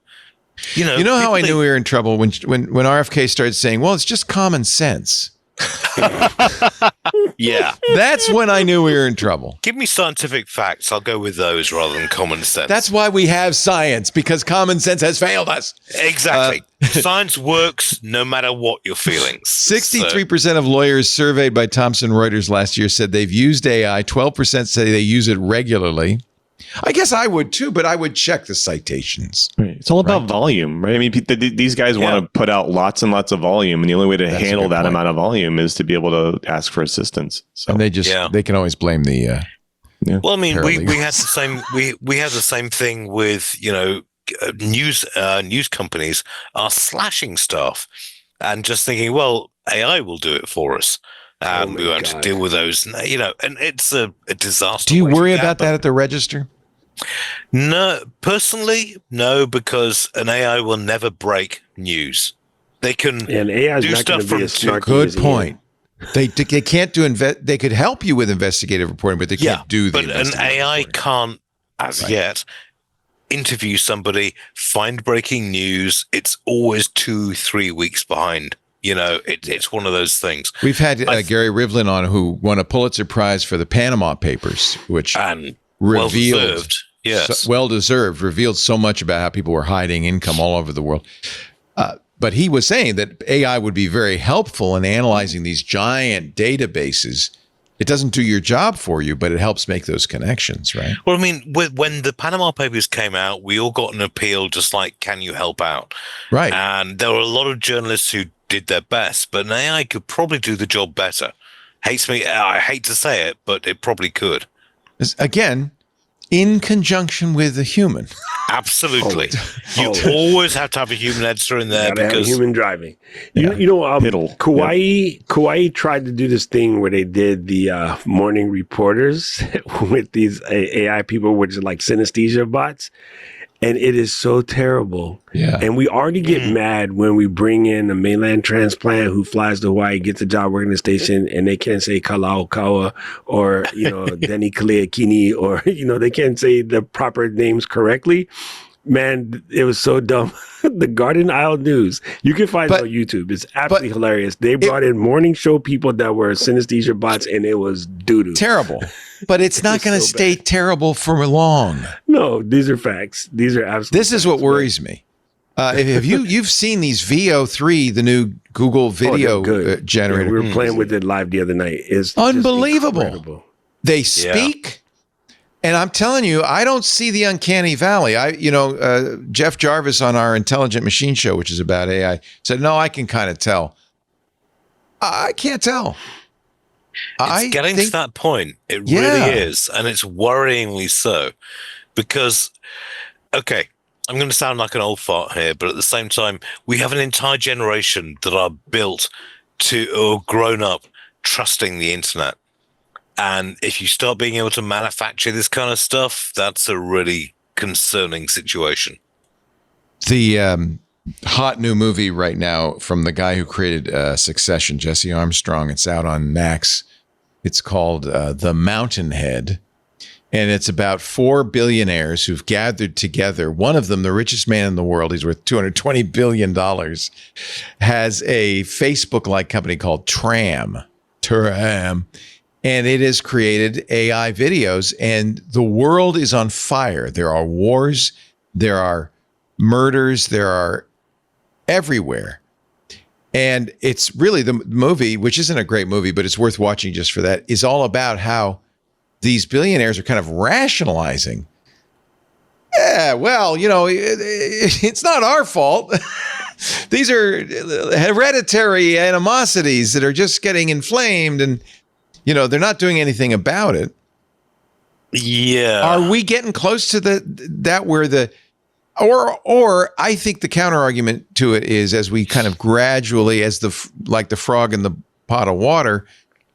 You know how I knew we were in trouble when RFK started saying, well, it's just common sense. Yeah. That's when I knew we were in trouble. Give me scientific facts. I'll go with those rather than common sense. That's why we have science, because common sense has failed us. Exactly. Science works no matter what your feelings. 63% of lawyers surveyed by Thomson Reuters last year said they've used AI. 12% say they use it regularly. I guess I would too, but I would check the citations. Right. It's all about volume, right? I mean, these guys want to put out lots and lots of volume, and the only way to handle that amount of volume is to be able to ask for assistance. So, and they can always blame the. Well, I mean, we had the same we had the same thing with news companies are slashing staff and just thinking, well, AI will do it for us. We won't have to deal with those, and it's a disaster. Do you worry about that at the Register? No, personally, no, because an AI will never break news. They can do stuff from good point. They can't do they could help you with investigative reporting, but they can't do the. But an AI can't, as yet, interview somebody, find breaking news. It's always 2-3 weeks behind. It's one of those things. We've had Gary Rivlin on, who won a Pulitzer Prize for the Panama Papers, which revealed, well-deserved, revealed so much about how people were hiding income all over the world. But But he was saying that AI would be very helpful in analyzing these giant databases. It doesn't do your job for you, but it helps make those connections, right? Well, I mean, when the Panama Papers came out, we all got an appeal just like, can you help out? Right. And there were a lot of journalists who did their best, but an AI could probably do the job better. I hate to say it, but it probably could. Again, in conjunction with a human. Absolutely. You always have to have a human editor in there because have human driving. Kauai tried to do this thing where they did the morning reporters with these AI people, which are like synesthesia bots. And it is so terrible. Yeah. And we already get mad when we bring in a mainland transplant who flies to Hawaii, gets a job working the station, and they can't say Kalaukaua or, Deni Kaleakini, or, they can't say the proper names correctly. Man, it was so dumb. The Garden Isle News. You can find it on YouTube. It's absolutely hilarious. They brought in morning show people that were synesthesia bots, and it was doo-doo. Terrible. But it's not going to stay terrible for long. No, these are facts. These are absolutely This is what worries me. Have you've seen these VO3, the new Google video generator? Yeah, we were playing with it live the other night. It's unbelievable. They speak. And I'm telling you, I don't see the uncanny valley. Jeff Jarvis on our Intelligent Machine show, which is about AI, said, no, I can kind of tell. I can't tell. It's getting to that point. It really is. And it's worryingly so. Because, okay, I'm going to sound like an old fart here, but at the same time, we have an entire generation that are built or grown up trusting the internet. And if you start being able to manufacture this kind of stuff, that's a really concerning situation. The hot new movie right now from the guy who created Succession, Jesse Armstrong, it's out on Max. It's called The Mountainhead. And it's about 4 billionaires who've gathered together. One of them, the richest man in the world, he's worth $220 billion, has a Facebook-like company called Tram. And it has created AI videos, and the world is on fire. There are wars, there are murders, there are everywhere. And it's really the movie, which isn't a great movie, but it's worth watching just for that, is all about how these billionaires are kind of rationalizing. Yeah, well, it's not our fault. These are hereditary animosities that are just getting inflamed, and they're not doing anything about it. Yeah. Are we getting close to that where or I think the counter argument to it is, as we kind of gradually, as like the frog in the pot of water,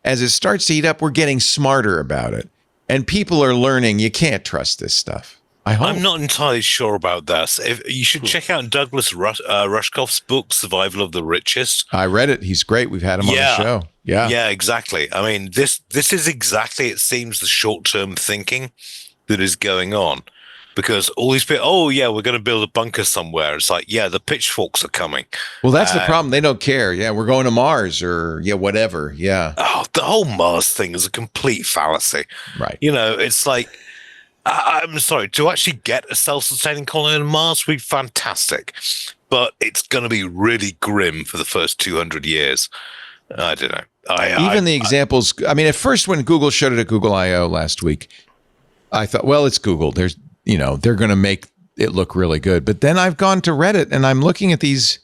as it starts to heat up, we're getting smarter about it. And people are learning you can't trust this stuff. I'm not entirely sure about that. You should check out Douglas Rushkoff's book, Survival of the Richest. I read it. He's great. We've had him on the show. Yeah, exactly. I mean, this is exactly, it seems, the short-term thinking that is going on. Because all these people, we're going to build a bunker somewhere. It's like, the pitchforks are coming. Well, that's the problem. They don't care. Yeah, we're going to Mars or, whatever. Yeah. Oh, the whole Mars thing is a complete fallacy. Right. It's like, I'm sorry, to actually get a self-sustaining colony on Mars would be fantastic. But it's going to be really grim for the first 200 years. I don't know. The examples, at first when Google showed it at Google I/O last week, I thought, well, it's Google. There's, they're going to make it look really good. But then I've gone to Reddit and I'm looking at these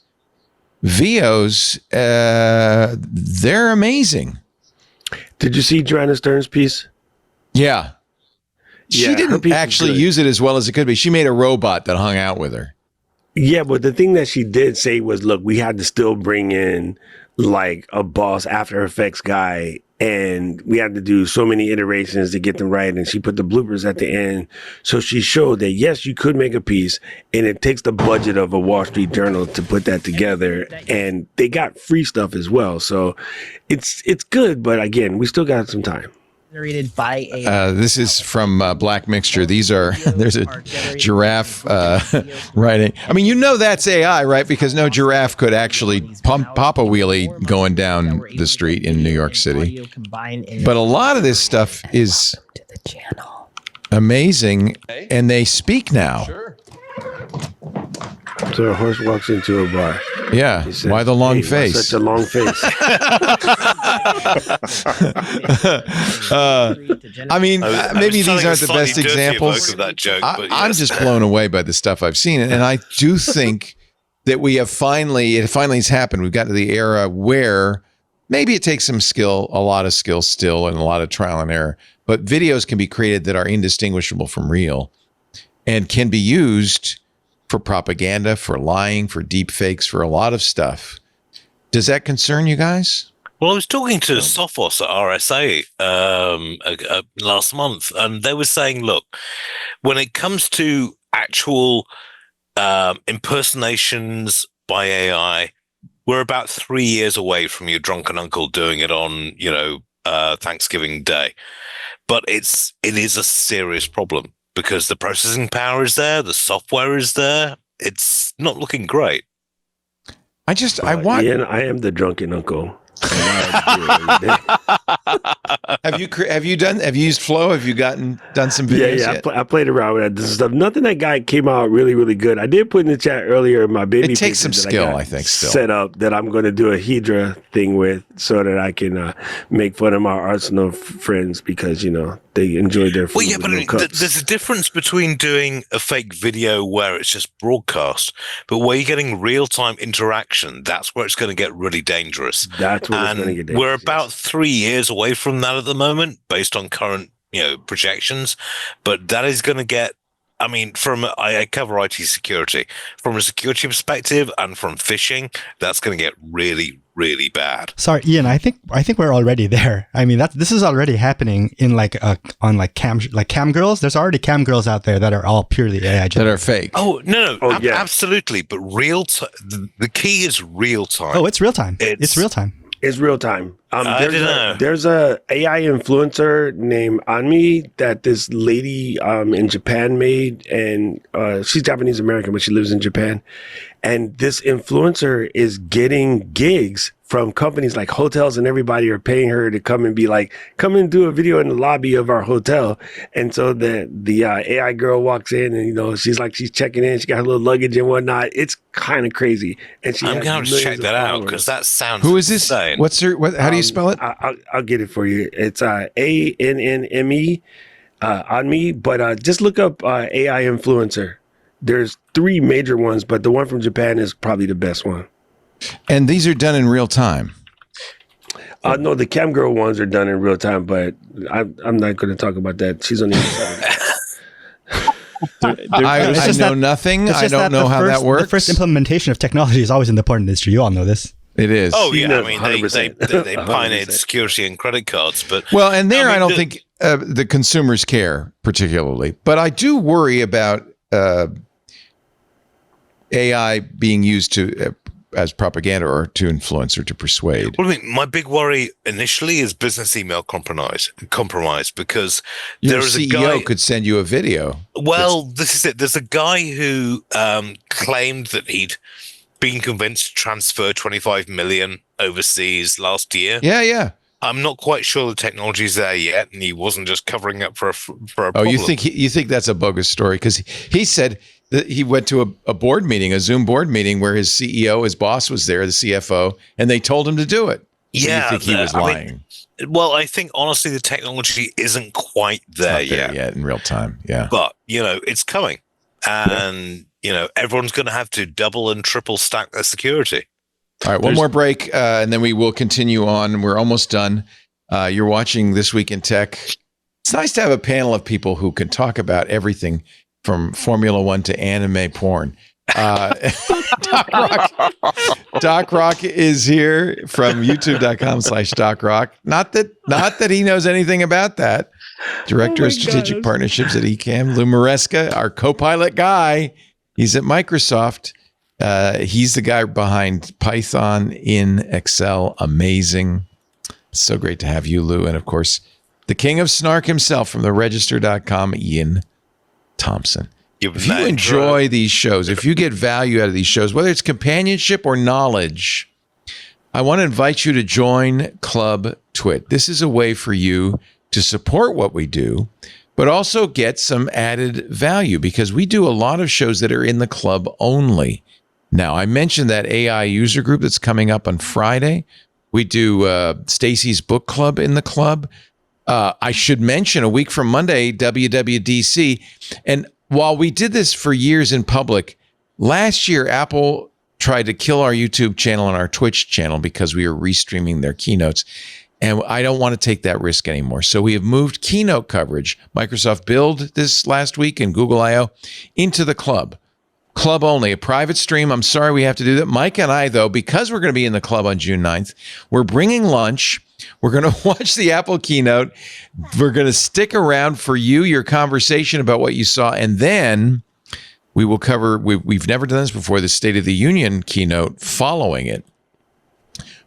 VOs. They're amazing. Did you see Joanna Stern's piece? Yeah. She didn't actually use it as well as it could be. She made a robot that hung out with her. Yeah, but the thing that she did say was, look, we had to still bring in like a boss After Effects guy, and we had to do so many iterations to get them right. And she put the bloopers at the end. So she showed that, yes, you could make a piece, and it takes the budget of a Wall Street Journal to put that together. And they got free stuff as well. So it's good. But again, we still got some time. By AI. This is from Black Mixture. There's a giraffe writing. That's AI, right? Because no giraffe could actually pop a wheelie going down the street in New York City. But a lot of this stuff is amazing, and they speak now. So a horse walks into a bar. Yeah. Why the long face? Such a long face. I mean, maybe these aren't the best examples. Of that joke, but I'm just blown away by the stuff I've seen. And I do think that it finally has happened. We've got to the era where maybe it takes some skill, a lot of skill still, and a lot of trial and error. But videos can be created that are indistinguishable from real and can be used for propaganda, for lying, for deep fakes, for a lot of stuff. Does that concern you guys? Well, I was talking to Sophos at RSA last month, and they were saying, look, when it comes to actual impersonations by AI, we're about 3 years away from your drunken uncle doing it on, Thanksgiving Day. But it is a serious problem because the processing power is there, the software is there. It's not looking great. I want. Iain, I am the drunken uncle. Have you used Flow? Have you done some videos? Yeah. Yet? I played around with that stuff. Nothing that guy came out really, really good. I did put in the chat earlier my baby. It takes some skill, I think. Still set up that I'm going to do a Hydra thing with, so that I can make fun of my Arsenal friends because they enjoy their food. Well, yeah, but there's a difference between doing a fake video where it's just broadcast, but where you're getting real-time interaction. That's where it's going to get really dangerous. That's where it's going to get dangerous. We're about 3 years away from that at the moment, based on current projections. But that is going to get. I mean, I cover IT security. From a security perspective and from phishing, that's going to get really, really bad. Sorry, Iain. I think we're already there. I mean, this is already happening in on cam girls. There's already cam girls out there that are all purely AI generated. That are fake. Oh no, absolutely. But the key is real time. Oh, it's real time. It's real time. It's real time. I don't know. There's a AI influencer named Anmi that this lady in Japan made, and she's Japanese American, but she lives in Japan. And this influencer is getting gigs from companies like hotels, and everybody are paying her to come and be like, come and do a video in the lobby of our hotel. And so the AI girl walks in, and she's checking in. She got her little luggage and whatnot. It's kind of crazy. And I'm going to check that out because that sounds. Who is this? Insane. What's her? How do you spell it? I'll get it for you. It's ANNME on me, but just look up AI influencer. There's 3 major ones, but the one from Japan is probably the best one. And these are done in real time. No, the cam girl ones are done in real time, but I'm not going to talk about that. She's on the inside. I know nothing. I don't know how that works. The first implementation of technology is always in the porn industry. You all know this. It is. Oh yeah, I mean they pioneered security and credit cards, but I don't think the consumers care particularly. But I do worry about AI being used as propaganda or to influence or to persuade. Well, I mean, my big worry initially is business email compromise because your CEO could send you a video. Well, this is it. There's a guy who claimed that he'd been convinced to transfer 25 million overseas last year. Yeah. I'm not quite sure the technology's there yet, and he wasn't just covering up for a problem. Oh, you think that's a bogus story? Because he said that he went to a board meeting, a Zoom board meeting, where his CEO, his boss, was there, the CFO, and they told him to do it. Yeah, you think he was lying? I think honestly, the technology isn't quite there yet in real time. Yeah, but it's coming, and everyone's going to have to double and triple stack their security. All right, one more break, and then we will continue on. We're almost done. You're watching This Week in Tech. It's nice to have a panel of people who can talk about everything from Formula One to anime porn. Doc Rock is here from youtube.com/DocRock. Not that he knows anything about that. Director of Strategic Partnerships at Ecamm. Lou Maresca, our co-pilot guy. He's at Microsoft. He's the guy behind Python in Excel. Amazing. So great to have you, Lou. And of course, the king of snark himself from the register.com, Iain Thomson. If you enjoy these shows, if you get value out of these shows, whether it's companionship or knowledge, I want to invite you to join Club TWiT. This is a way for you to support what we do, but also get some added value because we do a lot of shows that are in the club only. Now, I mentioned that AI user group that's coming up on Friday. We do Stacy's book club in the club. I should mention a week from Monday, WWDC. And while we did this for years in public, last year, Apple tried to kill our YouTube channel and our Twitch channel because we were restreaming their keynotes. And I don't want to take that risk anymore. So we have moved keynote coverage, Microsoft Build this last week and Google I.O. into the club. Club only, a private stream. I'm sorry we have to do that. Mike and I, though, because we're going to be in the club on June 9th, we're bringing lunch. We're going to watch the Apple keynote. We're going to stick around for you, your conversation about what you saw. And then we will cover, we've never done this before, the State of the Union keynote following it,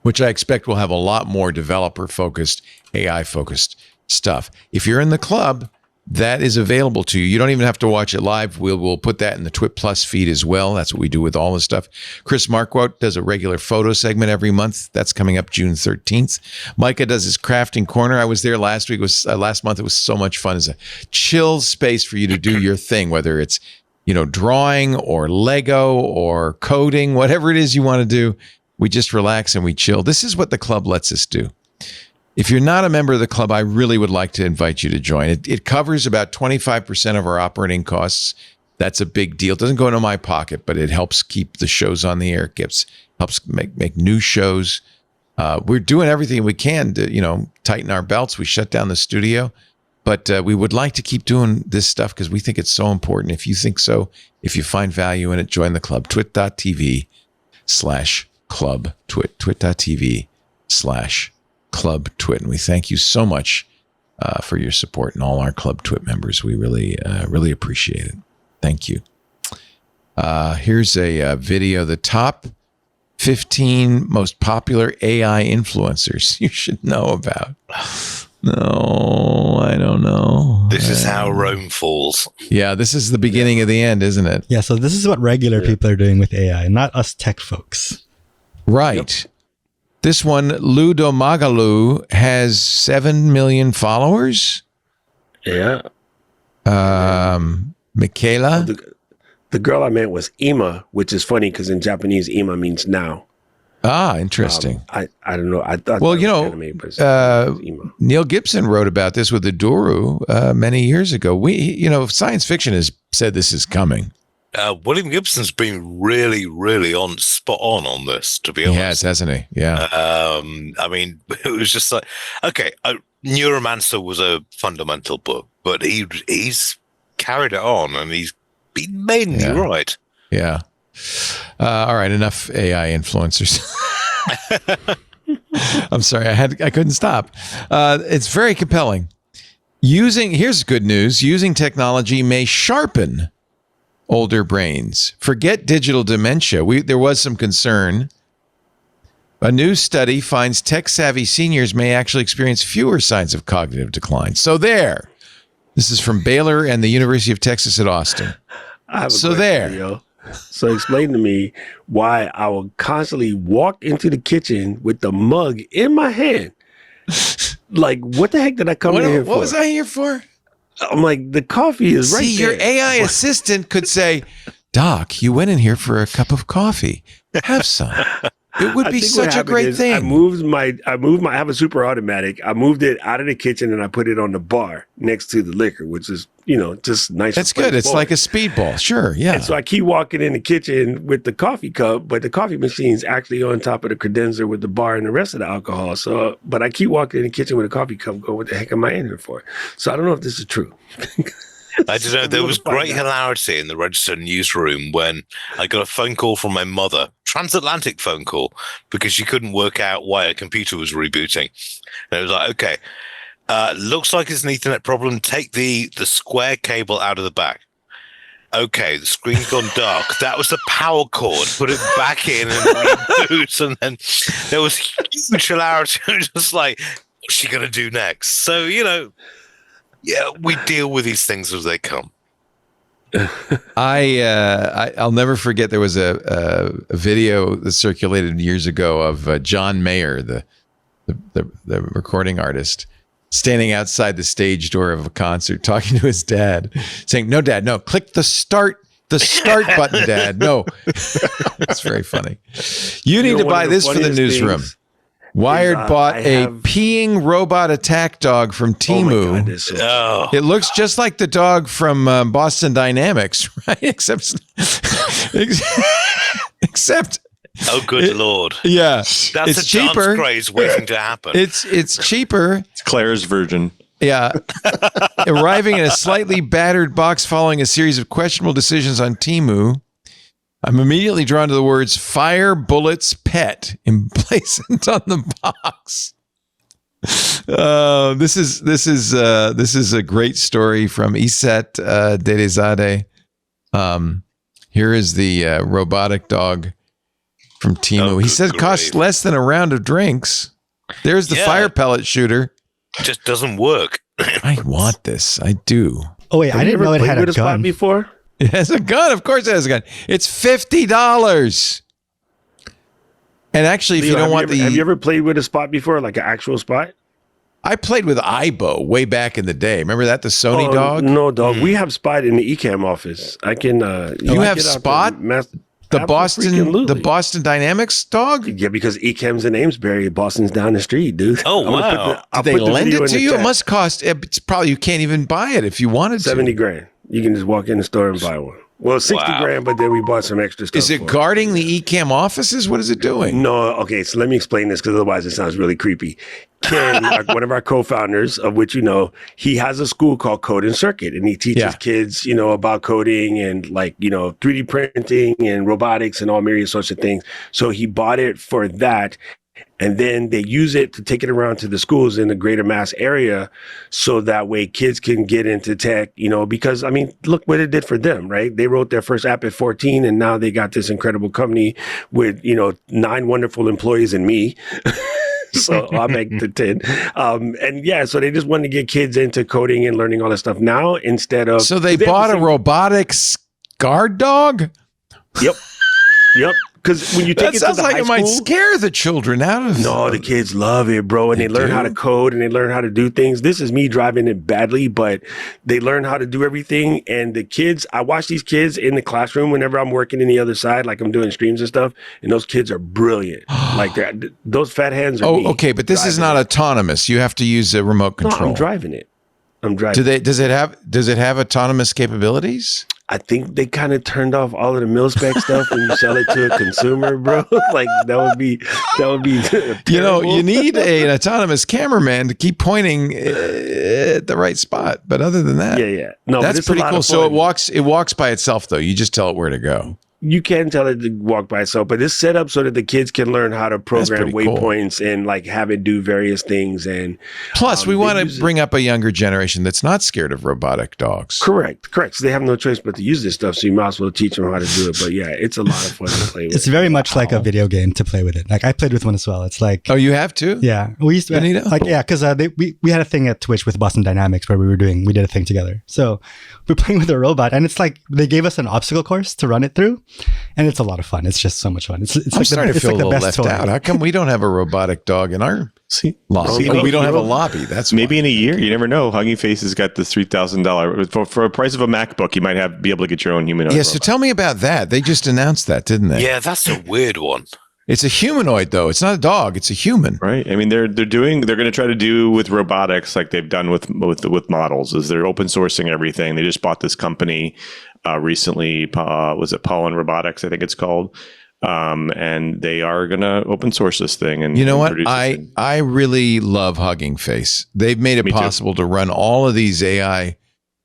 which I expect will have a lot more developer-focused, AI-focused stuff. If you're in the club, that is available to you. You don't even have to watch it live. We'll put that in the TWiT Plus feed as well. That's what we do with all this stuff. Chris Marquardt does a regular photo segment every month. That's coming up June 13th. Micah does his crafting corner. I was there last week. Last month. It was so much fun. It's a chill space for you to do your thing, whether it's drawing or Lego or coding, whatever it is you want to do. We just relax and we chill. This is what the club lets us do. If you're not a member of the club, I really would like to invite you to join. It covers about 25% of our operating costs. That's a big deal. It doesn't go into my pocket, but it helps keep the shows on the air. It helps make new shows. We're doing everything we can to, tighten our belts. We shut down the studio, but we would like to keep doing this stuff because we think it's so important. If you think so, if you find value in it, join the club. twit.tv/club twit. twit.tv/club twit. And we thank you so much for your support and all our club twit members. We really appreciate it. Thank you. Here's a video, the top 15 most popular AI influencers you should know about. No, I don't know. This is how Rome falls. Yeah, this is the beginning of the end, isn't it? Yeah, so this is what regular people are doing with AI, not us tech folks. Right. Yep. This one, Ludo Magalu, has 7 million followers. Yeah. Michaela? The girl I meant was Ima, which is funny because in Japanese, Ima means now. Ah, interesting. I don't know. I thought. Well, Neil Gibson wrote about this with the Duru many years ago. Science fiction has said this is coming. William Gibson's been really, really spot on this, to be honest. He has, hasn't he? Yeah. It was just like, okay, Neuromancer was a fundamental book, but he's carried it on and he's been mainly right. Yeah. All right, enough AI influencers. I'm sorry, I couldn't stop. It's very compelling. Here's good news. Using technology may sharpen older brains. Forget digital dementia. There was some concern. A new study finds tech-savvy seniors may actually experience fewer signs of cognitive decline. So there. This is from Baylor and the University of Texas at Austin. So there. So explain to me why I will constantly walk into the kitchen with the mug in my hand. Like, what the heck did I come in here for? What was I here for? I'm like, the coffee is right there. See, your AI assistant could say, Doc, you went in here for a cup of coffee. Have some. It would be such a great thing. I have a super automatic. I moved it out of the kitchen and I put it on the bar next to the liquor, which is, just nice. That's good. It's like a speedball. Sure. Yeah. And so I keep walking in the kitchen with the coffee cup, but the coffee machine's actually on top of the credenza with the bar and the rest of the alcohol. So, but I keep walking in the kitchen with a coffee cup going, what the heck am I in here for? So I don't know if this is true. I don't know. There was great hilarity in the Register newsroom when I got a phone call from my mother, transatlantic phone call, because she couldn't work out why her computer was rebooting. And it was like, okay, looks like it's an Ethernet problem. Take the square cable out of the back. Okay, the screen's gone dark. That was the power cord. Put it back in and reboot. And then there was huge hilarity. It was just like, what's she going to do next? So, yeah, we deal with these things as they come. I'll never forget. There was a video that circulated years ago of John Mayer, the recording artist, standing outside the stage door of a concert, talking to his dad, saying, "No, Dad, no. Click the start The start button, Dad. No. It's very funny. You need to buy this for the newsroom. Wired bought a peeing robot attack dog from Temu. It looks just like the dog from Boston Dynamics, right? Except oh, good Lord. Yeah. That's it's a cheaper. dance craze waiting to happen. It's cheaper. It's Claire's version. Yeah. Arriving in a slightly battered box following a series of questionable decisions on Temu, I'm immediately drawn to the words "fire bullets pet" emblazoned on the box. This is a great story from Iset Dedezade. Here is the robotic dog from Temu. He says costs less than a round of drinks. There's the fire pellet shooter. Just doesn't work. I want this. I do. Oh wait, I didn't know it had a gun before. It has a gun. Of course, it has a gun. It's $50. And actually, if you don't want have you ever played with a spot before, like an actual spot? I played with Ibo way back in the day. Remember that, the Sony dog? No, dog. We have Spot in the Ecamm office. I can. You have Spot? The Boston Dynamics dog? Yeah, because Ecamm's in Amesbury. Boston's down the street, dude. Oh, wow. Did they lend it to you? It must cost, it's probably, you can't even buy it if you wanted to. 70 grand. You can just walk in the store and buy one. Well, 60 grand, but then we bought some extra stuff. Is it guarding the Ecamm offices? What is it doing? No, okay, so let me explain this because otherwise it sounds really creepy. Ken, one of our co-founders, of which you know, he has a school called Code and Circuit, and he teaches kids, you know, about coding and 3D printing and robotics and all myriad sorts of things. So he bought it for that. And then they use it to take it around to the schools in the greater Mass area so that way kids can get into tech, you know, because, I mean, look what it did for them, right? They wrote their first app at 14, and now they got this incredible company with, 9 wonderful employees and me. So I'll make the 10. So they just wanted to get kids into coding and learning all this stuff now instead of... So they bought a robotics guard dog? Yep. Because when you take it to the high school... That sounds like it might scare the children out of... No, the kids love it, bro. And they learn how to code and they learn how to do things. This is me driving it badly, but they learn how to do everything. And the kids, I watch these kids in the classroom whenever I'm working in the other side, like I'm doing streams and stuff. And those kids are brilliant. Those fat hands are me. Okay, but this is not autonomous. You have to use a remote control. No, I'm driving it. Does it have autonomous capabilities? I think they kind of turned off all of the mil-spec stuff when you sell it to a consumer, bro. Like that would be terrible. You need an autonomous cameraman to keep pointing at the right spot. But other than that, no, that's pretty cool. So it walks by itself, though. You just tell it where to go. You can tell it to walk by itself, but it's set up so that the kids can learn how to program waypoints and have it do various things. And plus, we want to bring up a younger generation that's not scared of robotic dogs. Correct. So they have no choice but to use this stuff. So you might as well teach them how to do it. But yeah, it's a lot of fun to play with. It's very much like a video game to play with it. Like I played with one as well. It's like, oh, you have to? Yeah, we used to because we had a thing at Twitch with Boston Dynamics where we did a thing together. So we're playing with a robot, and it's like they gave us an obstacle course to run it through. And it's a lot of fun. It's just so much fun. It's I'm starting to feel a little left out. How come we don't have a robotic dog in our lobby? We don't have a lobby. That's maybe in a year. You never know. Hugging Face has got this $3,000 for a price of a MacBook. You might be able to get your own humanoid. Yeah. So tell me about that. They just announced that, didn't they? Yeah, that's a weird one. It's a humanoid, though. It's not a dog. It's a human, right? I mean, they're going to try to do with robotics like they've done with models. Is they're open sourcing everything. They just bought this company recently. Was it Palantir Robotics? I think it's called. And they are going to open source this thing. And you know what? I really love Hugging Face. They've made it possible to run all of these AI,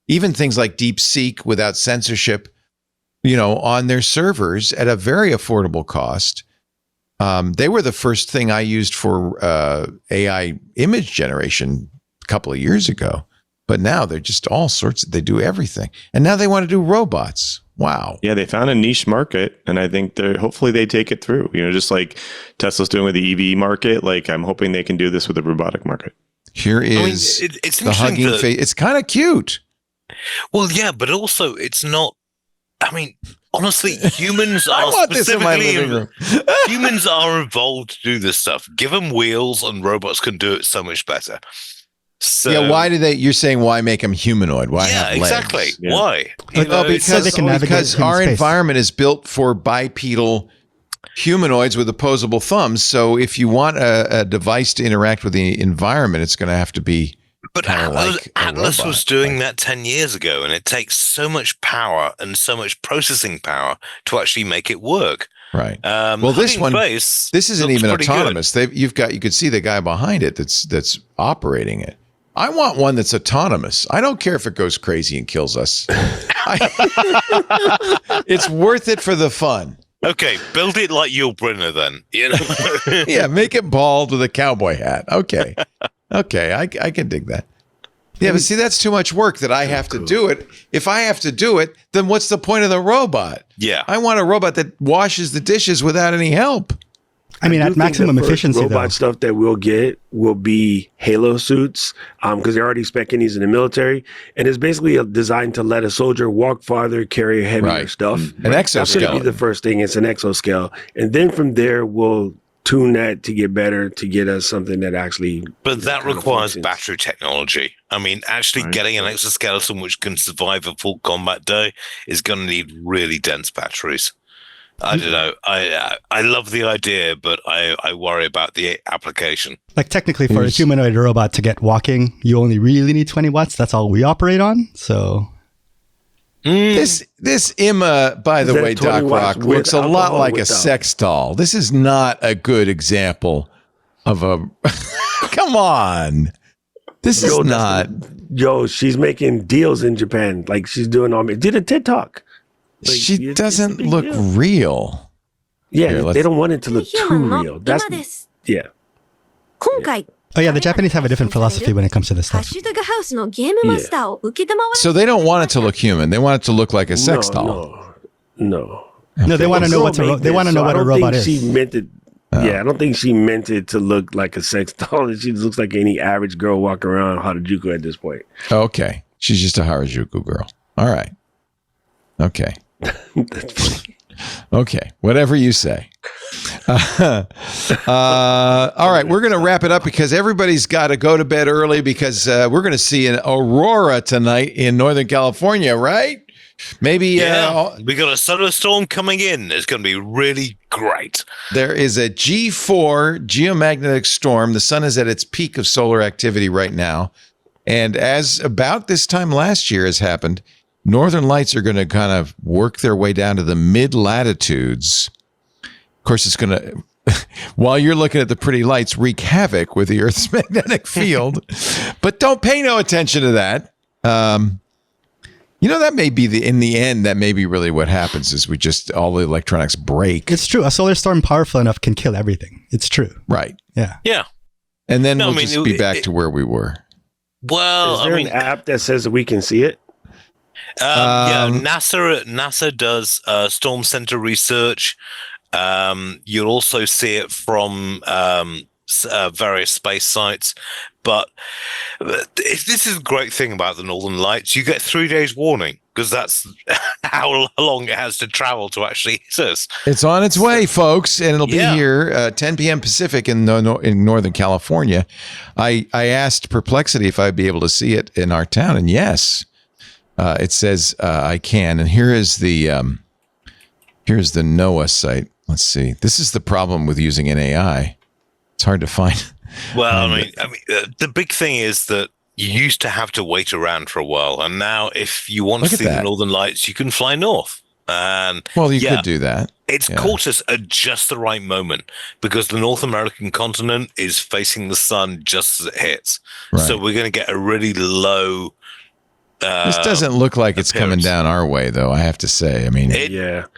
even things like DeepSeek without censorship, on their servers at a very affordable cost. They were the first thing I used for AI image generation a couple of years ago, but now they're just all sorts. They do everything, and now they want to do robots. Wow. Yeah, they found a niche market, and I think hopefully they take it through. Just like Tesla's doing with the EV market. Like I'm hoping they can do this with the robotic market. Here is it's the Hugging Face. It's kind of cute. Well, yeah, but also it's not. I mean, honestly, humans are humans are evolved to do this stuff. Give them wheels and robots can do it so much better. So, yeah, why do they? You're saying why make them humanoid? Why have legs? Exactly. Yeah. Why? Because our environment is built for bipedal humanoids with opposable thumbs. So if you want a device to interact with the environment, it's going to have to be. But Atlas was doing that 10 years ago, and it takes so much power and so much processing power to actually make it work. Right. Well, this one, this isn't even autonomous. You could see the guy behind it that's operating it. I want one that's autonomous. I don't care if it goes crazy and kills us. It's worth it for the fun. Okay, build it like Yul Brynner then. Yeah, make it bald with a cowboy hat. Okay, I can dig that. Yeah, but see, that's too much work that I have to do it. If I have to do it, then what's the point of the robot? Yeah. I want a robot that washes the dishes without any help. I mean, at maximum efficiency, robot stuff that we'll get will be Halo suits, because they're already speccing these in the military, and it's basically designed to let a soldier walk farther, carry heavier stuff. An exoskeleton. That's going to be the first thing. It's an exoskeleton, and then from there we'll tune that to get better, to get us something that actually. But that requires battery technology. I mean, actually getting an exoskeleton which can survive a full combat day is going to need really dense batteries. I don't know. I love the idea, but I worry about the application. Like technically for a humanoid robot to get walking, you only really need 20 watts. That's all we operate on. So this Emma, by the way, Doc Rock, looks a lot like a sex doll. This is not a good example of a. Come on. This is not. She's making deals in Japan. Like she's doing did a TED Talk. Like, she doesn't look real. Yeah, they don't want it to look too real. Yeah. Oh yeah, the Japanese have a different philosophy when it comes to this stuff. So they don't want it to look human. They want it to look like a sex doll. No, they want to know what a robot is. She meant it. Yeah, I don't think she meant it to look like a sex doll. She looks like any average girl walking around Harajuku at this point. Okay, she's just a Harajuku girl. All right. Okay. Okay, whatever you say. All right, we're going to wrap it up because everybody's got to go to bed early because we're going to see an aurora tonight in Northern California, right? Maybe. We got a solar storm coming in. It's going to be really great. There is a G4 geomagnetic storm. The sun is at its peak of solar activity right now. And as about this time last year has happened, Northern lights are going to kind of work their way down to the mid-latitudes. Of course, it's going to, while you're looking at the pretty lights, wreak havoc with the Earth's magnetic field. But don't pay no attention to that. That may be in the end, that may be really what happens is all the electronics break. It's true. A solar storm powerful enough can kill everything. It's true. Right. Yeah. Yeah. And then we'll just be back to where we were. Well, is there an app that says that we can see it? NASA does storm center research. You'll also see it from various space sites. But this is a great thing about the Northern Lights. You get 3 days warning because that's how long it has to travel to actually hit us. It's on its way, folks, and it'll be here 10 p.m. Pacific in Northern California. I asked Perplexity if I'd be able to see it in our town, and yes. It says I can, and here's the NOAA site. Let's see. This is the problem with using an AI. It's hard to find. Well, I mean, the big thing is that you used to have to wait around for a while, and now if you want to see the Northern Lights, you can fly north. And you could do that. It's caught us at just the right moment because the North American continent is facing the sun just as it hits. Right. So we're going to get a really low. This doesn't look like it's coming down our way, though, I have to say. I mean,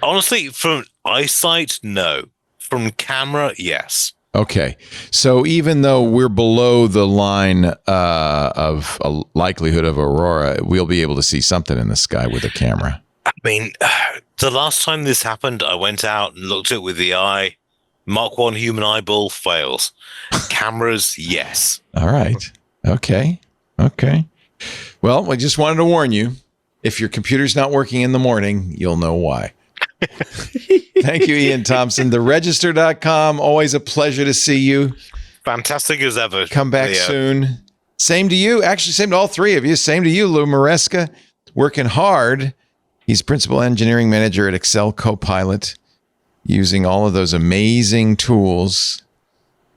honestly, from eyesight, no. From camera, yes. Okay. So even though we're below the line of a likelihood of aurora, we'll be able to see something in the sky with a camera. I mean, the last time this happened, I went out and looked at it with the eye. Mark 1 human eyeball fails. Cameras, yes. All right. Okay. Well, I just wanted to warn you, if your computer's not working in the morning, you'll know why. Thank you, Iain Thomson. TheRegister.com. Always a pleasure to see you. Fantastic as ever. Come back soon. Same to you. Actually, same to all three of you. Same to you, Lou Maresca. Working hard. He's principal engineering manager at Excel Copilot, using all of those amazing tools.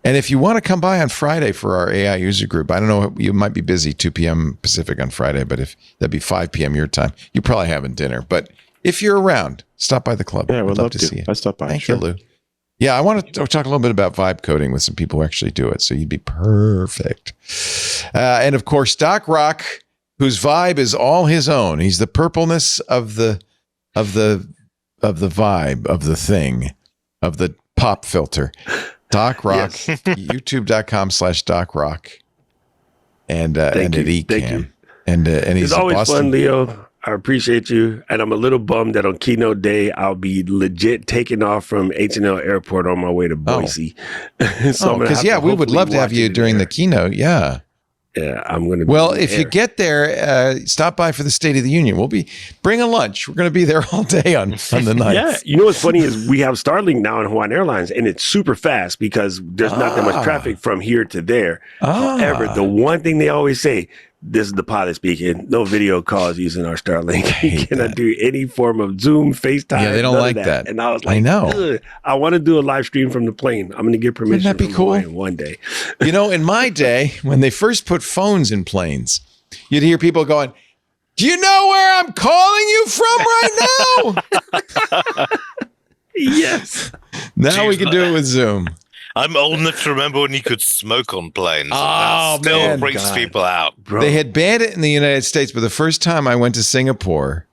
And if you want to come by on Friday for our AI user group, I don't know, you might be busy 2 p.m. Pacific on Friday, but if that'd be 5 p.m. your time, you're probably having dinner. But if you're around, stop by the club. Yeah, I'd love to see you. Let's stop by. Thank you, Lou. Yeah, I want to talk a little bit about vibe coding with some people who actually do it. So you'd be perfect. And of course, Doc Rock, whose vibe is all his own. He's the purpleness of the vibe of the thing, of the pop filter. Doc Rock, yes. youtube.com/Doc Rock, and at Ecamm. And he's it's always Boston. Fun, Leo. I appreciate you, and I'm a little bummed that on keynote day I'll be legit taking off from H&L Airport on my way to Boise. So because we would love to have you during the keynote. Yeah. Yeah, I'm going to. Well, if you get there, stop by for the State of the Union. Bring a lunch. We're going to be there all day on the 9th. Yeah, you know what's funny is we have Starlink now in Hawaiian Airlines, and it's super fast because there's not that much traffic from here to there. However, the one thing they always say, this is the pilot speaking, no video calls using our Starlink. You cannot do any form of Zoom, FaceTime. Yeah, they don't like that. And I was like, I know. Ugh. I want to do a live stream from the plane. I'm going to get permission. Wouldn't that be cool? One day. You know, in my day, when they first put phones in planes, you'd hear people going, "Do you know where I'm calling you from right now?" Yes. Now we can do it with Zoom. I'm old enough to remember when you could smoke on planes. Oh, that still man. brings people out. Bro. They had banned it in the United States, but the first time I went to Singapore,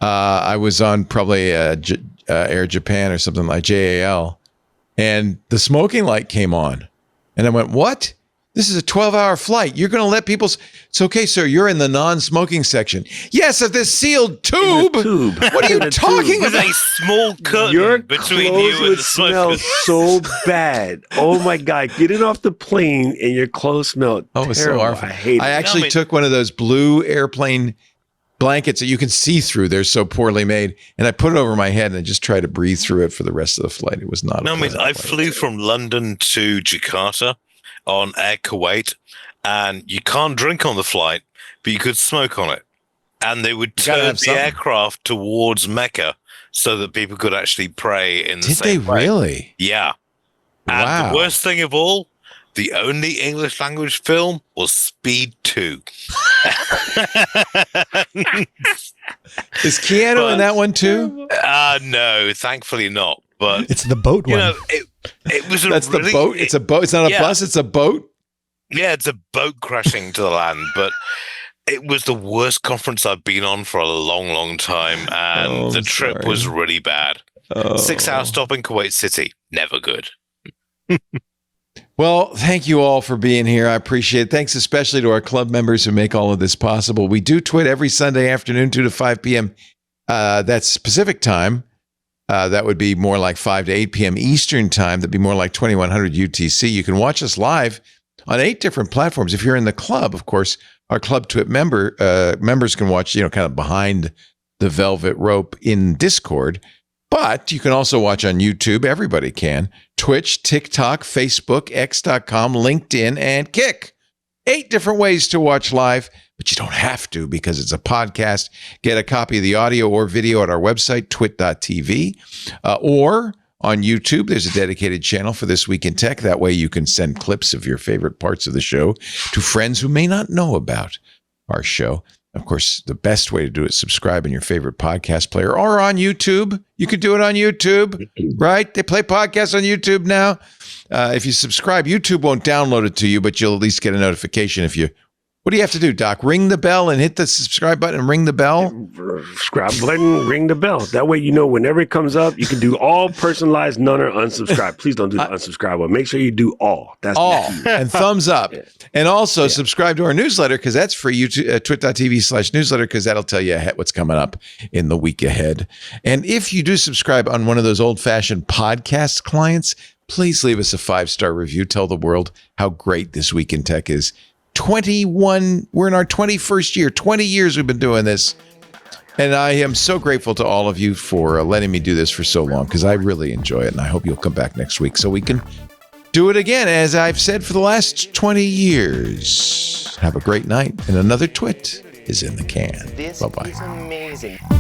I was on probably Air Japan or something like JAL, and the smoking light came on. And I went, "What? This is a 12-hour flight. You're going to let people... It's okay, sir. You're in the non-smoking section." "Yes, of this sealed tube." What are you talking With about? a small curtain between you and the smell smoke. so bad. Oh my God. Getting off the plane and your clothes smell terrible. So awful. I hate it. I actually took one of those blue airplane blankets that you can see through. They're so poorly made. And I put it over my head and I just tried to breathe through it for the rest of the flight. It was not I flew from London to Jakarta on Air Kuwait, and you can't drink on the flight, but you could smoke on it. And they would turn the aircraft towards Mecca so that people could actually pray in the same way. Did they really? Yeah. Wow. And the worst thing of all, the only English language film was Speed 2. Is Keanu in that one too? No, thankfully not. But it's the boat one. You know, it was That's the boat. It's a boat. It's not a bus. It's a boat. Yeah, it's a boat crashing to the land. But it was the worst conference I've been on for a long, long time, and the trip was really bad. 6-hour stop in Kuwait City, never good. Well, thank you all for being here. I appreciate it. Thanks especially to our club members who make all of this possible. We do TWiT every Sunday afternoon, 2 to 5 p.m. That's Pacific time. That would be more like 5 to 8 p.m. Eastern time. That'd be more like 2100 UTC. You can watch us live on 8 different platforms. If you're in the club, of course, our Club TWiT members can watch, kind of behind the velvet rope in Discord. But you can also watch on YouTube. Everybody can. Twitch, TikTok, Facebook, X.com, LinkedIn, and Kick. 8 different ways to watch live, but you don't have to because it's a podcast. Get a copy of the audio or video at our website, twit.tv, or on YouTube. There's a dedicated channel for This Week in Tech. That way you can send clips of your favorite parts of the show to friends who may not know about our show. Of course, the best way to do it is subscribe in your favorite podcast player or on YouTube. You could do it on YouTube, right? They play podcasts on YouTube now. If you subscribe, YouTube won't download it to you, but you'll at least get a notification if you... What do you have to do, Doc? Ring the bell and hit the subscribe button and ring the bell? Subscribe button, ring the bell. That way, whenever it comes up, you can do all personalized, none or unsubscribe. Please don't do the unsubscribe one. Make sure you do all. That's all. And thumbs up. Yeah. And also subscribe to our newsletter because that's free. twit.tv/newsletter because that'll tell you what's coming up in the week ahead. And if you do subscribe on one of those old-fashioned podcast clients, please leave us a 5-star review. Tell the world how great This Week in Tech is. 21, we're in our 21st year, 20 years we've been doing this. And I am so grateful to all of you for letting me do this for so long because I really enjoy it. And I hope you'll come back next week so we can do it again, as I've said for the last 20 years. Have a great night, and another TWiT is in the can. Bye-bye. This is amazing.